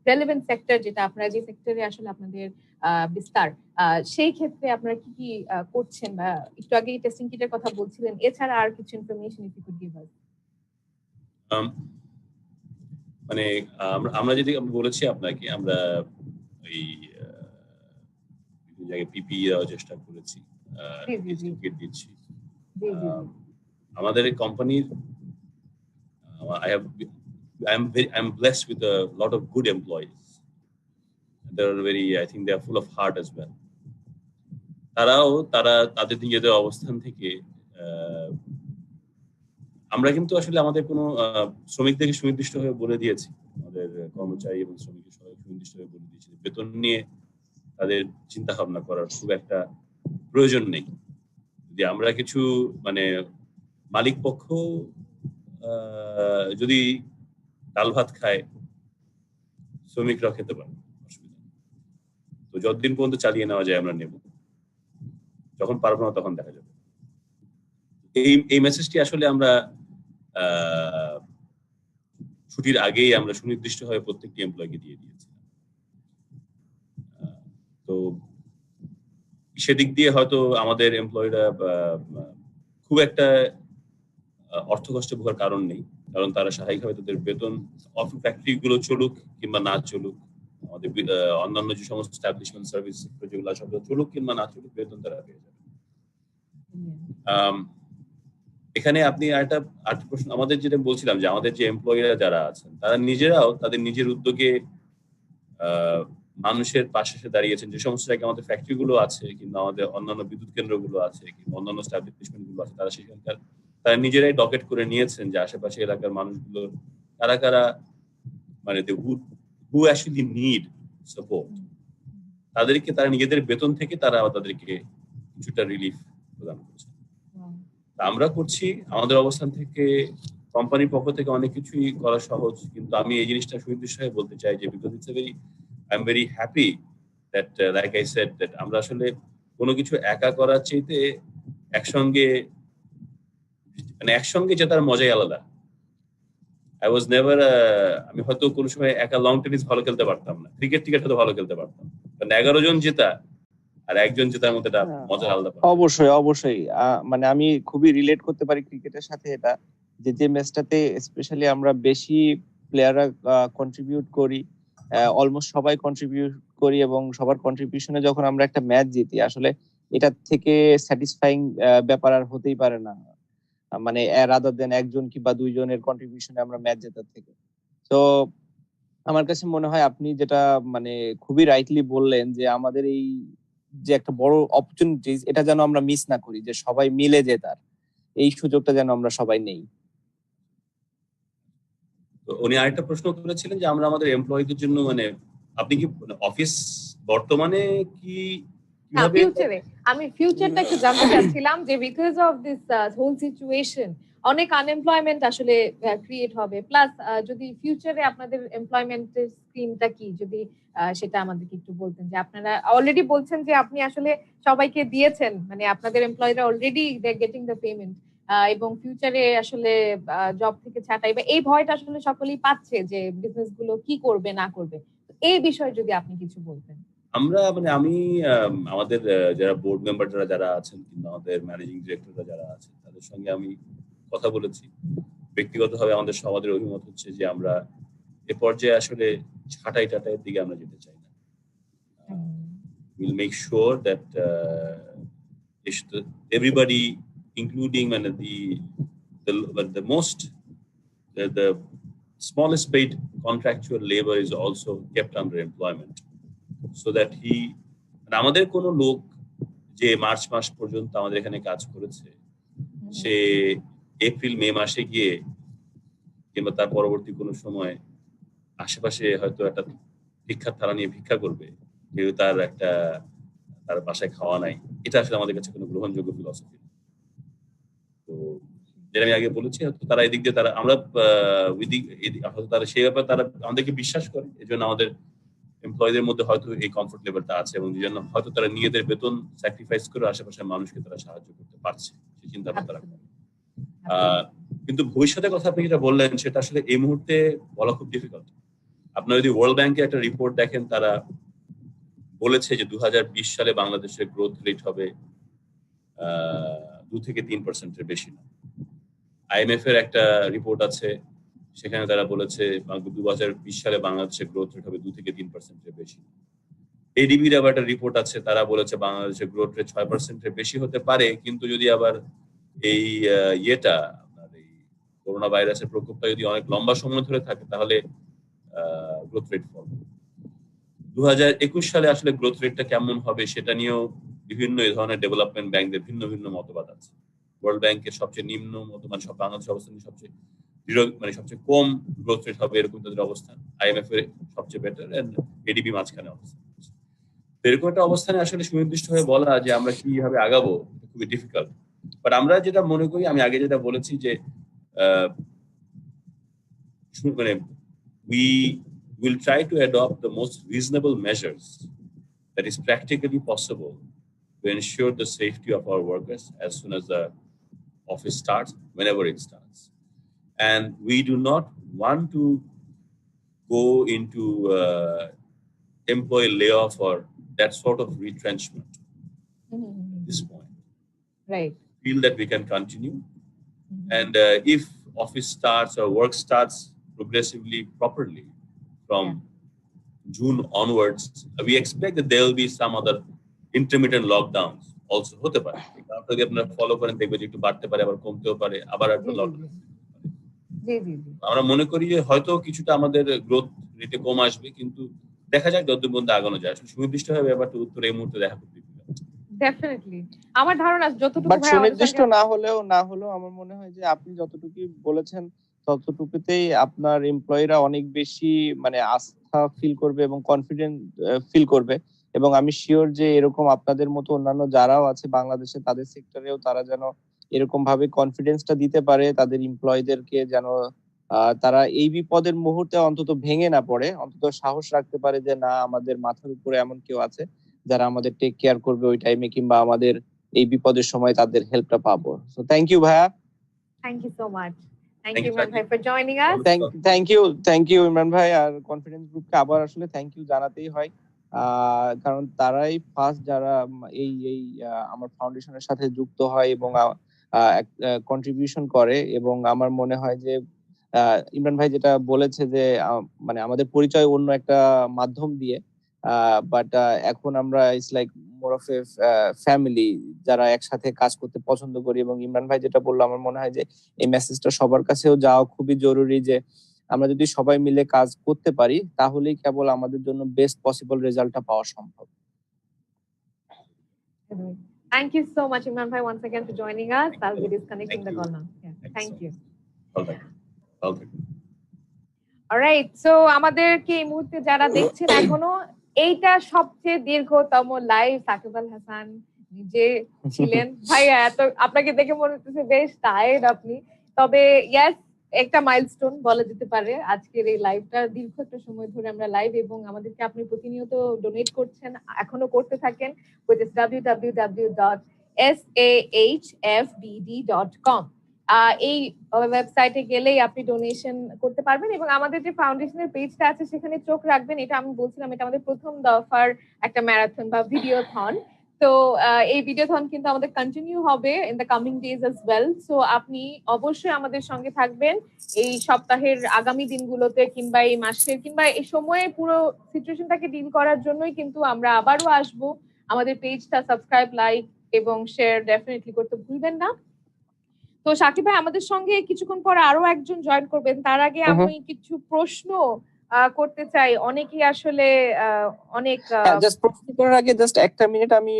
রেলেভেন্ট সেক্টর যেটা আপনারা যে সেক্টরে আসলে আপনাদের বিস্তার, সেই ক্ষেত্রে আপনারা কি কি করছেন বা একটু আগে টেস্টিং কিটের কথা বলছিলেন, এছাড়া আর কিছু information if you could give us. মানে আমরা যদি বলেছি আপনাকে আমরা ওই বিভিন্ন জায়গায় পিপি দেওয়ার চেষ্টা করেছি, দিচ্ছি। আমাদের কোম্পানির I'm blessed with a lot of good employees. I think they are full of heart as well. তারা তাদের নিজেদের অবস্থান থেকে আমরা কিন্তু আসলে আমাদের কোনো শ্রমিকদেরকে সুনির্দিষ্টভাবে বলে দিয়েছি, আমাদের কর্মচারী এবং শ্রমিকদের সবাই সুনির্দিষ্টভাবে বলে দিয়েছি বেতন নিয়ে তাদের চিন্তা ভাবনা করার খুব একটা প্রয়োজন নেই। যদি আমরা কিছু মানে মালিক পক্ষ যদি ডাল ভাত খায় শ্রমিকরা খেতে পারে, অসুবিধা নেই। তো যতদিন পর্যন্ত চালিয়ে নেওয়া যায় আমরা নেব, যখন পারবো না তখন দেখা যাবে। এই মেসেজটি আসলে আমরা ছুটির আগেই আমরা সুনির্দিষ্টভাবে প্রত্যেকটি এমপ্লয়িকে দিয়ে দিয়েছি। তো সেদিক দিয়ে হয়তো আমাদের এমপ্লয়িরা খুব একটা অর্থ কষ্টে ভোগার কারণ নেই, কারণ তারা স্বাভাবিকভাবে তাদের বেতন ফ্যাক্টরি গুলো চলুক কিংবা না চলুক, আমাদের অন্যান্য যে সমস্ত এস্টাবলিশমেন্ট সার্ভিস সেক্টর যেগুলো সব চলুক কিংবা না চলুক, বেতন তারা পেয়ে যাবে। এখানে আপনি আরেকটা প্রশ্ন, আমাদের যেটা বলছিলাম যে আমাদের যে এমপ্লয়িরা যারা আছেন তারা নিজেরাও তাদের নিজের উদ্যোগে মানুষের পাশে এসে দাঁড়িয়েছেন। যে সমস্ত জায়গায় আমাদের ফ্যাক্টরি গুলো আছে কিংবা আমাদের অন্যান্য বিদ্যুৎ কেন্দ্রগুলো আছে কিংবা অন্যান্য স্টাবলিশমেন্ট গুলো আছে, তারা নিজেরাই ডকেট করে নিয়েছেন যে আশেপাশে এলাকার মানুষগুলোর কারা কারা মানে হু অ্যাকচুয়ালি নিড সাপোর্ট, তাদেরকে তারা নিজেদের বেতন থেকে তারা তাদেরকে কিছুটা রিলিফ প্রদান করছে। আমরা করছি আমাদের অবস্থান থেকে, কোম্পানির পক্ষ থেকে অনেক কিছুই করা সহজ, কিন্তু আমি এই জিনিসটা সুনির্দিষ্ট হয়ে বলতে চাই যে because it's I am very happy that like I said that আমরা আসলে কোনো কিছু একা করার চাইতে একসঙ্গে জেতার মজাই আলাদা। আই ওয়াজ নেভার আমি হয়তো কোনো সময় একা লং টেনিস ভালো খেলতে পারতাম না, ক্রিকেট হয়তো ভালো খেলতে পারতাম, কারণ 11 জন জেতা আর একজন জেতার মধ্যে একটা মজা আলাদা। অবশ্যই মানে আমি খুবই রিলেট করতে পারি ক্রিকেটের সাথে এটা, যে ম্যাচটাতে স্পেশালি আমরা বেশি প্লেয়াররা কন্ট্রিবিউট করি, অলমোস্ট সবাই কন্ট্রিবিউট করি এবং সবার কন্ট্রিবিউশনে যখন আমরা একটা ম্যাচ জিতি, আসলে এটা থেকে স্যাটিসফাইং ব্যাপার আর হতেই পারে না, মানে রাদার দেন একজন কিংবা দুইজনের কন্ট্রিবিউশনে আমরা ম্যাচ জেতার থেকে। তো আমার কাছে মনে হয় আপনি যেটা মানে খুবই রাইটলি বললেন যে আমাদের এই যে একটা বড় অপরচুনিটিস, এটা যেন আমরা মিস না করি, যে সবাই মিলে জেতার এই সুযোগটা যেন আমরা সবাই নেই। উনি আরেকটা প্রশ্ন করেছিলেন যে আমরা আমাদের এমপ্লয়ীদের জন্য মানে আপনি কি অফিস বর্তমানে কি ফিউচারে, আমি ফিউচারটা একটু জানতে চাচ্ছিলাম যে because of this whole situation অনেক আনএমপ্লয়মেন্ট আসলে ক্রিয়েট হবে, প্লাস যদি ফিউচারে আপনাদের এমপ্লয়মেন্টের স্কিমটা কি, যদি সেটা আমাদেরকে একটু বলতেন। যে আপনারা অলরেডি বলছেন যে আপনি আসলে সবাইকে দিয়েছেন, মানে আপনাদের এমপ্লয়িরা already they are getting the payment, এবং ফিউচারে আসলে জব থেকে ছাঁটাই বা এই ভয়টা আসলে সকলেই পাচ্ছে যে বিজনেস গুলো কি করবে না করবে, এই বিষয়ে যদি আপনি কিছু বলতেন। আমরা মানে আমি আমাদের যারা বোর্ড মেম্বার যারা আছেন কিংবা আমাদের ম্যানেজিং ডিরেক্টররা যারা আছেন তাদের সঙ্গে আমি কথা বলেছি। ব্যক্তিগতভাবে আমাদের সমাজের অভিমত হচ্ছে যে আমরা এ পর্যায়ে আসলে ছাঁটাইয়ের দিকে আমরা যেতে চাই না। We'll make sure that everybody, including the smallest paid contractual labor is also kept under employment, so that আমাদের কোনো লোক যে মার্চ মাস পর্যন্ত আমাদের এখানে কাজ করেছে, সে এপ্রিল মে মাসে গিয়ে কিংবা তার পরবর্তী কোনো সময় আশেপাশে হয়তো একটা ভিক্ষার থালা নিয়ে ভিক্ষা করবে, যেহেতু তার বাসায় খাওয়া নাই, এটা আসলে আমাদের কাছে কোনো গ্রহণযোগ্য ফিলসফি। তো যেটা আমি আগে বলেছি, হয়তো তারা এদিক দিয়ে আমরা তারা সেই ব্যাপারে তারা আমাদেরকে বিশ্বাস করে, এই জন্য আমাদের এমপ্লয়ীদের মধ্যে হয়তো এই কমফোর্ট লেভেলটা আছে এবং এই জন্য হয়তো তারা নিজেদের বেতন স্যাক্রিফাইস করে আশেপাশের মানুষকে তারা সাহায্য করতে পারছে, সেই চিন্তা তারা করে। কিন্তু ভবিষ্যতের কথা আপনি যেটা বললেন সেটা আসলে এই মুহূর্তে বলা খুব ডিফিকাল্ট। আপনারা যদি ওয়ার্ল্ড ব্যাংকের একটা রিপোর্ট দেখেন, তারা বলেছে যে 2020 সালে বাংলাদেশের গ্রোথ রেট হবে 2 থেকে 3% বেশি না। IMF এর একটা রিপোর্ট আছে, সেখানে তারা বলেছে 2020 সালে বাংলাদেশের গ্রোথ রেট হবে 2 থেকে 3% বেশি। ADB-র আবার একটা রিপোর্ট আছে, তারা বলেছে বাংলাদেশের গ্রোথ রেট 6% বেশি হতে পারে, কিন্তু যদি আবার এই আপনার এই করোনা ভাইরাসের প্রকোপটা যদি অনেক লম্বা সময় ধরে থাকে তাহলে গ্রোথ রেট কমবে। 2021 সালে আসলে গ্রোথ রেটটা কেমন হবে সেটা নিয়েও বিভিন্ন এই ধরনের ডেভেলপমেন্ট ব্যাংকদের ভিন্ন ভিন্ন মতবাদ আছে। ওয়ার্ল্ড ব্যাংকের সবচেয়ে নিম্ন মানে সব বাংলাদেশ অবস্থান সবচেয়ে সবচেয়ে কম গ্রোথ রেট হবে এরকম তাদের অবস্থান, IMF এর সবচেয়ে বেটার, এন্ড ADB মাঝখানে অবস্থান। এরকম একটা অবস্থানে আসলে সুনির্দিষ্ট হয়ে বলা যে আমরা কিভাবে আগাবো খুবই ডিফিকাল্ট। বাট আমরা যেটা মনে করি, আমি আগে যেটা বলেছি যে মানে we will try to adopt the most reasonable measures that is practically possible to ensure the safety of our workers as soon as the office starts, whenever it starts. And we do not want to go into employee layoff or that sort of retrenchment at this point. Right. Feel that we can continue. And if office starts or work starts progressively properly from June onwards, we expect that there will be some other intermittent lockdowns also হতে পারে। কারণ যদি আপনারা follow করেন দেখবেন যে একটু বাড়তে পারে, আবার কমতেও পারে, আবার জি একটা জি লকডাউন। জি জি জি আমরা মনে করি যে হয়তো কিছুটা আমাদের গ্রোথ রেটে কম আসবে, কিন্তু দেখা যাক যতদূর পর্যন্ত আগানো যায়। আসলে সুনির্দিষ্টভাবে ব্যাপারটা উত্তর এই মুহূর্তে দেখা করতে ডেফিনেটলি। আমার ধারণা যতটুকু বাট ভাই আমাদের সুনির্দিষ্ট সঙ্গে না হলেও আমার মনে হয় যে আপনি যতটুকু বলেছেন ততটুকুতেই আপনার এমপ্লয়িরা অনেক বেশি মানে আস্থা ফিল করবে এবং কনফিডেন্ট ফিল করবে, এবং আমি শিওর যে এরকম আপনাদের মতো অন্যান্য যারাও আছে বাংলাদেশে তাদের সেক্টরেও তারা যেন এরকম ভাবে কনফিডেন্সটা দিতে পারে তাদের এমপ্লয়ীদেরকে, যেন তারা এই বিপদের মুহূর্তে অন্তত ভেঙে না পড়ে, অন্তত সাহস রাখতে পারে যে না, আমাদের মাথার উপরে এমন কেউ আছে যারা আমাদের টেক কেয়ার করবে ওই টাইমে, কিংবা আমাদের এই বিপদের সময় তাদের হেল্পটা পাবো। সো থ্যাংক ইউ ভাইয়া। Thank you so much. Thank Thank you you, Imran ভাই Saki. For joining us. Thank you Imran ভাই, আর কনফিডেন্স গ্রুপকে আবার আসলে থ্যাংক ইউ জানাতেই হয়, কারণ তারাই ফার্স্ট যারা এই আমার ফাউন্ডেশনের সাথে যুক্ত হয় এবং কন্ট্রিবিউশন করে। এবং আমার মনে হয় যে ইমরান ভাই যেটা বলেছে যে মানে আমাদের পরিচয় অন্য একটা মাধ্যম দিয়ে, বাট এখন আমরা it's like more of A family যারা একসাথে কাজ করতে পছন্দ করি। এবং ইমরান ভাই যেটা বললো আমার মনে হয় যে এই মেসেজটা সবার কাছেও যাওয়া খুবই জরুরি, যে আমরা যদি সবাই মিলে কাজ করতে পারি তাহলেই কেবল আমাদের জন্য বেস্ট পসিবল রেজাল্টটা পাওয়া সম্ভব। Thank you so much, Imran bhai, once again for joining us. I'll be disconnecting Thank the you. call now. Yeah. Thank you. ভালো থাকবেন। ভালো থাকবেন। অলরাইট, সো আমাদেরকে এই মুহূর্তে যারা দেখছেন এখনো, এইটা সবচেয়ে দীর্ঘতম লাইভ সাকিব আল হাসান নিজে ছিলেন। ভাই এত আপনাকে দেখে মনে হচ্ছে বেশ টায়ার্ড আপনি, তবে ইয়াস একটা মাইলস্টোন বলা যেতে পারে আজকের এই লাইভটা। দীর্ঘ একটা সময় ধরে আমরা লাইভ, এবং আমাদেরকে আপনি প্রতিনিয়ত ডোনেট করছেন, এখনো করতে থাকেন with www.sahfbd.com। এই ওয়েবসাইটে গেলেই আপনি ডোনেশন করতে পারবেন, এবং আমাদের যে ফাউন্ডেশনের পেজটা আছে সেখানে চোখ রাখবেন। এটা আমি বলছিলাম, এটা আমাদের প্রথম দফার একটা ম্যারাথন বা ভিডিওথন। তো এই ভিডিওথন কিন্তু আমাদের কন্টিনিউ হবে in the coming days as well. So আপনি অবশ্যই আমাদের সঙ্গে থাকবেন এই সপ্তাহের আগামী দিনগুলোতে, কিংবা এই মাসের, কিংবা এই সময়ে পুরো সিচুয়েশনটাকে ডিল করার জন্যই কিন্তু আমরা আবারও আসবো। আমাদের পেজটা সাবস্ক্রাইব, লাইক এবং শেয়ার ডেফিনেটলি করতে ভুলবেন না। তো সাকিব ভাই আমাদের সঙ্গে কিছুক্ষণ পর আরো একজন জয়েন করবেন, তার আগে আমি কিছু প্রশ্ন করতে চাই। অনেকেই আসলে অনেক জাস্ট প্রশ্ন করার আগে জাস্ট একটা মিনিট আমি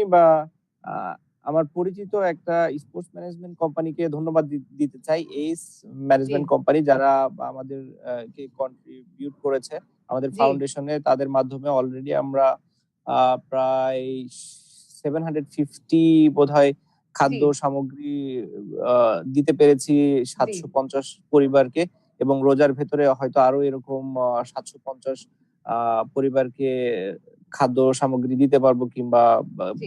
আমার পরিচিত একটা স্পোর্টস ম্যানেজমেন্ট কোম্পানিকে ধন্যবাদ দিতে চাই। এইস ম্যানেজমেন্ট কোম্পানি যারা আমাদের কে কন্ট্রিবিউট করেছে আমাদের ফাউন্ডেশনে, তাদের মাধ্যমে অলরেডি আমরা প্রায় 750 বোধহয় খাদ্য সামগ্রী দিতে পেরেছি 750 পরিবারকে, এবং রোজার ভেতরে হয়তো আরো এরকম 750 পরিবারকে খাদ্য সামগ্রী দিতে পারবো, কিংবা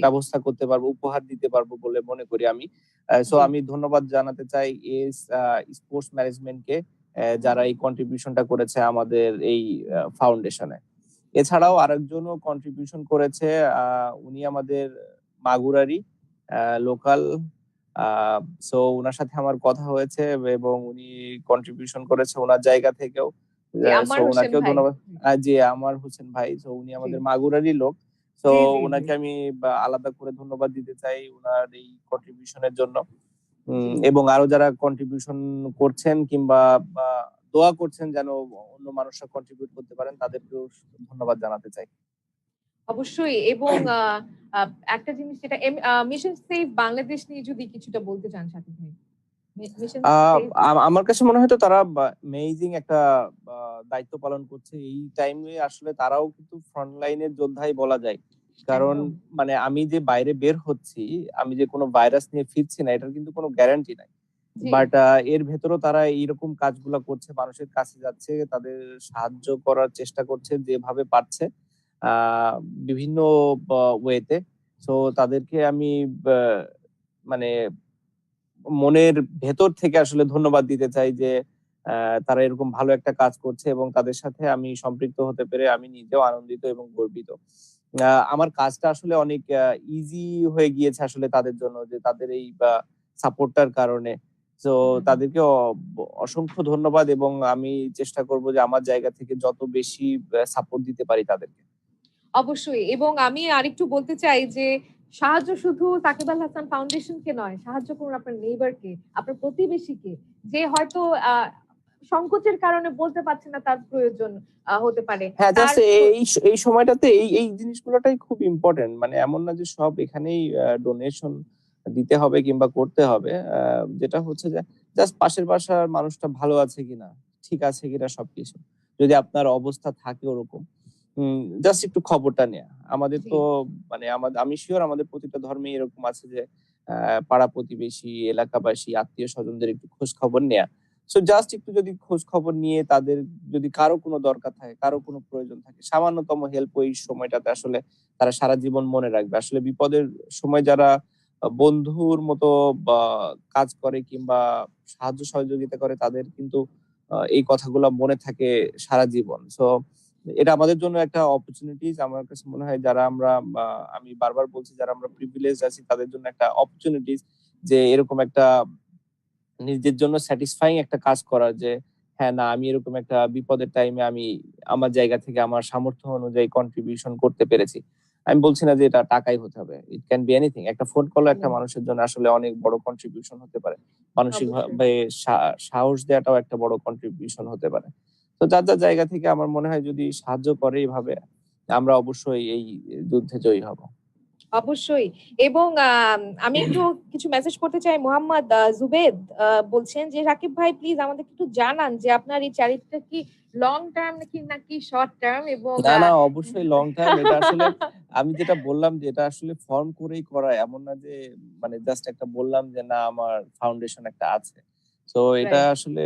ব্যবস্থা করতে পারবো, উপহার দিতে পারবো বলে মনে করি আমি। সো আমি ধন্যবাদ জানাতে চাই এস স্পোর্টস ম্যানেজমেন্টকে, যারা এই কন্ট্রিবিউশনটা করেছে আমাদের এই ফাউন্ডেশনে। এছাড়াও আরেকজনও কন্ট্রিবিউশন করেছে, উনি আমাদের মাগুরারি লোকাল। সো ওনার সাথে আমার কথা হয়েছে এবং উনি কন্ট্রিবিউশন করেছে ওনার জায়গা থেকেও। সো ওনাকেও ধন্যবাদ। জি, আমার হোসেন ভাই, সো উনি আমাদের মাগুরারি লোক। সো ওনাকে আমি আলাদা করে ধন্যবাদ দিতে চাই ওনার এই কন্ট্রিবিউশনের জন্য। এবং আরো যারা কন্ট্রিবিউশন করছেন কিংবা দোয়া করছেন যেন অন্য মানুষরা কন্ট্রিবিউট করতে পারেন, তাদেরকেও ধন্যবাদ জানাতে চাই। অবশ্যই। এবং একটা জিনিস যেটা মিশন সেভ বাংলাদেশ নিয়ে যদি কিছুটা বলতে চান সাকিব ভাই। আমার কাছে মনে হয় তো তারা অ্যামেজিং একটা দায়িত্ব পালন করছে এই টাইমে। আসলে তারাও কিন্তু ফ্রন্ট লাইনের যোদ্ধাই বলা যায়, কারণ মানে আমি যে বাইরে বের হচ্ছি, আমি যে কোনো ভাইরাস নিয়ে ফিরছি না, এটার কিন্তু কোনো গ্যারান্টি নাই। বাট এর ভেতরেও তারা এইরকম কাজগুলো করছে, মানুষের কাছে যাচ্ছে, তাদের সাহায্য করার চেষ্টা করছে যেভাবে পারছে বিভিন্ন ওয়েতে। সো তাদেরকে আমি মানে মনের ভেতর থেকে আসলে ধন্যবাদ দিতে চাই যে তারা এরকম ভালো একটা কাজ করছে, এবং তাদের সাথে আমি সম্পৃক্ত হতে পেরে আমি নিজেও আনন্দিত এবং গর্বিত। আমার কাজটা আসলে অনেক ইজি হয়ে গিয়েছে আসলে তাদের জন্য, যে তাদের এই সাপোর্টটার কারণে। তো তাদেরকে অসংখ্য ধন্যবাদ, এবং আমি চেষ্টা করব যে আমার জায়গা থেকে যত বেশি সাপোর্ট দিতে পারি তাদেরকে। অবশ্যই। এবং আমি আরেকটু বলতে চাই যে সাহায্য শুধু সাকিব আল হাসান ফাউন্ডেশনকে নয়, সাহায্য করুন আপনার নেইবারকে, আপনার প্রতিবেশীকে, যে হয়তো সংকোচের কারণে বলতে পারছে না তার প্রয়োজন হতে পারে। হ্যাঁ, তার জাস্ট এই সময়টাতে এই জিনিসগুলোটাই খুব ইম্পর্টেন্ট। মানে এমন না যে সব এখানেই ডোনেশন দিতে হবে কিংবা করতে হবে। যেটা হচ্ছে যে জাস্ট পাশের বাসার মানুষটা ভালো আছে কিনা, ঠিক আছে কিনা সবকিছু। যদি আপনার অবস্থা থাকে ওরকম, জাস্ট একটু খবরটা নেয়া। আমাদের জি। তো মানে আমি সিউর আমাদের প্রতিটা ধর্মে এরকম আছে যে পাড়া প্রতিবেশী, এলাকাবাসী, আত্মীয়-স্বজনদের একটু খোঁজ খবর নেয়া। সো জাস্ট একটু যদি খোঁজ খবর নিয়ে তাদের যদি কারো কোনো দরকার থাকে, কারো কোনো প্রয়োজন থাকে, সামান্যতম হেল্প ওই সময়টাতে আসলে তারা সারা জীবন মনে রাখবে। আসলে বিপদের সময় যারা বন্ধুর মতো বা কাজ করে কিংবা সাহায্য সহযোগিতা করে তাদের কিন্তু এই কথাগুলা মনে থাকে সারা জীবন। সো এটা আমাদের জন্য একটা অপরচুনিটিস। আমার কাছে মনে হয় যারা আমরা আমি বারবার বলছি যারা আমরা প্রিভিলেজড আছি তাদের জন্য একটা অপরচুনিটিস যে এরকম একটা নিজের জন্য স্যাটিসফাইং একটা কাজ করার যে হ্যাঁ, না আমি এরকম একটা বিপদের টাইমে আমি আমার জায়গা থেকে আমার সামর্থ্য অনুযায়ী কন্ট্রিবিউশন করতে পেরেছি। আমি বলছি না যে এটা টাকাই হতে হবে। It can be anything. একটা ফোন কলও একটা মানুষের জন্য আসলে অনেক বড় কন্ট্রিবিউশন হতে পারে। অবশ্যই। মানসিকভাবে সাহস দেওয়াটাও একটা বড় কন্ট্রিবিউশন হতে পারে। তো যার জায়গা থেকে আমার মনে হয় যদি সাহায্য করে এভাবে আমরা অবশ্যই এই যুদ্ধে জয়ী হব। অবশ্যই। এবং আমি একটু কিছু মেসেজ করতে চাই। মোহাম্মদ জুবেদ বলছেন যে, "রাকিব ভাই প্লিজ আমাদেরকে একটু জানান যে আপনার এই চ্যারিটিটা কি লং টার্ম নাকি শর্ট টার্ম?" এবং না, অবশ্যই লং টার্ম। এটা আসলে আমি যেটা বললাম যে এটা আসলে ফর্ম করেই করা। এমন না যে মানে জাস্ট একটা বললাম যে না আমার ফাউন্ডেশন একটা আছে। তো এটা রাইট। আসলে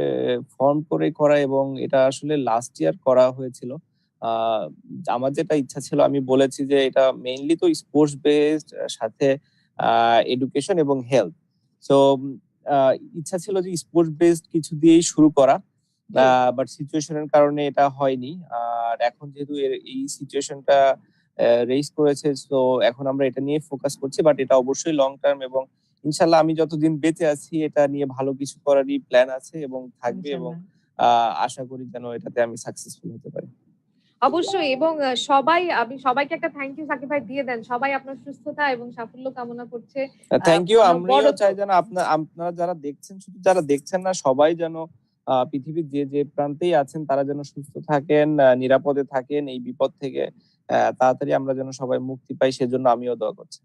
ফর্ম করেই করা এবং এটা আসলে লাস্ট ইয়ার করা হয়েছিল। আ আমার যেটা ইচ্ছা ছিল আমি বলেছি যে এটা মেইনলি তো স্পোর্টস বেসড সাথে আ এডুকেশন এবং হেলথ। সো আ ইচ্ছা ছিল যে স্পোর্টস বেসড কিছু দিয়েই শুরু করা। জি। বাট সিচুয়েশন এর কারণে এটা হয়নি। আর এখন যেহেতু এই সিচুয়েশনটা রেইজ করেছে সো এখন আমরা এটা নিয়ে ফোকাস করছি। বাট এটা অবশ্যই লং টার্ম এবং ইনশাআল্লাহ আমি যতদিন বেঁচে আছি এটা নিয়ে ভালো কিছু করারই প্ল্যান আছে এবং থাকবে এবং ইনশাআল্লাহ। আশা করি যেন এটাতে আমি সাকসেসফুল হতে পারি। অবশ্যই। এবং আপনি সবাইকে একটা থ্যাংক ইউ সাকিব ভাই দিয়ে দেন। সবাই আপনার সুস্থতা এবং সাফল্য কামনা করছে। Thank you. আমরা বড় আমিও চাই যেন আপনারা যারা দেখছেন, শুধু যারা দেখছেন না সবাই যেন পৃথিবীর যে প্রান্তেই আছেন তারা যেন সুস্থ থাকেন, নিরাপদে থাকেন এই বিপদ থেকে। তাড়াতাড়ি আমরা যেন সবাই মুক্তি পাই সেজন্য আমিও দোয়া করছি।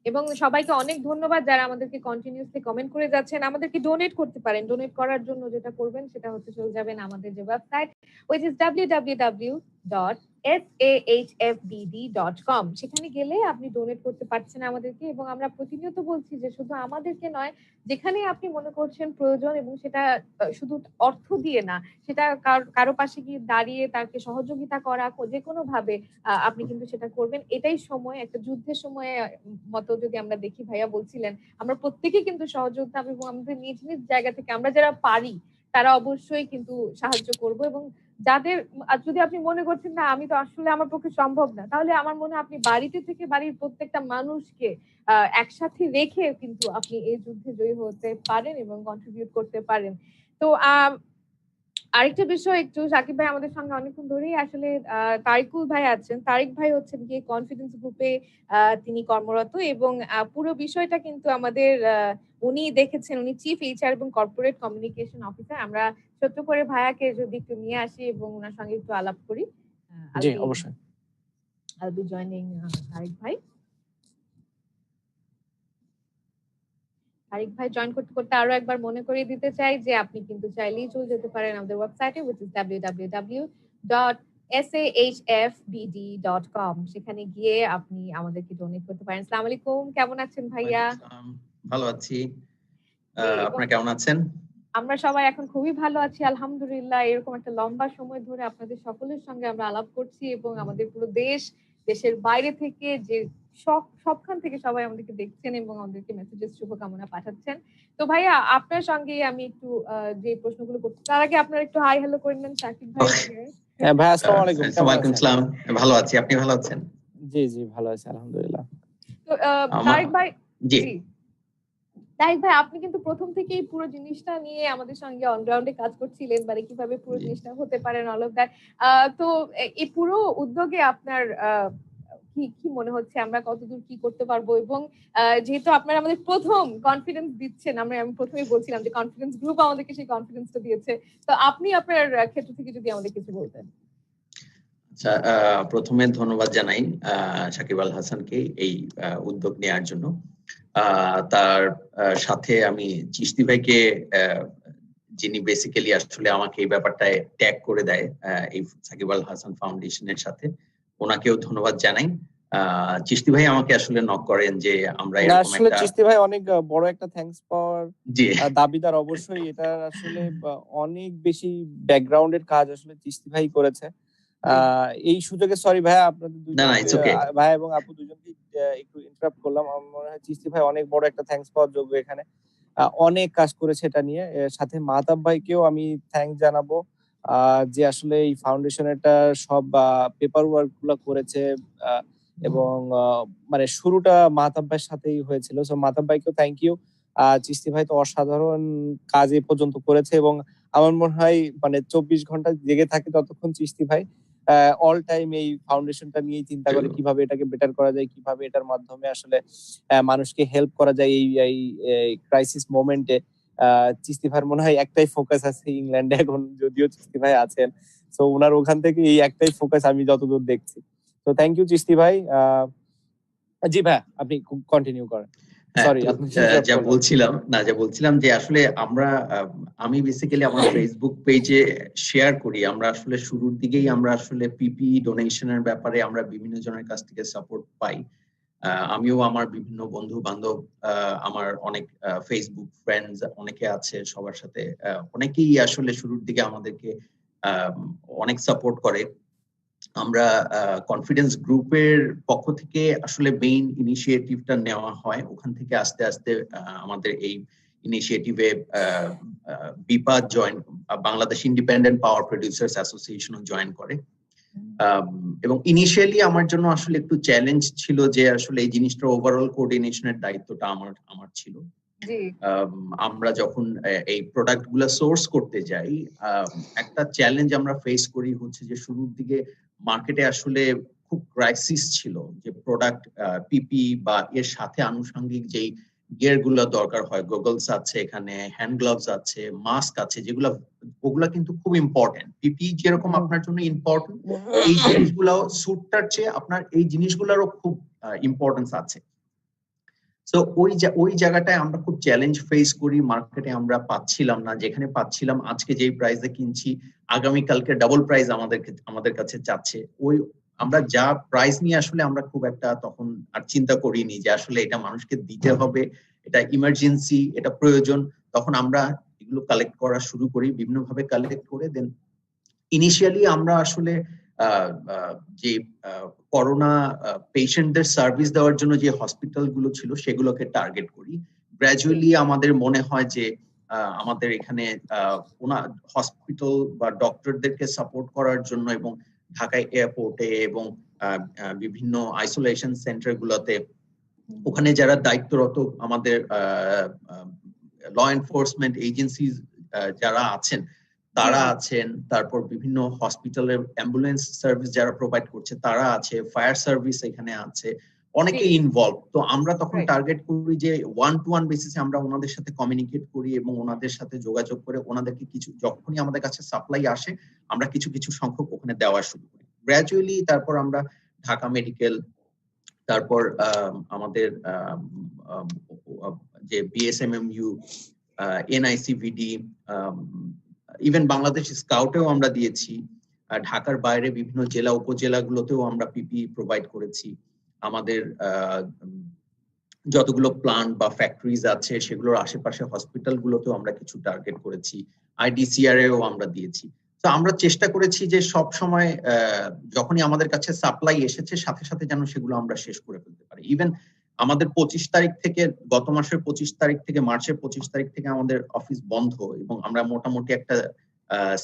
এবং সবাইকে অনেক ধন্যবাদ যারা আমাদেরকে কন্টিনিউয়াসলি কমেন্ট করে যাচ্ছেন। আমাদেরকে ডোনেট করতে পারেন। ডোনেট করার জন্য যেটা করবেন সেটা হচ্ছে চলে যাবেন আমাদের যে ওয়েবসাইট which is www.sahfbd.com। সেখানে গেলে আপনি ডোনেট করতে পারছেন আমাদেরকে এবং আমরা প্রতিনিয়ত বলছি যে শুধু আমাদেরকে নয়, যেখানে আপনি মনে করছেন প্রয়োজন এবং সেটা শুধু অর্থ দিয়ে না, সেটা কারো পাশে গিয়ে দাঁড়িয়ে তাকে সহযোগিতা করা যেকোনোভাবে আপনি কিন্তু সেটা করবেন। এটাই সময়, একটা যুদ্ধের সময়ে মতো যদি আমরা দেখি, ভাইয়া বলছিলেন, আমরা প্রত্যেকেই কিন্তু সহযোদ্ধা এবং আমাদের নিজ জায়গা থেকে আমরা যারা পারি তারা অবশ্যই কিন্তু সাহায্য করব। এবং যাদের যদি আপনি মনে করছেন না আমি তো আসলে আমার পক্ষে সম্ভব না, তাহলে আমার মনে হয় আপনি বাড়িতে থেকে বাড়ির প্রত্যেকটা মানুষকে একসাথে রেখে কিন্তু আপনি এই যুদ্ধে জয়ী হতে পারেন এবং কন্ট্রিবিউট করতে পারেন। তো আরেকটা বিষয়, একটু সাকিব ভাই আমাদের সঙ্গে অনেকক্ষণ ধরেই আসলে তারিকুল ভাই আছেন। তারিক ভাই হচ্ছেন গিয়ে কনফিডেন্স গ্রুপে তিনি কর্মরত এবং পুরো বিষয়টা কিন্তু আমাদের উনি দেখেছেন। উনি চিফ এইচআর এবং কর্পোরেট কমিউনিকেশন অফিসার। আমরা ছোট্ট করে ভাইয়াকে যদি একটু নিয়ে আসি এবং উনার সঙ্গে একটু আলাপ করি। জি, অবশ্যই। I'll be joining তারিক ভাই। তারিক ভাই জয়েন করতে আরো একবার মনে করিয়ে দিতে চাই যে আপনি কিন্তু চাইলেই চলে যেতে পারেন আমাদের ওয়েবসাইটে which is www.sahfbd.com। সেখানে গিয়ে আপনি আমাদেরকে ডোনেট করতে পারেন। আসসালামু আলাইকুম, কেমন আছেন ভাইয়া? ভালো আছি। জি, আপনারা কেমন আছেন? আমরা সবাই এখন খুবই ভালো আছি আলহামদুলিল্লাহ। এরকম একটা লম্বা সময় ধরে আপনাদের সকলের সঙ্গে আমরা আলাপ করছি এবং আমাদের পুরো দেশের বাইরে থেকে যে সবখান থেকে সবাই আমাদেরকে দেখছেন এবং আমাদেরকে মেসেজেস শুভকামনা পাঠাচ্ছেন। তো ভাইয়া আপনার সঙ্গে আমি একটু যে প্রশ্নগুলো করছি তার আগে আপনারা একটু হাই হ্যালো করে নেন সাকিব ভাই। হ্যাঁ ভাই, আসসালামু আলাইকুম। কেমন ওয়ালাইকুম আছেন? আসসালাম। ভালো আছি। আপনি ভালো আছেন? জি, ভালো আছি আলহামদুলিল্লাহ। তো তারিক ভাই, জি। তারিক ভাই আপনি কিন্তু প্রথম থেকেই পুরো জিনিসটা নিয়ে আমাদের সঙ্গে অন গ্রাউন্ডে কাজ করছিলেন, মানে কিভাবে পুরো জিনিসটা হতে পারে অল অফ দ্যাট। তো এই পুরো উদ্যোগে আপনার কি কি মনে হচ্ছে আমরা কতদূর কি করতে পারবো, এবং যেহেতু আপনারা আমাদের প্রথম কনফিডেন্স দিচ্ছেন, আমি প্রথমেই বলছিলাম যে কনফিডেন্স গ্রুপ আমাদেরকে সেই কনফিডেন্সটা দিয়েছে, তো আপনি আপনার ক্ষেত্র থেকে যদি আমাদের কিছু বলতেন। আচ্ছা, প্রথমে ধন্যবাদ জানাই সাকিব আল হাসানকে এই উদ্যোগ নেওয়ার জন্য। তার সাথে আমি চিশতি ভাইকে, যিনি বেসিক্যালি আসলে আমাকে এই ব্যাপারটায় ট্যাগ করে দেয় এই সাকিব আল হাসান ফাউন্ডেশনের সাথে, ওনাকেও ধন্যবাদ জানাই। চিশতি ভাই আমাকে আসলে নক করেন যে আমরা এরকম আসলে একটা, চিশতি ভাই অনেক বড় একটা থ্যাঙ্কস পাওয়ার জি দাবিদার অবশ্যই। এটা আসলে অনেক বেশি ব্যাকগ্রাউন্ডের কাজ আসলে চিশতি ভাই করেছে। এই সুযোগে সরি ভাইয়া, আপনাদের না না ইটস ওকে ভাই এবং আপু দুজনকে একটু ইন্টারাপ্ট করলাম। আমার মনে হয় চিশতি ভাই অনেক বড় একটা থ্যাঙ্কস পাওয়ার যোগ্য এখানে, অনেক কাজ করেছে এটা নিয়ে। সাথে মাহতাব ভাইকেও আমি থ্যাঙ্ক জানাবো, যে আসলে এই ফাউন্ডেশনেরটা সব পেপার ওয়ার্ক গুলো করেছে, এবং মানে শুরুটা মাহতাব ভাইয়ের সাথেই হয়েছিল। সো মাহতাব ভাইকেও থ্যাংক ইউ। চিশতি ভাই তো অসাধারণ কাজ এই পর্যন্ত করেছে, এবং আমার মনে হয় মানে 24 ঘন্টা জেগে থাকে ততক্ষণ চিশতি ভাই অল টাইম এই ফাউন্ডেশনটা নিয়েই চিন্তা করে কিভাবে এটাকে বেটার করা যায়, কিভাবে এটার মাধ্যমে আসলে মানুষকে হেল্প করা যায় এই ক্রাইসিস মোমেন্টে। চিশতি ভাইয়ের মনে হয় একটাই ফোকাস আছে ইংল্যান্ডে এখন, যদিও চিশতি ভাই আছেন, সো ওনার ওখান থেকে এই একটাই ফোকাস আমি যতদূর দেখছি। তো থ্যাংক ইউ চিশতি ভাই। জি ভাই, আপনি কন্টিনিউ করেন। সরি, যা বলছিলাম যে আসলে আমি বেসিক্যালি আমার ফেসবুক পেজে শেয়ার করি, আমরা আসলে শুরুর দিকেই আমরা আসলে পিপি ডোনেশনের ব্যাপারে আমরা বিভিন্ন জনের কাছ থেকে সাপোর্ট পাই। আমিও আমার বিভিন্ন বন্ধু বান্ধব, আমার অনেক ফেসবুক ফ্রেন্ডস অনেকে আছে, সবার সাথে অনেকেই আসলে শুরুর দিকে আমাদেরকে অনেক সাপোর্ট করে। আমরা কনফিডেন্স গ্রুপের পক্ষ থেকে আসলে মেইন ইনিশিয়েটিভটা নেওয়া হয়, ওখান থেকে আস্তে আস্তে আমাদের এই ইনিশিয়েটিভে বিপাদ জয়েন, বাংলাদেশ ইন্ডিপেন্ডেন্ট পাওয়ার প্রডিউসার্স অ্যাসোসিয়েশনও জয়েন করে। এবং ইনিশিয়ালি আমার জন্য আসলে একটু চ্যালেঞ্জ ছিল যে আসলে এই জিনিসটার ওভারঅল কোঅর্ডিনেশনের দায়িত্বটা আমার ছিল। আমরা যখন এই প্রোডাক্ট গুলা সোর্স করতে যাই, একটা চ্যালেঞ্জ আমরা ফেস করি হচ্ছে যে শুরুর দিকে মার্কেটে আসলে খুব ক্রাইসিস ছিল, যে প্রোডাক্ট পিপি বা এর সাথে আনুষঙ্গিক যেই গিয়ার গুলো দরকার হয়, গগলস আছে, এখানে হ্যান্ড গ্লাভস আছে, মাস্ক আছে, ওগুলা কিন্তু খুব ইম্পর্টেন্ট। পিপি যেরকম আপনার জন্য ইম্পর্টেন্ট, এই জিনিসগুলো স্যুটটার চেয়ে আপনার এই জিনিসগুলোরও খুব ইম্পর্টেন্স আছে। তো ওই জায়গাটায় আমরা খুব চ্যালেঞ্জ ফেস করি, মার্কেটে আমরা পাচ্ছিলাম না, যেখানে পাচ্ছিলাম আজকে যেই প্রাইসে কিনছি আগামীকালকে ডাবল প্রাইস আমাদের কাছে চাচ্ছে। আমরা যা প্রাইস নিয়ে আসলে আমরা খুব একটা তখন আর চিন্তা করিনি যে আসলে এটা মানুষকে দিতে হবে, এটা ইমার্জেন্সি, এটা প্রয়োজন। তখন আমরা এগুলো কালেক্ট করা শুরু করি, বিভিন্ন ভাবে কালেক্ট করে দেন ইনিশিয়ালি আমরা আসলে যে করোনা পেশেন্টদের সার্ভিস দেওয়ার জন্য যে হসপিটাল গুলো ছিল সেগুলোকে টার্গেট করি। গ্র্যাজুয়ালি আমাদের মনে হয় যে আমাদের এখানে হসপিটাল বা ডক্টরদেরকে সাপোর্ট করার জন্য এবং ঢাকায় এয়ারপোর্টে এবং বিভিন্ন আইসোলেশন সেন্টার গুলোতে ওখানে যারা দায়িত্বরত আমাদের ল এনফোর্সমেন্ট এজেন্সি যারা আছেন তারা আছেন, তারপর বিভিন্ন হসপিটালের অ্যাম্বুলেন্স সার্ভিস যারা প্রোভাইড করছে তারা আছে, ফায়ার সার্ভিস এখানে আছে, অনেকে ইনভলভ। তো আমরা তখন টার্গেট করি যে 1-to-1 বেসিসে আমরা ওনাদের সাথে কমিউনিকেট করি এবং ওনাদের সাথে যোগাযোগ করে ওনাদেরকে কিছু, যখনই আমাদের কাছে সাপ্লাই আসে আমরা কিছু কিছু সংখ্যক ওখানে দেওয়া শুরু করি। গ্র্যাজুয়ালি তারপর আমরা ঢাকা মেডিকেল, তারপর আমাদের যে বিএসএমএমইউ, এনআইসিভিডি, ইভেন বাংলাদেশ স্কাউটেও আমরা দিয়েছি, ঢাকার বাইরে বিভিন্ন জেলা উপজেলাগুলোতেও আমরা পিপি প্রোভাইড করেছি। আমাদের যতগুলো প্লান্ট বা ফ্যাক্টরিজ আছে সেগুলোর আশেপাশে হসপিটাল গুলোতেও আমরা কিছু টার্গেট করেছি, আইডিসিআর এও আমরা দিয়েছি। তো আমরা চেষ্টা করেছি যে সব সময় যখনই আমাদের কাছে সাপ্লাই এসেছে সাথে সাথে যেন সেগুলো আমরা শেষ করে ফেলতে পারি। ইভেন আমাদের 25 তারিখ থেকে, গত মাসের 25 তারিখ থেকে মার্চের 25 তারিখ থেকে আমাদের অফিস বন্ধ এবং আমরা মোটামুটি একটা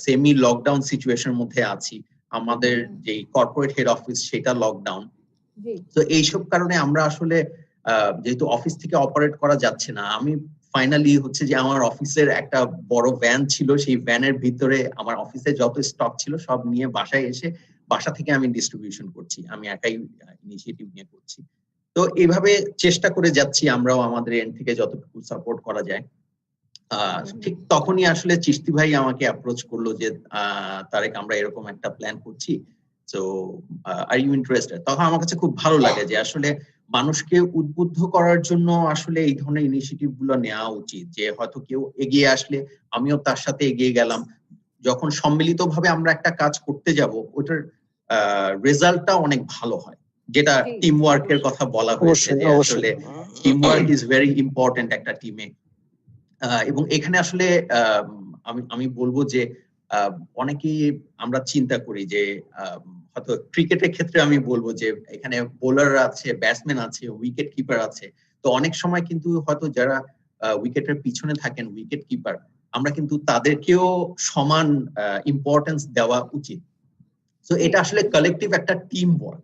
সেমি লকডাউন সিচুয়েশনের মধ্যে আছি। আমাদের যে কর্পোরেট হেড অফিস সেটা লকডাউন। তো এইসব কারণে আমরা আসলে যেহেতু অফিস থেকে অপারেট করা যাচ্ছে না, আমি ফাইনালি হচ্ছে যে আমার অফিসের একটা বড় ভ্যান ছিল, সেই ভ্যানের ভিতরে আমার অফিসে যত স্টক ছিল সব নিয়ে বাসায় এসে বাসা থেকে আমি ডিস্ট্রিবিউশন করছি, আমি একাই ইনিশিয়েটিভ নিয়ে করছি। তো এইভাবে চেষ্টা করে যাচ্ছি আমরাও আমাদের এন্ড থেকে যতটুকু সাপোর্ট করা যায়। ঠিক তখনই আসলে চিশতি ভাই আমাকে অ্যাপ্রোচ করলো যে তারেক আমরা এরকম একটা প্ল্যান করছি, সো আর ইউ ইন্টারেস্টেড। তখন আমার কাছে খুব ভালো লাগে যে আসলে মানুষকে উদ্বুদ্ধ করার জন্য আসলে এই ধরনের ইনিশিয়েটিভ গুলো নেওয়া উচিত, যে হয়তো কেউ এগিয়ে আসলে আমিও তার সাথে এগিয়ে গেলাম। যখন সম্মিলিতভাবে আমরা একটা কাজ করতে যাব ওটার রেজাল্টটা অনেক ভালো হয়, যেটা টিম ওয়ার্কের কথা বলা হয়েছে যে আসলে team work is very important একটা টিমে। এবং এখানে আসলে আমি বলবো যে অনেকেই আমরা চিন্তা করি যে হয়তো ক্রিকেটের ক্ষেত্রে আমি বলবো যে এখানে বোলার আছে, ব্যাটসম্যান আছে, উইকেট কিপার আছে। তো অনেক সময় কিন্তু হয়তো যারা উইকেটের পিছনে থাকেন, উইকেট কিপার, আমরা কিন্তু তাদেরকেও সমান ইম্পর্টেন্স দেওয়া উচিত। তো এটা আসলে কালেকটিভ একটা টিম ওয়ার্ক।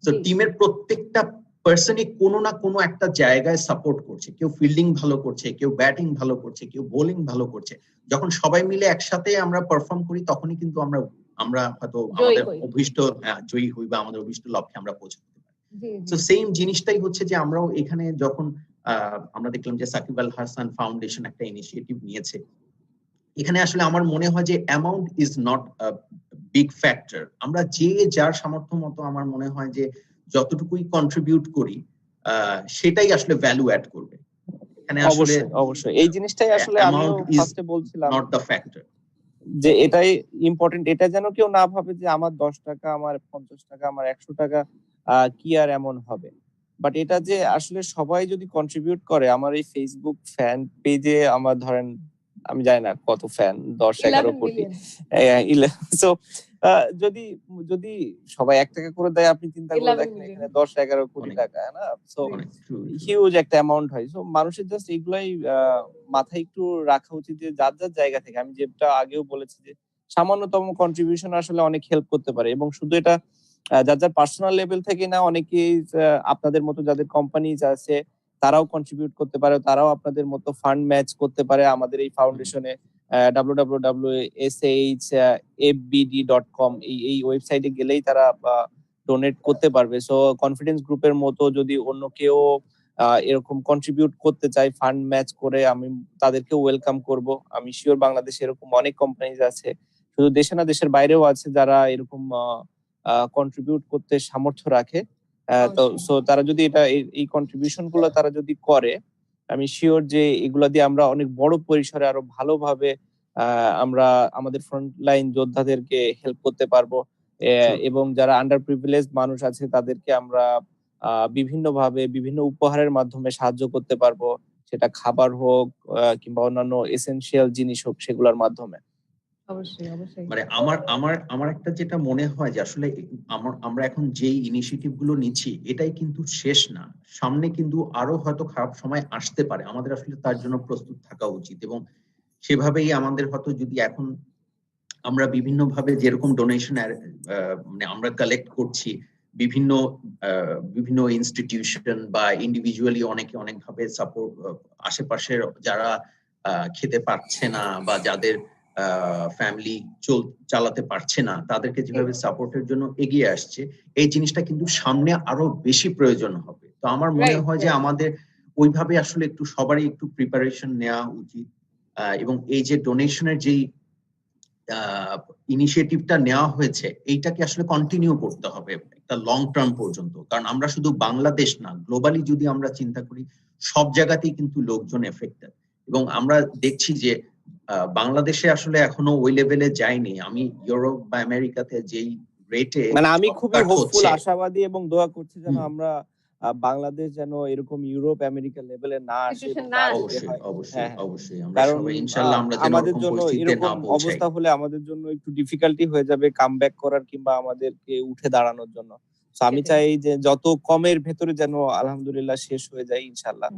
তো টিমের প্রত্যেকটা পার্সনই কোনো না কোনো একটা জায়গায় সাপোর্ট করছে, কেউ ফিল্ডিং ভালো করছে, কেউ ব্যাটিং ভালো করছে, কেউ বোলিং ভালো করছে। যখন সবাই মিলে একসাথে আমরা পারফর্ম করি তখনই কিন্তু আমরা হয়তো আমাদের অভিষ্ট জয়ী হই বা আমাদের অভিষ্ট লক্ষ্যে আমরা পৌঁছতে পারি। তো সেম জিনিসটাই হচ্ছে যে আমরাও এখানে যখন আমরা দেখলাম যে সাকিব আল হাসান ফাউন্ডেশন একটা ইনিশিয়েটিভ নিয়েছে, এখানে আসলে আমার মনে হয় যে amount is not a big factor. আমরা যে যার সামর্থ্য মতো আমার মনে হয় যে যতটুকুই কন্ট্রিবিউট করি সেটাই আসলে ভ্যালু অ্যাড করবে। এখানে আসলে অবশ্যই এই জিনিসটাই আসলে আমিও ফার্স্টে বলছিলাম নট দ্য ফ্যাক্টর, যে এটাই ইম্পর্টেন্ট। এটা যেন কেউ না ভাবে যে আমার 10 টাকা, আমার 50 টাকা, আমার 100 টাকা কি আর এমন হবে। বাট এটা যে আসলে সবাই যদি কন্ট্রিবিউট করে, আমার এই ফেসবুক ফ্যান পেজে আমার ধরেন আমি জানি না কত ফ্যান, 10-11 কোটি। সো যদি সবাই 1 টাকা করে দেয়, আপনি চিন্তা করে দেখেন এখানে 10-11 কোটি টাকা, না? সো হিউজ একটা অ্যামাউন্ট হয়। সো মানুষের জাস্ট এগুলাই মাথায় একটু রাখা উচিত যে যার যার জায়গা থেকে, আমি যেটা আগেও বলেছি যে সামান্যতম কন্ট্রিবিউশন আসলে অনেক হেল্প করতে পারে। এবং শুধু এটা যার যার পার্সোনাল লেভেল থেকে না, অনেকেই আপনাদের মতো যাদের কোম্পানিজ আছে তারাও কন্ট্রিবিউট করতে পারে, তারাও আপনাদের মতো ফান্ড ম্যাচ করতে পারে আমাদের এই ফাউন্ডেশনে। www.shfbd.com এই ওয়েবসাইটে গেলেই তারা ডোনেট করতে পারবে। সো কনফিডেন্স গ্রুপের মতো যদি অন্য কেউ এরকম কন্ট্রিবিউট করতে চায় ফান্ড ম্যাচ করে, আমি তাদেরকে ওয়েলকাম করব। আমি শিওর বাংলাদেশে এরকম অনেক কোম্পানিজ আছে, শুধু দেশে না দেশের বাইরেও আছে, যারা এরকম কন্ট্রিবিউট করতে সামর্থ্য রাখে। তো সো তারা যদি এই কন্ট্রিবিউশন গুলো তারা যদি করে, আমি শিওর যে এগুলা দিয়ে আমরা অনেক বড় পরিসরে আরো ভালোভাবে আমরা আমাদের ফ্রন্টলাইন যোদ্ধাদেরকে হেল্প করতে পারবো। এবং যারা আন্ডার প্রিভিলেজ মানুষ আছে তাদেরকে আমরা বিভিন্নভাবে বিভিন্ন উপহারের মাধ্যমে সাহায্য করতে পারবো, সেটা খাবার হোক কিংবা অন্যান্য এসেনশিয়াল জিনিস হোক, সেগুলোর মাধ্যমে। মানে আমার একটা যেটা মনে হয় যে আসলে আমরা এখন যেই ইনিশিয়েটিভ গুলো নিচ্ছি এটাই কিন্তু শেষ না, সামনে কিন্তু আরো হয়তো খারাপ সময় আসতে পারে। আমাদের আসলে তার জন্য প্রস্তুত থাকা উচিত এবং সেভাবেই আমাদের হয়তো যদি এখন আমরা বিভিন্ন ভাবে যেরকম ডোনেশন মানে আমরা কালেক্ট করছি, বিভিন্ন ইনস্টিটিউশন বা ইন্ডিভিজুয়ালি অনেকে অনেকভাবে সাপোর্ট, আশেপাশের যারা খেতে পারছে না বা যাদের ফ্যামিলি চালাতে পারছে না তাদেরকে যেভাবে সাপোর্টের জন্য এগিয়ে আসছে, এই জিনিসটা কিন্তু সামনে আরো বেশি প্রয়োজন হবে। তো আমার মনে হয় যে আমাদের ওইভাবে আসলে একটু সবারই একটু প্রিপারেশন নেওয়া উচিত এবং এই যে ডোনেশনের যেই ইনিশিয়েটিভটা নেওয়া হয়েছে এইটাকে আসলে কন্টিনিউ করতে হবে একটা লং টার্ম পর্যন্ত। কারণ আমরা শুধু বাংলাদেশ না, গ্লোবালি যদি আমরা চিন্তা করি সব জায়গাতেই কিন্তু লোকজন এফেক্টেড এবং আমরা দেখছি যে বাংলাদেশে আসলে এখনো ওই লেভেলে যায়নি। আমি ইউরোপ বা আমেরিকাতে যেই রেটে, মানে আমি খুবই হোপফুল, আশাবাদী এবং দোয়া করছি যেন আমরা বাংলাদেশ যেন এরকম ইউরোপ আমেরিকা লেভেলে না আসে। অবশ্যই আমরা সবাই ইনশাআল্লাহ আমরা যেন আমাদের জন্য এরকম অবস্থা হলে আমাদের জন্য একটু ডিফিকাল্টি হয়ে যাবে কামব্যাক করার কিংবা আমাদেরকে উঠে দাঁড়ানোর জন্য। আমি চাই যে যত কমের ভেতরে যেন আলহামদুলিল্লাহ শেষ হয়ে যায় ইনশাআল্লাহ।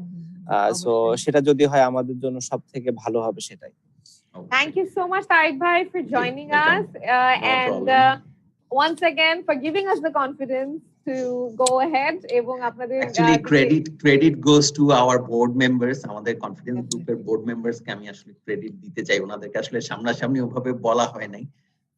সো সেটা যদি হয় আমাদের জন্য সবথেকে ভালো হবে সেটাই। Thank you so much, Tariq Bhai, for joining us and once again for giving us the confidence to go ahead. এবং আপনাদের actually credit goes to our board members, আমাদের কনফিডেন্স গ্রুপের বোর্ড মেম্বার্স কে আমি আসলে ক্রেডিট দিতে চাই। ওনাদেরকে আসলে সামনাসামনি ওভাবে বলা হয় নাই,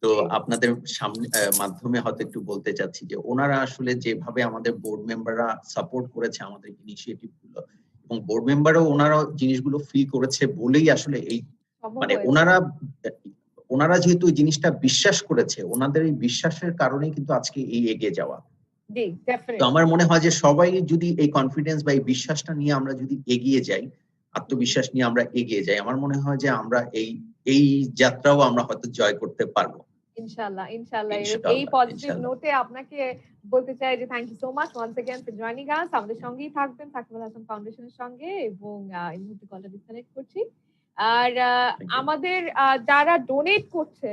তো আপনাদের সামনে মাধ্যমে হয়তো একটু বলতে চাচ্ছি যে ওনারা আসলে যেভাবে আমাদের বোর্ড মেম্বাররা সাপোর্ট করেছে আমাদের ইনিশিয়েটিভ গুলো, এবং বোর্ড মেম্বারও ওনারা জিনিসগুলো ফিল করেছে বলেই আসলে এই মানে ওনারা যেহেতু এই জিনিসটা বিশ্বাস করেছে, ওনাদের এই বিশ্বাসের কারণেই কিন্তু আজকে এই এগিয়ে যাওয়া। তো আমার মনে হয় যে সবাই যদি এই কনফিডেন্স বা এই বিশ্বাসটা নিয়ে আমরা যদি এগিয়ে যাই, আত্মবিশ্বাস নিয়ে আমরা এগিয়ে যাই, আমার মনে হয় যে আমরা এই যাত্রাও আমরা হয়তো জয় করতে পারবো। ইনশাআল্লাহ ইনশাআল্লাহ। এই পজিটিভ নোটে আপনাকে বলতে চাই যে thank you so much once again for joining us. আমাদের সঙ্গেই থাকবেন সাকিব আল হাসান ফাউন্ডেশনের সঙ্গে, এবং এই মুহূর্তে কলটা ডিসকানেক্ট করছি। আর আমাদের যারা ডোনেট করছে,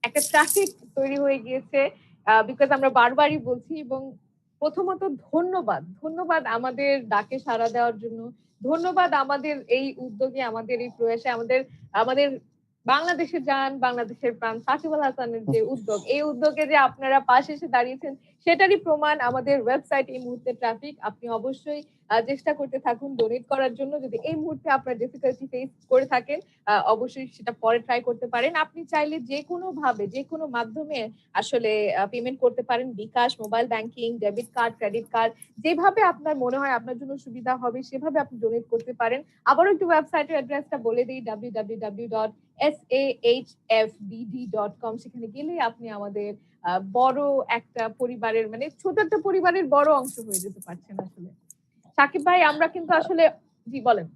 একটা ট্রাফিক তৈরি হয়ে গিয়েছে বিকজ আমরা বারবারই বলছি। এবং প্রথমত ধন্যবাদ আমাদের ডাকে সাড়া দেওয়ার জন্য, ধন্যবাদ আমাদের এই উদ্যোগে, আমাদের এই প্রয়াসে, আমাদের বাংলাদেশের জান, বাংলাদেশের প্রাণ সাকিব আল হাসানের যে উদ্যোগ, এই উদ্যোগে যে আপনারা পাশে এসে দাঁড়িয়েছেন সেটারই প্রমাণ আমাদের ওয়েবসাইট এই মুহূর্তে ট্রাফিক। আপনি অবশ্যই চেষ্টা করতে থাকুন ডোনেট করার জন্য। যদি এই মুহূর্তে আপনার ডিফিকাল্টি ফেস করে থাকেন, অবশ্যই সেটা পরে ট্রাই করতে পারেন। আপনি চাইলে যে কোনো ভাবে, যে কোনো মাধ্যমে আসলে পেমেন্ট করতে পারেন, bKash, mobile banking, debit card, credit card, যেভাবে আপনার মনে হয় আপনার জন্য সুবিধা হবে সেভাবে আপনি ডোনেট করতে পারেন। আবারও একটু ওয়েবসাইটের অ্যাড্রেসটা বলে দিই, www.sahfbd.com। সেখানে গেলে আপনি আমাদের বড় একটা পরিবারের, মানে ছোট একটা পরিবারের বড় অংশ হয়ে যেতে পারছেন আসলে। সাকিব ভাই, আমরা কিন্তু আসলে জি বলেন।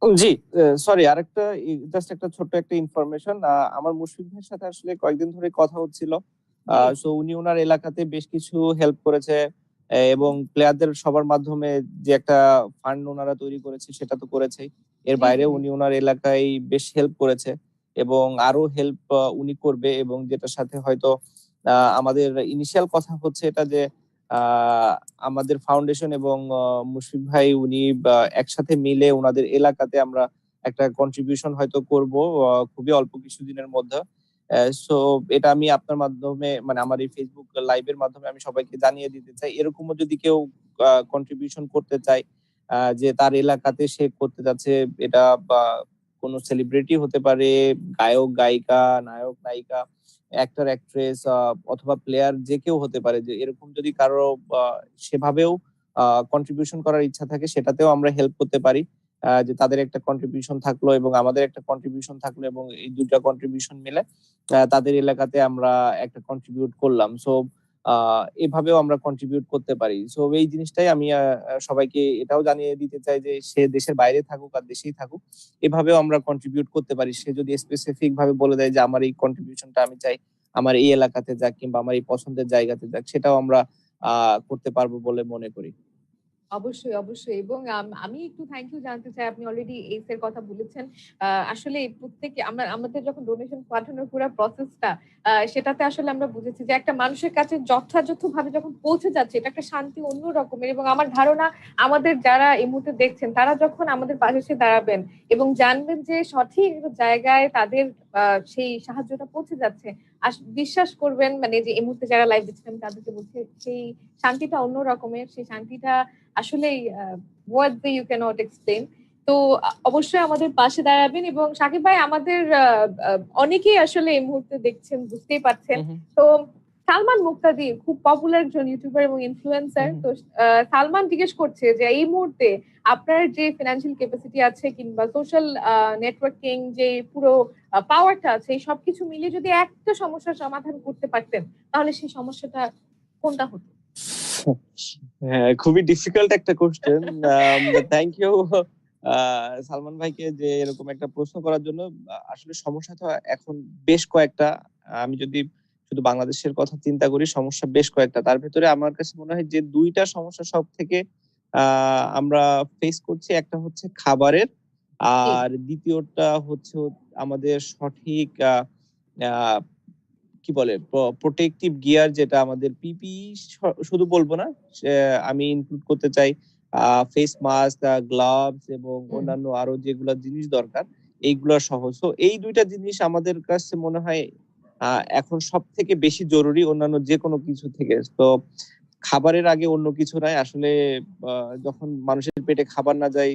জি সরি, আরেকটা জাস্ট একটা ছোট্ট একটা ইনফরমেশন। আমার মুশফিক ভাইয়ের সাথে আসলে কয়েকদিন ধরে কথা হচ্ছিল। সো উনি ওনার এলাকাতে বেশ কিছু হেল্প করেছে, এবং প্লেয়ারদের সবার মাধ্যমে যে একটা ফান্ড ওনারা তৈরি করেছে সেটা তো করেছেই। এর বাইরে উনি ওনার এলাকায় বেশ হেল্প করেছে, এবং আরো হেল্প উনি করবে। এবং যেটার সাথে হয়তো আমাদের ইনিশিয়াল কথা হচ্ছে এটা যে আমাদের ফাউন্ডেশন এবং মুশফিক ভাই উনি একসাথে মিলে ওনাদের এলাকাতে আমরা একটা কন্ট্রিবিউশন হয়তো করব খুবই অল্প কিছুদিনের মধ্যে। সো এটা আমি আপনার মাধ্যমে, মানে আমার এই ফেসবুক লাইভের মাধ্যমে আমি সবাইকে জানিয়ে দিতে চাই, এরকমও যদি কেউ কন্ট্রিবিউশন করতে চায়, যে তার এলাকাতে সে করতে যাচ্ছে, এটা বা কোনো সেলিব্রিটি হতে পারে, গায়ক গায়িকা, নায়ক নায়িকা, অ্যাক্টর অ্যাক্ট্রেস, অথবা প্লেয়ার, যে কেউ হতে পারে, যে এরকম যদি কারো সেভাবেও কন্ট্রিবিউশন করার ইচ্ছা থাকে, সেটাতেও আমরা হেল্প করতে পারি। যে তাদের একটা কন্ট্রিবিউশন থাকলো এবং আমাদের একটা কন্ট্রিবিউশন থাকলো, এবং এই দুটা কন্ট্রিবিউশন মিলে তাদের এলাকাতে আমরা একটা কন্ট্রিবিউট করলাম। সো এভাবেও আমরা কন্ট্রিবিউট করতে পারি। সো এই জিনিসটাই আমি সবাইকে এটাও জানিয়ে দিতে চাই যে সে দেশের বাইরে থাকুক আর দেশেই থাকুক, এভাবেও আমরা কন্ট্রিবিউট করতে পারি। সে যদি স্পেসিফিক ভাবে বলে দেয় যে আমার এই কন্ট্রিবিউশনটা আমি চাই আমার এই এলাকাতে যাক, কিংবা আমার এই পছন্দের জায়গাতে যাক, সেটাও আমরা করতে পারবো বলে মনে করি। অবশ্যই। এবং আমি একটু থ্যাংক ইউ জানতে চাই, আপনি অলরেডি এইস এর কথা বলেছেন। আসলে প্রত্যেকে আমাদের যখন ডোনেশন পাঠানোর পুরো প্রসেসটা, সেটাতে আসলে আমরা বুঝেছি যে একটা মানুষের কাছে যথাযথভাবে যখন পৌঁছে যাচ্ছে, এটা একটা শান্তি অন্য রকমের। এবং আমার ধারণা আমাদের যারা এই মুহূর্তে দেখছেন, তারা যখন আমাদের পাশে এসে দাঁড়াবেন এবং জানবেন যে সঠিক জায়গায় তাদের সেই সাহায্যটা পৌঁছে যাচ্ছে, বিশ্বাস করবেন, মানে যে এই মুহূর্তে যারা লাইভ দিচ্ছেন তাদেরকে বলছে, সেই শান্তিটা অন্য রকমের। সেই শান্তিটা আসলেই ওয়ার্ড দিয়ে ইউ ক্যানট এক্সপ্লেন। তো অবশ্যই আমাদের পাশে দাঁড়াবেন। এবং সাকিব ভাই, আমাদের অনেকেই আসলে এই মুহূর্তে দেখছেন, বুঝতেই পারছেন। তো সালমান মুক্তাদি খুব পপুলার একজন ইউটিউবার এবং ইনফ্লুয়েন্সার। তো সালমান জিজ্ঞেস করছে যে এই মুহূর্তে আপনার যে ফিনান্সিয়াল ক্যাপাসিটি আছে কিংবা সোশ্যাল নেটওয়ার্কিং যে পুরো পাওয়ারটা আছে, এই সবকিছু মিলিয়ে যদি একটা সমস্যার সমাধান করতে পারতেন, তাহলে সেই সমস্যাটা কোনটা হতো? হ্যাঁ, খুবই ডিফিকাল্ট একটা কোশ্চেন। থ্যাংক ইউ সালমান ভাইকে যে এরকম একটা প্রশ্ন করার জন্য। আসলে সমস্যা তো এখন বেশ কয়েকটা। আমি যদি শুধু বাংলাদেশের কথা চিন্তা করি, সমস্যা বেশ কয়েকটা। তার ভেতরে আমার কাছে মনে হয় যে দুইটা সমস্যা সব থেকে আমরা ফেস করছি। একটা হচ্ছে খাবারের, আর দ্বিতীয়টা হচ্ছে আমাদের সঠিক কি বলে প্রোটেক্টিভ গিয়ার, যেটা আমাদের পিপি শুধু বলবো না, আমি ইনক্লুড করতে চাই ফেস মাস্ক, গ্লাভস এবং অন্যান্য আরো যেগুলা জিনিস দরকার, এইগুলা সহ। সো এই দুইটা জিনিস আমাদের কাছে মনে হয় এখন সব থেকে বেশি জরুরি অন্যান্য যে কোনো কিছু থেকে। তো খাবারের আগে অন্য কিছু নাই আসলে। যখন মানুষের পেটে খাবার না যায়,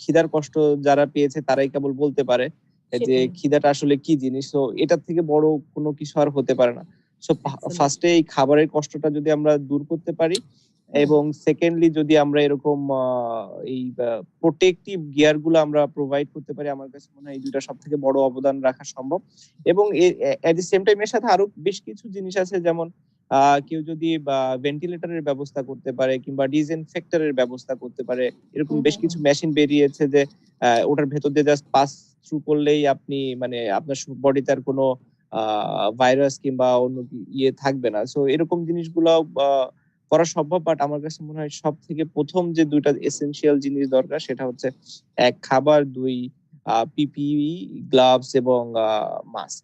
খিদার কষ্ট যারা পেয়েছে তারাই কেবল বলতে পারে। যে সেটাই। খিদাটা আসলে কি জিনিস। তো এটার থেকে বড় কোনো কিছু আর হতে পারে না। So Absolutely. ফার্স্টে এই খাবারের কষ্টটা যদি আমরা দূর করতে পারি হুম। এবং সেকেন্ডলি যদি আমরা এরকম এই প্রোটেক্টিভ গিয়ার গুলো আমরা প্রোভাইড করতে পারি, আমার কাছে মনে হয় এই দুইটা সবথেকে বড় অবদান রাখা সম্ভব। এবং এট দি সেম টাইম এর সাথে আরো বেশ কিছু জিনিস আছে, যেমন কেউ যদি ভেন্টিলেটরের ব্যবস্থা করতে পারে কিংবা ডিসইনফেক্টরের ব্যবস্থা করতে পারে, এরকম হুম, বেশ হুম, কিছু হুম। মেশিন বেরিয়েছে যে ওটার ভেতর দিয়ে জাস্ট পাস থ্রু করলেই আপনি মানে আপনার বডিতে আর কোনো ভাইরাস কিংবা অন্য ইয়ে থাকবে না। সো এরকম জিনিসগুলো করা সম্ভব। বাট আমার কাছে মনে হয় সব থেকে প্রথম যে দুইটা এসেনশিয়াল জিনিস দরকার সেটা হচ্ছে এক খাবার, দুই পিপিই, গ্লাভস এবং মাস্ক।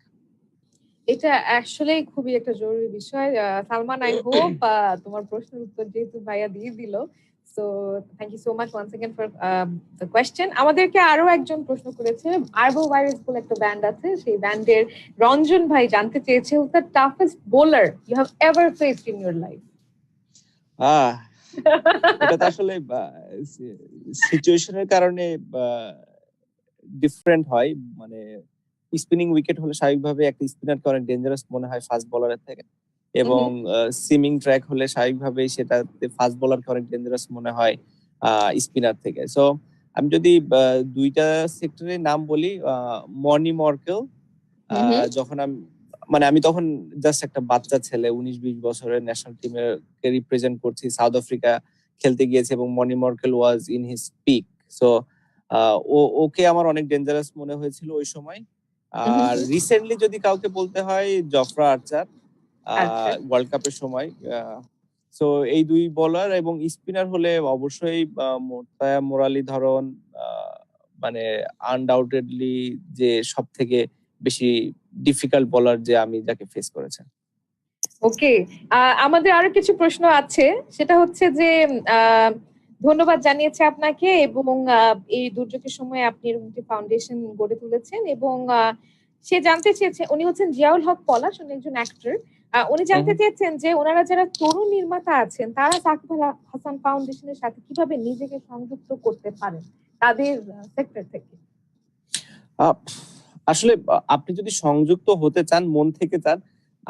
এটা আসলেই খুবই একটা জরুরি বিষয়। সালমান, আই হোপ তোমার প্রশ্নের উত্তর যেহেতু ভাইয়া দিয়ে দিল। So thank you so much once again for the question. আমাদেরকে আরো একজন প্রশ্ন করেছে। আরবো ভাইরাস বলে একটা ব্যান্ড আছে, সেই ব্যান্ডের রঞ্জন ভাই জানতে চেয়েছে, who the toughest bowler you have ever faced in your life? এটা তো আসলে সিচুয়েশনের কারণে ডিফারেন্ট হয়। মানে স্পিনিং উইকেট হলে স্বাভাবিকভাবে একটা স্পিনারকে অনেক ডেঞ্জারাস মনে হয় ফাস্ট বোলারের থেকে, এবং সিমিং ট্র্যাক হলে স্বাভাবিকভাবেই সেটাতে ফাস্ট বোলারকে অনেক ডেঞ্জারাস মনে হয় স্পিনার থেকে। সো আমি যদি দুইটা সেক্টরের নাম বলি, মনি মর্কেল, যখন আমি তখন জাস্ট একটা বাচ্চা ছেলে, 19-20 বছরের, ন্যাশনাল টিমের কে রিপ্রেজেন্ট করছি, সাউথ আফ্রিকা খেলতে গিয়েছে এবং মনি Morkel was in his peak. So okay আমার অনেক ডেঞ্জারাস মনে হয়েছিল ওই সময়। আর রিসেন্টলি যদি কাউকে বলতে হয়, জফরা আর্চার, আচ্ছা। ওয়ার্ল্ড কাপের সময়। সো এই দুই বোলার, এবং স্পিনার হলে অবশ্যই মোর্তাজা মুরালীধরন, মানে আনডাউটেডলি যে সব থেকে বেশি ডিফিকাল্ট বোলার যে আমি যাকে ফেস করেছি। ওকে, আমাদের আরো কিছু প্রশ্ন আছে। সেটা হচ্ছে যে ধন্যবাদ জানিয়েছে আপনাকে, এবং এই দুর্যোগের সময় আপনি এরকম একটি ফাউন্ডেশন গড়ে তুলেছেন, এবং সে জানতে চেয়েছে, উনি হচ্ছেন জিয়াউল হক পলাশ, উনি একজন অ্যাক্টর। উনি জানতে চেয়েছেন যে ওনারা যারা তরুণ নির্মাতা আছেন তারা সাকিব আল হাসান ফাউন্ডেশনের সাথে কিভাবে নিজেকে সংযুক্ত করতে পারেন তাদের সেক্টর থেকে। আসলে আপনি যদি সংযুক্ত হতে চান, মন থেকে চান,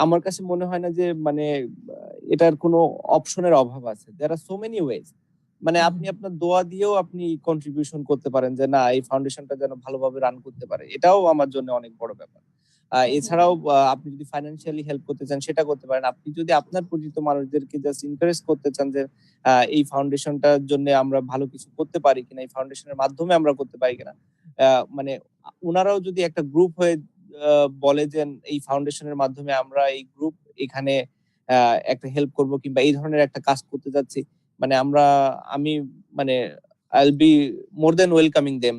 আমার কাছে মনে হয় না যে মানে এটার কোনো অপশনের অভাব আছে। দেয়ার আর সো মেনি ওয়েজ। মানে আপনি আপনার দোয়া দিয়েও আপনি কন্ট্রিবিউশন করতে পারেন যে না, এই ফাউন্ডেশনটা যেন ভালোভাবে রান করতে পারে। এটাও আমার জন্য অনেক বড় ব্যাপার। এছাড়াও আপনি যদি ফাইন্যান্সিয়ালি হেল্প করতে চান সেটা করতে পারেন। আপনি যদি আপনার পরিচিত মানুষদেরকে জাস্ট এনকারেজ করতে চান যে এই ফাউন্ডেশনটার জন্য আমরা ভালো কিছু করতে পারি কিনা, এই ফাউন্ডেশনের মাধ্যমে আমরা করতে পারি কিনা, মানে ওনারাও যদি একটা গ্রুপ হয়ে বলে যে এই ফাউন্ডেশনের মাধ্যমে আমরা এই গ্রুপ এখানে একটা হেল্প করব কিংবা এই ধরনের একটা কাজ করতে যাচ্ছি, মানে আমি মানে I'll be more than welcoming them,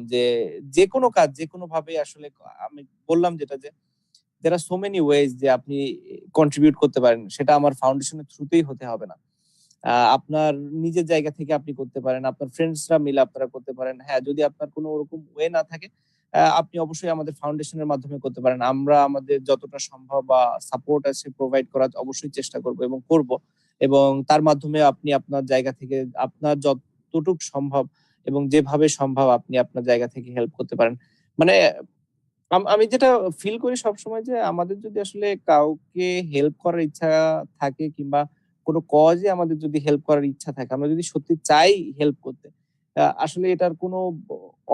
যে কোনো কাজ যে কোনো ভাবে আসলে। আমি বললাম যেটা, যে there are so many ways যে আপনি কন্ট্রিবিউট করতে পারেন, সেটা আমার ফাউন্ডেশনের থ্রুতেই হতে হবে না। আপনার নিজের জায়গা থেকে আপনি করতে পারেন, আপনার ফ্রেন্ডসরা মিলে আপনারা করতে পারেন। হ্যাঁ, যদি আপনার কোনো ওরকম ওয়ে না থাকে, আপনি অবশ্যই আমাদের ফাউন্ডেশনের মাধ্যমে করতে পারেন। আমরা আমাদের যতটা সম্ভব বা সাপোর্ট আছে প্রোভাইড করার অবশ্যই চেষ্টা করব এবং করব। এবং তার মাধ্যমে আপনি আপনার জায়গা থেকে আপনার যতটুকু সম্ভব এবং যেভাবে সম্ভব আপনি আপনার জায়গা থেকে হেল্প করতে পারেন। মানে আমি যেটা ফিল করি সবসময়, যে আমাদের যদি আসলে কাউকে হেল্প করার ইচ্ছা থাকে কিংবা কোনো কজে আমাদের যদি হেল্প করার ইচ্ছা থাকে, আমরা যদি সত্যি চাই হেল্প করতে, আসলে এটার কোনো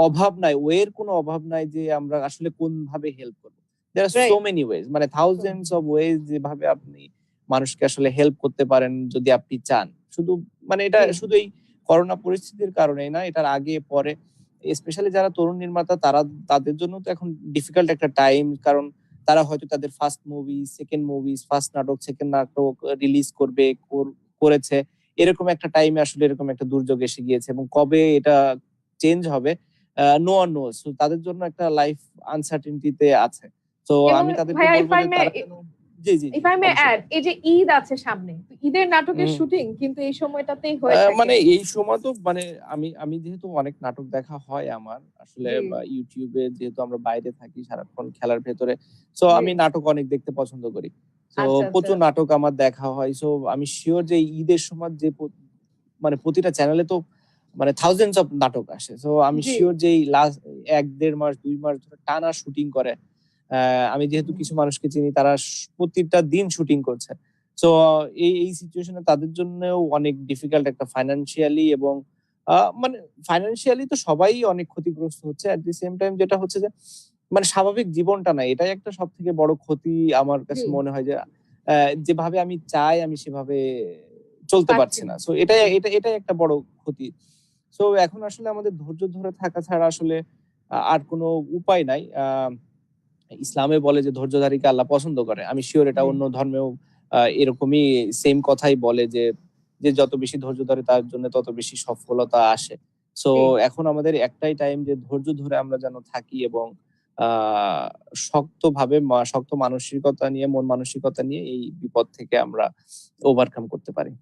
অভাব নাই, ওয়ের কোনো অভাব নাই যে আমরা আসলে কোনভাবে হেল্প করব। দেয়ার আর সো রাইট। মেনি ওয়েজ, মানে থাউজেন্ডস অফ ওয়েজ যেভাবে আপনি মানুষকে আসলে হেল্প করতে পারেন যদি আপনি চান। শুধু মানে এটা শুধু এই করোনা পরিস্থিতির কারণেই না, এটার আগে পরে স্পেশালি যারা তরুণ নির্মাতা তাদের জন্য তো এখন ডিফিকাল্ট একটা টাইম। কারণ তারা হয়তো তাদের first movie, second movie, first নাটক, সেকেন্ড নাটক রিলিজ করেছে। এরকম একটা টাইমে আসলে এরকম একটা দুর্যোগ এসে গিয়েছে, এবং কবে এটা চেঞ্জ হবে নো ওয়ান নোস। তো তাদের জন্য একটা লাইফ আনসার্টেনিটিতে আছে। তো এবং আমি তাদেরকে ভাইয়া, বলবো যে তারা যেন জি ইফ আই মে অবশ্যই। অ্যাড, এই যে ঈদ আছে সামনে, ঈদের নাটকের শুটিং কিন্তু এই সময়টাতেই হয়ে থাকে। মানে এই সময় তো মানে আমি যেহেতু অনেক নাটক দেখা হয় আমার আসলে, ইউটিউবে যেহেতু আমরা বাইরে থাকি সারাক্ষণ খেলার ভেতরে, সো আমি নাটক অনেক দেখতে পছন্দ করি। তো প্রচুর নাটক আমার দেখা হয়। সো আমি শিওর যে ঈদের সময় যে মানে প্রতিটা চ্যানেলে তো মানে থাউজেন্ডস অফ নাটক আসে। সো আমি জি। শিওর যে এই লাস্ট 1-1.5 মাস 2 মাস ধরে টানা শুটিং করে। আমি যেহেতু কিছু মানুষকে চিনি, তারা প্রতিটা দিন শুটিং করছে। সো এই সিচুয়েশনে তাদের জন্যও অনেক ডিফিকাল্ট একটা ফাইন্যান্সিয়ালি, এবং মানে ফাইন্যান্সিয়ালি তো সবাই অনেক ক্ষতিগ্রস্ত হচ্ছে। এট দি সেম টাইম যেটা হচ্ছে যে মানে স্বাভাবিক জীবনটা নাই, এটাই একটা সব থেকে বড় ক্ষতি আমার কাছে জি। মনে হয়। যে যেভাবে আমি চাই আমি সেভাবে চলতে পারছি পারছি না। না। সো এটাই একটা বড় ক্ষতি। সো এখন আসলে আমাদের ধৈর্য ধরে থাকা ছাড়া আসলে আর কোনো উপায় নাই। ইসলামে বলে যে ধৈর্যধারীকে আল্লাহ পছন্দ করে। আমি শিওর এটা জি। অন্য ধর্মেও এরকমই সেম কথাই বলে যে যত বেশি ধৈর্য ধরে তার জন্য তত বেশি সফলতা আসে। সো জি। এখন আমাদের একটাই টাইম যে ধৈর্য ধরে আমরা যেন থাকি, এবং শক্তভাবে শক্ত মানসিকতা নিয়ে, মন মানসিকতা নিয়ে এই বিপদ থেকে আমরা ওভারকাম করতে পারি।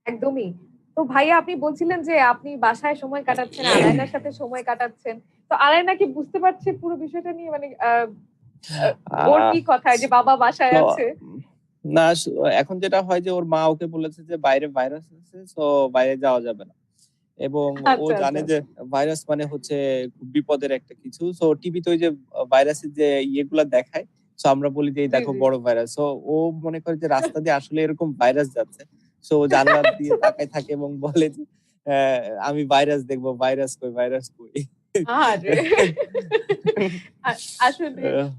একদমই। তো ভাইয়া আপনি বলছিলেন যে আপনি বাসায় সময় কাটাচ্ছেন, আলায়নার সাথে সময় কাটাচ্ছেন। তো আলায়না কি বুঝতে পারছে পুরো বিষয়টা নিয়ে? মানে ওর আহ কি কথা যে বাবা বাসায় তো আছে? না, এখন যেটা হয় যে ওর মা ওকে বলেছে যে বাইরে ভাইরাস আছে, সো বাইরে যাওয়া যাবে না। এবং ও আচ্ছা, জানে আচ্ছা। যে ভাইরাস মানে হচ্ছে খুব বিপদের একটা কিছু। সো টিভিতে ওই যে ভাইরাসের যে ইয়েগুলা দেখায়, সো আমরা বলি যে এই জি, দেখো জি। বড় ভাইরাস। সো ও মনে করে যে রাস্তা দিয়ে আসলে এরকম ভাইরাস যাচ্ছে। সো ও জানলা দিয়ে আচ্ছা। তাকায় থাকে এবং বলে যে আমি ভাইরাস দেখবো, ভাইরাস কই, ভাইরাস কই। আহারে! আ আসলে আহ,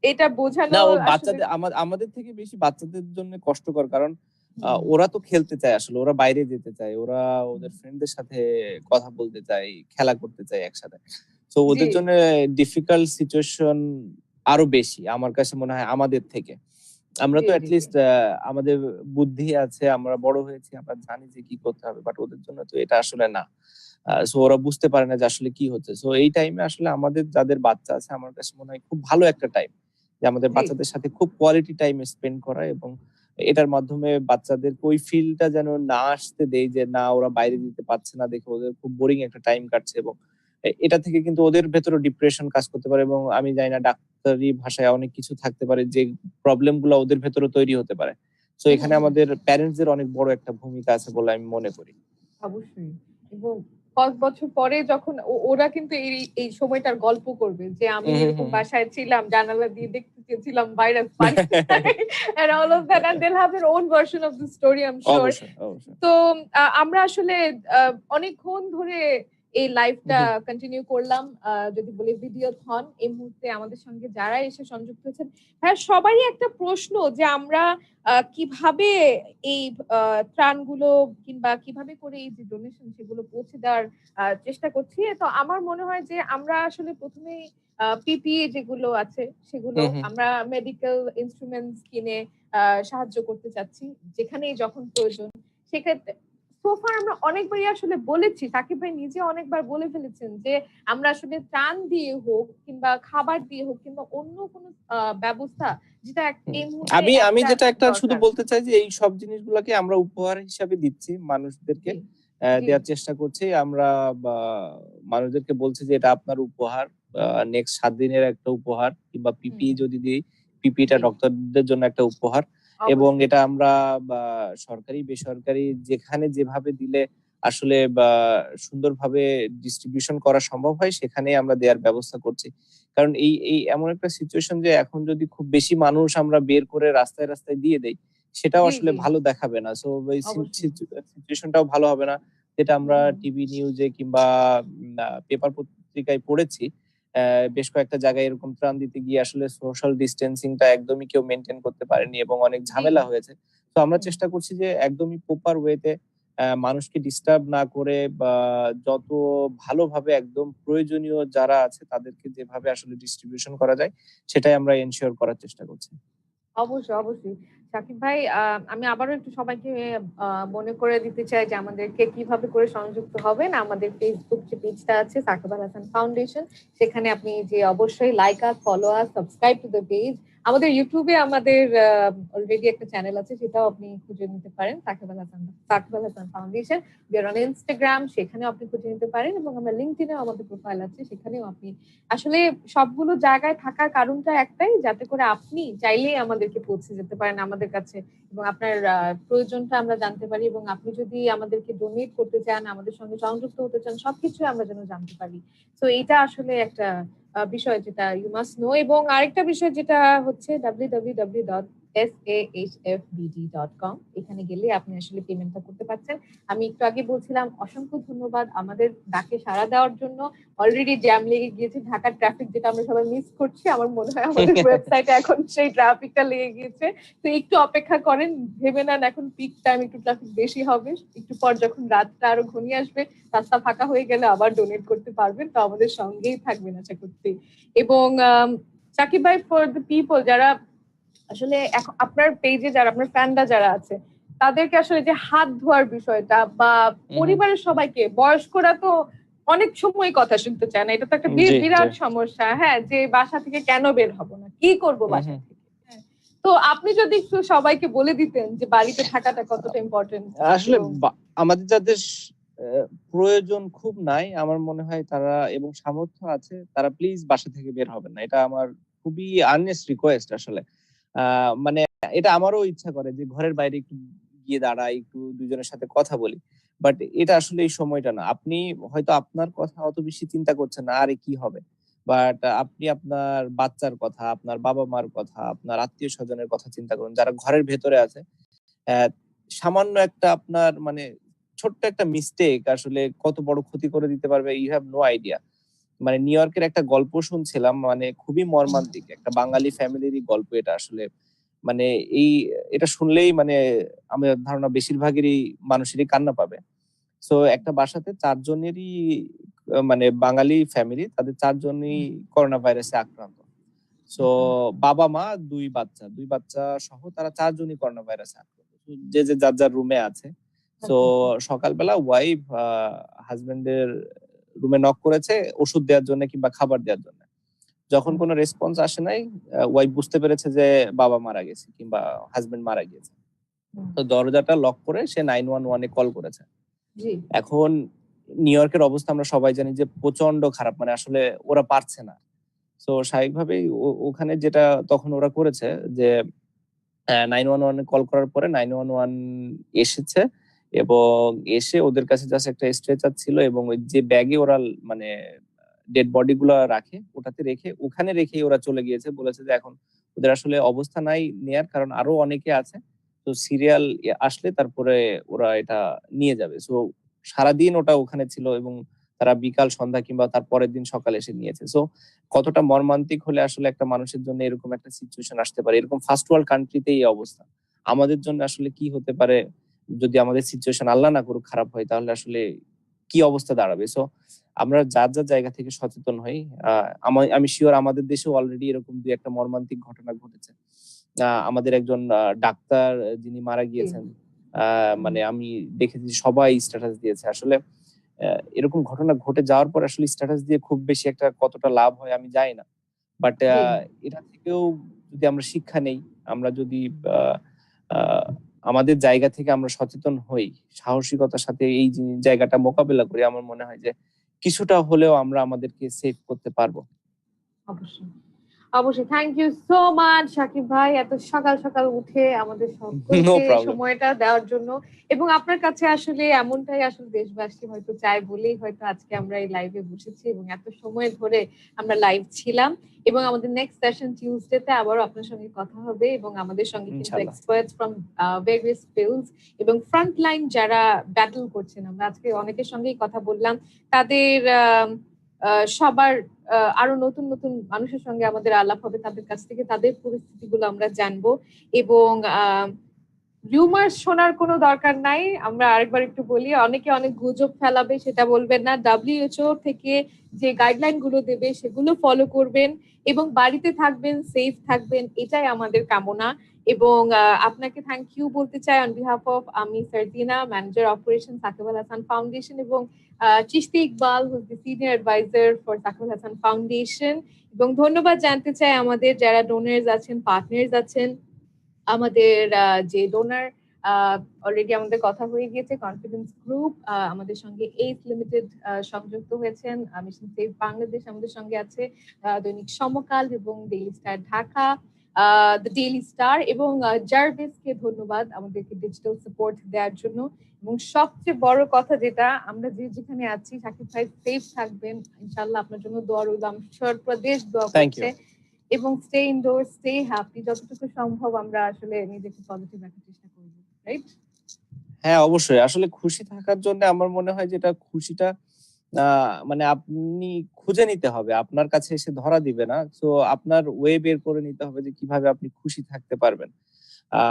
এটা না, বোঝানো ও আসলে বাচ্চাদের আমাদের থেকে বেশি বাচ্চাদের জন্য কষ্টকর। কারণ হুম, ওরা তো খেলতে চায় আসলে। ওরা বাইরে যেতে চায়। ওরা ওদের ফ্রেন্ডদের সাথে কথা বলতে চায়, খেলা করতে চায় একসাথে। তো জি, ওদের জন্য ডিফিকাল্ট সিচুয়েশন আরো বেশি আমার কাছে মনে হয় আমাদের থেকে। আমরা জি, তো জি, জি। এটলিস্ট আমাদের বুদ্ধি আছে, আমরা বড় হয়েছি, আমরা জানি যে কি করতে হবে। বাট ওদের জন্য তো এটা আসলে না। সো ওরা বুঝতে পারে না যে আসলে কি হচ্ছে। সো এই টাইমে আসলে আমাদের যাদের বাচ্চা আছে, আমার কাছে মনে হয় খুব ভালো একটা টাইম যে আমাদের জি। বাচ্চাদের সাথে খুব কোয়ালিটি টাইম স্পেন্ড করা, এবং এটার মাধ্যমে বাচ্চাদেরকে ওই ফিলটা যেন না আসতে দেই যে না, ওরা বাইরে যেতে পারছে না দেখে ওদের খুব বোরিং একটা টাইম কাটছে। এবং এটা থেকে কিন্তু ওদের ভেতরে ডিপ্রেশন কাজ করতে পারে, এবং আমি জানি না ডাক্তারি ভাষায় অনেক কিছু থাকতে পারে যে প্রবলেম গুলা ওদের ভেতরে তৈরি হতে পারে। সো হুম, এখানে হুম। আমাদের প্যারেন্টস দের অনেক বড় একটা ভূমিকা আছে বলে আমি মনে করি। অবশ্যই। এবং কয়েক বছর পরে যখন ওরা কিন্তু এই সময়টার গল্প করবে যে আমি হুম, হুম, এরকম হুম। বাসায় ছিলাম, জানালা দিয়ে দেখতে চেয়েছিলাম ভাইরাস পারি নাই and all of that, and they'll have their own version of the story, I'm sure. অবশ্যই, অবশ্যই। তো আমরা আসলে অনেকক্ষণ ধরে এই হুম, লাইভটা হুম। কন্টিনিউ করলাম। যদি বলি ভিডিওথন, এই মুহূর্তে আমাদের সঙ্গে যারা এসে সংযুক্ত হয়েছেন, হ্যাঁ, সবারই একটা প্রশ্ন যে আমরা কিভাবে এই ত্রাণগুলো কিংবা কিভাবে করে এই যে ডোনেশন সেগুলো পৌঁছে দেওয়ার চেষ্টা করছি। তো আমার মনে হয় যে আমরা আসলে ১ম এই পিপিই যেগুলো আছে সেগুলো হুম, হুম। আমরা মেডিকেল ইন্সট্রুমেন্টস কিনে আ সাহায্য করতে চাচ্ছি। যেখানেই যখন প্রয়োজন। সেক্ষেত্রে সো ফার আমরা অনেকবারই আসলে বলেছি। সাকিব ভাই নিজে অনেকবার বলে ফেলেছেন যে আমরা আসলে ত্রাণ দিয়ে হোক কিংবা খাবার দিয়ে হোক কিংবা অন্য কোনো ব্যবস্থা যেটা হুম। এই মুহূর্তে আমি একটা যেটা একটা শুধু দরকার। বলতে চাই যে এই সব জিনিসগুলাকে আমরা উপহার হিসাবে দিচ্ছি মানুষদেরকে। জি, জি, দেয়ার চেষ্টা করছি। আমরা বা মানুষদেরকে বলছি যে এটা আপনার উপহার। নেক্সট ৭ দিনের একটা উপহার, কিংবা হুম, পিপিই যদি দিই, পিপিইটা জি, ডক্টরদের জন্য একটা উপহার। এবং অবশ্যই। এটা আমরা বা সরকারি, বেসরকারি যেখানে যেভাবে দিলে আসলে সুন্দরভাবে ডিস্ট্রিবিউশন করা সম্ভব হয় সেখানেই আমরা দেয়ার ব্যবস্থা করছি। কারণ এই এমন একটা সিচুয়েশন যে এখন যদি খুব বেশি মানুষ আমরা বের করে রাস্তায়, রাস্তায় দিয়ে দেই, সেটাও জি, আসলে জি, ভালো দেখাবে না। সো এই অবশ্যই। সিচুয়েশনটাও ভালো হবে না। যেটা হুম, আমরা হুম। টিভি নিউজে কিংবা পেপার পত্রিকায় পড়েছি। বেশ কয়েকটা জায়গায় এরকম ত্রাণ দিতে গিয়ে আসলে সোশ্যাল ডিসট্যান্সিং টা একদমই কেউ মেইনটেইন করতে পারেনি এবং অনেক জি, ঝামেলা হয়েছে। তো আমরা হুম। চেষ্টা করছি যে একদমই প্রপার ওয়েতে মানুষকে ডিস্টার্ব না করে, বা যত ভালোভাবে একদম প্রয়োজনীয় যারা আছে তাদেরকে যেভাবে আসলে ডিস্ট্রিবিউশন করা যায় সেটাই আমরা এনশিওর করার চেষ্টা করছি। অবশ্যই, অবশ্যই। শাকিব ভাই, আমি আবারও একটু সবাইকে আ মনে করে দিতে চাই যে আমাদেরকে কিভাবে করে সংযুক্ত হবেন। আমাদের Facebook যে পেজটা আছে সাকিব আল হাসান ফাউন্ডেশন, সেখানে আপনি যে অবশ্যই like us, follow us, subscribe to the page. আমাদের YouTube এ আমাদের অলরেডি একটা চ্যানেল আছে, সেটাও আপনি খুঁজে নিতে পারেন। Shakib Al Hasan foundation. We are on Instagram, সেখানেও আপনি খুঁজে নিতে পারেন এবং আমার LinkedIn এও আমাদের প্রোফাইল আছে, সেখানেও আপনি আসলে সবগুলো জায়গায় থাকার কারণটা একটাই, যাতে করে আপনি চাইলেই আমাদেরকে পৌঁছে যেতে পারেন। আমাদের আমাদের কাছে এবং আপনার প্রয়োজনটা আমরা জানতে পারি, এবং আপনি যদি আমাদেরকে ডোনেট করতে চান, আমাদের সঙ্গে সংযুক্ত হতে চান, সবকিছু আমরা যেন জানতে পারি। তো এটা আসলে একটা বিষয় যেটা ইউ মাস্ট নো। এবং আরেকটা বিষয় যেটা হচ্ছে www.sahfbd.com, এখানে গেলে আপনি আসলে পেমেন্টটা করতে পারছেন। আমি একটু আগে বলছিলাম অসংখ্য ধন্যবাদ আমাদের ডাকে সাড়া দেওয়ার জন্য। অলরেডি জ্যাম লেগে গিয়েছে, ঢাকার ট্রাফিক যেটা আমরা সবাই মিস করছি, আমার মনে হয় আমাদের ওয়েবসাইটে এখন সেই ট্রাফিকটা লেগে গিয়েছে। তো একটু অপেক্ষা করেন, ভেবে নেন এখন পিক টাইম, একটু ট্রাফিক বেশি হবে, একটু পর যখন রাতটা আরো ঘনিয়ে আসবে, রাস্তা ফাঁকা হয়ে গেলে আবার ডোনেট করতে পারবেন। তো আমাদের সঙ্গেই থাকবেন আশা করছি। এবং সাকিব ভাই, ফর দ্য পিপল যারা আসলে এখন আপনার পেজে, যারা আপনার ফ্যানরা যারা আছে, তাদেরকে আসলে যে হাত ধোয়ার বিষয়টা, বা পরিবারের সবাইকে, বয়স্করা তো অনেক সময় কথা শুনতে চায় না, এটা তো একটা বিরাট সমস্যা। হ্যাঁ, যে বাসা থেকে কেন বের হব না, কি করব বাসা থেকে। তো আপনি যদি একটু সবাইকে বলে দিতেন যে বাড়িতে থাকাটা কতটা ইম্পর্টেন্ট। আসলে আমাদের যাদের প্রয়োজন খুব নাই, আমার মনে হয় তারা, এবং সামর্থ্য আছে, তারা প্লিজ বাসা থেকে বের হবেন না। এটা আমার খুবই আর্নেস্ট রিকোয়েস্ট আসলে। মানে এটা আমারও ইচ্ছা করে যে ঘরের বাইরে একটু গিয়ে দাঁড়াই, একটু দুজনের সাথে কথা বলি, বাট এটা আসলে এই সময়টা না। আপনি হয়তো আপনার কথা অত বেশি চিন্তা করছেন না, আরে কি হবে, বাট আপনি আপনার বাচ্চার কথা, আপনার বাবা মার কথা, আপনার আত্মীয় স্বজনের কথা চিন্তা করুন, যারা ঘরের ভেতরে আছে। সামান্য একটা আপনার মানে ছোট্ট একটা মিস্টেক আসলে কত বড় ক্ষতি করে দিতে পারবে, ইউ হ্যাভ নো আইডিয়া। মানে নিউ ইয়র্কের একটা গল্প শুনছিলাম, মানে খুবই মর্মান্তিক একটা বাঙালি ফ্যামিলিরই গল্প এটা আসলে। মানে এটা শুনলেই মানে আমার ধারণা বেশিরভাগেরই মানুষেরই কান্না পাবে। সো একটা বাসাতে 4 জনেরই মানে বাঙালি ফ্যামিলি, তাদের 4 জনই করোনা ভাইরাসে আক্রান্ত। সো বাবা মা, 2 বাচ্চা সহ তারা 4 জনই করোনা ভাইরাসে আক্রান্ত। যে যার রুমে আছে। সো সকালবেলা ওয়াইফ হাজবেন্ডের রুমে নক করেছে ওষুধ দেওয়ার জন্য কিংবা খাবার দেওয়ার জন্য। যখন কোনো রেসপন্স আসে নাই, ওয়াইফ বুঝতে পেরেছে যে বাবা মারা গেছে কিংবা হাজবেন্ড মারা গিয়েছে। তো দরজাটা লক করে সে 911 এ কল করেছে। এখন নিউ ইয়র্কের অবস্থা আমরা সবাই জানি যে প্রচন্ড খারাপ, মানে আসলে ওরা পারছে না। তো স্বাভাবিকভাবেই ওখানে যেটা তখন ওরা করেছে যে 911 এ কল করার পরে 911 এসেছে, এবং এসে ওদের কাছে জাস্ট একটা স্ট্রেচার ছিল, এবং ওই যে ব্যাগে ওরা মানে ডেড বডি গুলা রাখে, ওটাতে রেখে ওখানে রেখেই ওরা চলে গিয়েছে। বলেছে যে এখন ওদের আসলে অবস্থা নাই নেয়ার, কারণ আরো অনেকে আছে, তো সিরিয়াল আসলে তারপরে ওরা এটা নিয়ে যাবে। সো সারাদিন ওটা ওখানে ছিল, এবং তারা বিকাল সন্ধ্যা কিংবা তার পরের দিন সকালে এসে নিয়েছে। সো কতটা মর্মান্তিক হলে আসলে একটা মানুষের জন্য এরকম একটা সিচুয়েশন আসতে পারে, এরকম ফার্স্ট ওয়ার্ল্ড কান্ট্রিতে এই অবস্থা, আমাদের জন্য আসলে কি হতে পারে যদি আমাদের সিচুয়েশন আল্লাহ না করুক খারাপ হয়, তাহলে আসলে কি অবস্থা দাঁড়াবে। সো আমরা যার জায়গা থেকে সচেতন হই। আমি শিওর আমাদের দেশেও অলরেডি এরকম দুই একটা মর্মান্তিক ঘটনা ঘটেছে। আমাদের একজন ডাক্তার যিনি মারা গিয়েছেন, মানে আমি দেখেছি সবাই স্ট্যাটাস দিয়েছে। আসলে এরকম ঘটনা ঘটে যাওয়ার পর আসলে স্ট্যাটাস দিয়ে খুব বেশি একটা কতটা লাভ হয় আমি জানি না, বাট এটা থেকেও যদি আমরা শিক্ষা নেই, আমরা যদি আমাদের জায়গা থেকে আমরা সচেতন হই, সাহসিকতার সাথে এই জায়গাটা মোকাবেলা করি, আমার মনে হয় যে কিছুটা হলেও আমরা আমাদেরকে সেভ করতে পারবো। অবশ্যই অবশ্যই। Thank you so much Shakib ভাই, এত সকাল সকাল উঠে আমাদের সকলকে সময়টা দেওয়ার জন্য। এবং আপনার কাছে আসলে এমনটাই আসলে দেশবাসী হয়তো চায় বলেই হয়তো আজকে আমরা এই লাইভে বসেছি এবং এত সময় ধরে আমরা লাইভ ছিলাম। এবং আমাদের নেক্সট সেশন টিউসডেতে আবারও আপনার সঙ্গে কথা হবে, এবং আমাদের সঙ্গে কিন্তু এক্সপার্টস ফ্রম ভেরিয়াস ফিল্ডস এবং ফ্রন্ট লাইন যারা ব্যাটল করছেন, আমরা আজকে অনেকের সঙ্গেই কথা বললাম, তাদের সবার আরো নতুন নতুন মানুষের সঙ্গে আমাদের আলাপ হবে, তাদের কাছ থেকে তাদের পরিস্থিতিগুলো আমরা জানবো। এবং রিউমার্স শোনার কোনো দরকার নাই, আমরা আরেকবার একটু বলি, অনেকে অনেক গুজব ফেলাবে, সেটা বলবেন না। WHO থেকে যে গাইডলাইন গুলো দেবে সেগুলো ফলো করবেন, এবং বাড়িতে থাকবেন, সেফ থাকবেন, এটাই আমাদের কামনা। এবং আপনাকে থ্যাংক ইউ বলতে চাই অন বিহাফ অফ আমি Sarjina, manager operation Shakib Al Hasan foundation, এবং Chishti Iqbal, who is the senior advisor for Shakib Al Hasan foundation. এবং ধন্যবাদ জানতে চাই আমাদের যারা ডোনার্স আছেন, পার্টনার্স আছেন। আমাদের যে ডোনার অলরেডি আমাদের কথা হয়ে গিয়েছে, কনফিডেন্স গ্রুপ আমাদের সঙ্গে, এইস লিমিটেড সংযুক্ত হয়েছেন, মিশন সেভ বাংলাদেশ আমাদের সঙ্গে আছে, দৈনিক সমকাল এবং daily star Dhaka, the daily star এবং জার্ভিসকে ধন্যবাদ আমাদেরকে ডিজিটাল সাপোর্ট দেওয়ার জন্য। এবং সবচেয়ে বড় কথা যেটা, আমরা যেখানে আছি, সাকিব ভাই সেফ থাকবেন ইনশাআল্লাহ, আপনার জন্য দোয়া রইল। আমি শিওর পুরো দেশ দোয়া থ্যাংক করছে। ইউ। এবং স্টে ইনডোর, স্টে হ্যাপি, যতটুকু সম্ভব আমরা আসলে নিজেকে পজিটিভ রাখার চেষ্টা করব, রাইট? হ্যাঁ, অবশ্যই। আসলে খুশি থাকার জন্য আমার মনে হয় যেটা খুশিটা মানে আপনি খুঁজে নিতে হবে। আপনার কাছে এসে ধরা দিবে না। সো আপনার ওয়ে বের করে নিতে হবে যে কিভাবে আপনি খুশি থাকতে পারবেন। আ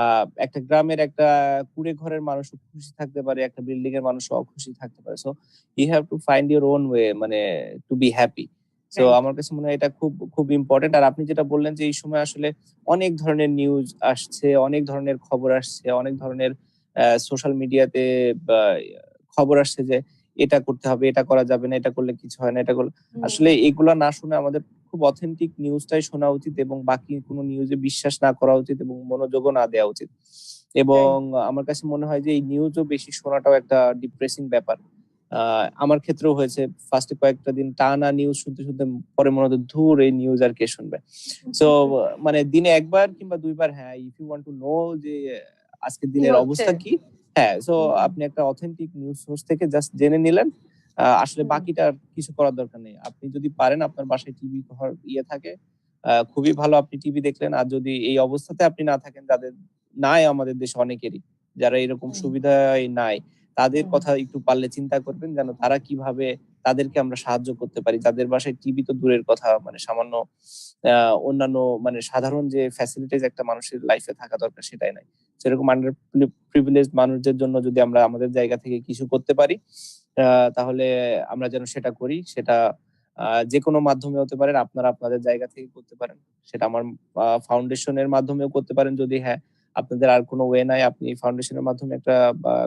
একটা গ্রামের একটা কুঁড়ে ঘরের মানুষও খুশি থাকতে পারে, একটা বিল্ডিং এর মানুষও অখুশি থাকতে পারে। So you have to find your own way, মানে to be happy. So right. আমার কাছে মনে হয় এটা খুব, খুব ইম্পোর্টেন্ট। আর আপনি যেটা বললেন যে এই সময় আসলে অনেক ধরনের নিউজ আসছে, অনেক ধরনের খবর আসছে, অনেক ধরনের সোশ্যাল মিডিয়াতে বা খবর আসছে যে এটা করতে হবে, এটা করা যাবে না, এটা করলে কিছু হয় না, এটা করলে আসলে এগুলা না শুনে আমাদের খুব অথেন্টিক নিউজটাই শোনা উচিত এবং বাকি কোনো নিউজে বিশ্বাস না করা উচিত এবং মনোযোগও না দেওয়া উচিত। এবং আমার কাছে মনে হয় যে এই নিউজও বেশি শোনাটাও একটা ডিপ্রেসিং ব্যাপার। আমার ক্ষেত্রেও হয়েছে। ফার্স্টে কয়েকটা দিন টানা নিউজ শুনতে, শুনতে পরে মনে হতো ধুর এই নিউজ আর কে শুনবে। সো মানে দিনে ১ বার কিংবা ২ বার, হ্যাঁ, if you want to know যে আজকের কি দিনের হচ্ছে? অবস্থা কি, হ্যাঁ, সো হুম। আপনি একটা অথেন্টিক নিউজ সোর্স থেকে জাস্ট জেনে নিলেন। আসলে বাকিটা আর কিছু করার দরকার নেই। আপনি যদি পারেন, আপনার বাসায় টিভি থাকে, খুবই ভালো, আপনি টিভি দেখলেন। আর যদি এই অবস্থাতে আপনি না থাকেন, যাদের নাই আমাদের দেশে অনেকেরই, যারা এরকম সুবিধাই নাই, তাদের কথা একটু পারলে চিন্তা করবেন যেন তারা কিভাবে তাদেরকে আমরা সাহায্য করতে পারি। যাদের বাসায় টিভি তো দূরের কথা, মানে সামান্য অন্যান্য মানে সাধারণ যে ফ্যাসিলিটিস একটা মানুষের লাইফে থাকা দরকার সেটাই নাই। সেরকম আন্ডার প্রিভিলেজড মানুষদের জন্য যদি আমরা আমাদের জায়গা থেকে কিছু করতে পারি, তাহলে আমরা যেন সেটা করি। সেটা যেকোনো মাধ্যমে হতে পারে। আপনারা আপনাদের জায়গা থেকে করতে পারেন। সেটা আমার ফাউন্ডেশনের মাধ্যমেও করতে পারেন যদি, হ্যাঁ, আপনাদের আর কোনো ওয়ে নাই, আপনি ফাউন্ডেশনের মাধ্যমে একটা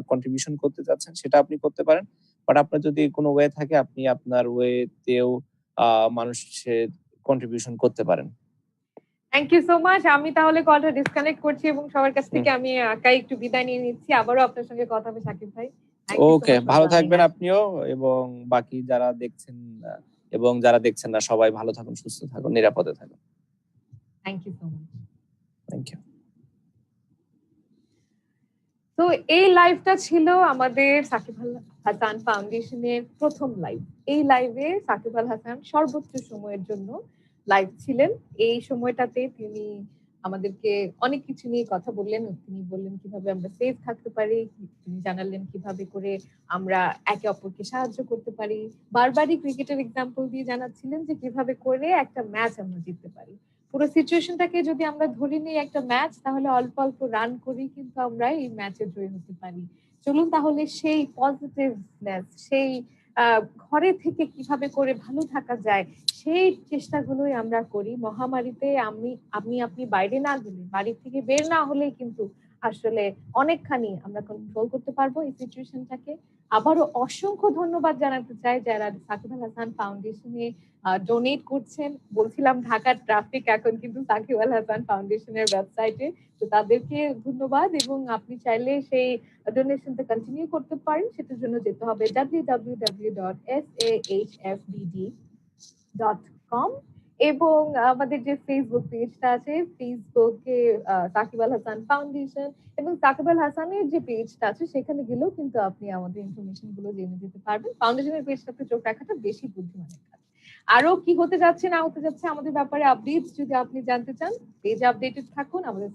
কন্ট্রিবিউশন করতে চাচ্ছেন, সেটা আপনি করতে পারেন। বাট আপনার যদি কোনো ওয়ে থাকে, আপনি আপনার ওয়েতেও মানুষের কন্ট্রিবিউশন করতে পারেন। Thank you so much. আমি তাহলে কলটা ডিসকানেক্ট করছি এবং সবার কাছ থেকে আমি একাই একটু বিদায় নিয়ে নিচ্ছি। আবারও আপনার সঙ্গে কথা হবে সাকিব ভাই। Thank you so okay, much for ভালো জয়নিং থাকবেন আস। আপনিও এবং বাকি যারা দেখছেন এবং যারা দেখছেন না, সবাই ভালো থাকুন, সুস্থ থাকুন, নিরাপদে থাকুন। Thank you so much. Thank you. তো এই লাইভটা ছিল আমাদের সাকিব আল হাসান ফাউন্ডেশনের প্রথম লাইভ। এই লাইভে সাকিব আল হাসান সর্বোচ্চ সময়ের জন্য লাইভ ছিলেন। এই সময়টাতে তিনি আমাদেরকে অনেক কিছু নিয়ে কথা বললেন। তিনি বললেন কিভাবে আমরা সেফ থাকতে পারি, তিনি জানালেন কিভাবে করে আমরা একে অপরকে সাহায্য করতে পারি। বারবারই ক্রিকেটের এক্সাম্পল দিয়ে জানাচ্ছিলেন যে কিভাবে করে একটা ম্যাচ আমরা জিততে পারি। পুরো সিচুয়েশনটাকে যদি আমরা ধরে নিই একটা ম্যাচ, তাহলে অল্প অল্প রান করেই কিন্তু আমরা এই ম্যাচে জয়ী হতে পারি। চলুন তাহলে সেই পজিটিভনেস, সেই ঘরে থেকে কিভাবে করে ভালো থাকা যায়, সেই চেষ্টাগুলোই আমরা করি। মহামারীতে আপনি বাইরে না গেলে, বাড়ি থেকে বের না হলেই কিন্তু আসলে অনেকখানি আমরা কন্ট্রোল করতে পারবো এই সিচুয়েশনটাকে। আবারও অসংখ্য ধন্যবাদ জানাতে চাই যারা সাকিব আল হাসান ফাউন্ডেশনে ডোনেট করছেন। বলছিলাম ঢাকার ট্রাফিক এখন কিন্তু সাকিব আল হাসান ফাউন্ডেশনের ওয়েবসাইটে। তো তাদেরকে ধন্যবাদ এবং আপনি চাইলে সেই ডোনেশনটা কন্টিনিউ করতে পারেন। সেটার জন্য যেতে হবে www.sahfbd.com এবং আমাদের যে ফেসবুক পেজটা আছে, ফেসবুকে সাকিব আল হাসান ফাউন্ডেশন এবং সাকিব আল হাসানের যে পেজটা আছে সেখানে গেলেও কিন্তু আপনি আমাদের ইনফরমেশন গুলো জেনে যেতে পারবেন। ফাউন্ডেশনের পেজটাতে চোখ রাখাটা বেশি বুদ্ধিমানের কাজ। আরো কি হতে যাচ্ছে না হতে যাচ্ছে আমাদের ব্যাপারে আপডেটস যদি আপনি জানতে চান, পেজ আপডেটেড থাকুন। আমাদের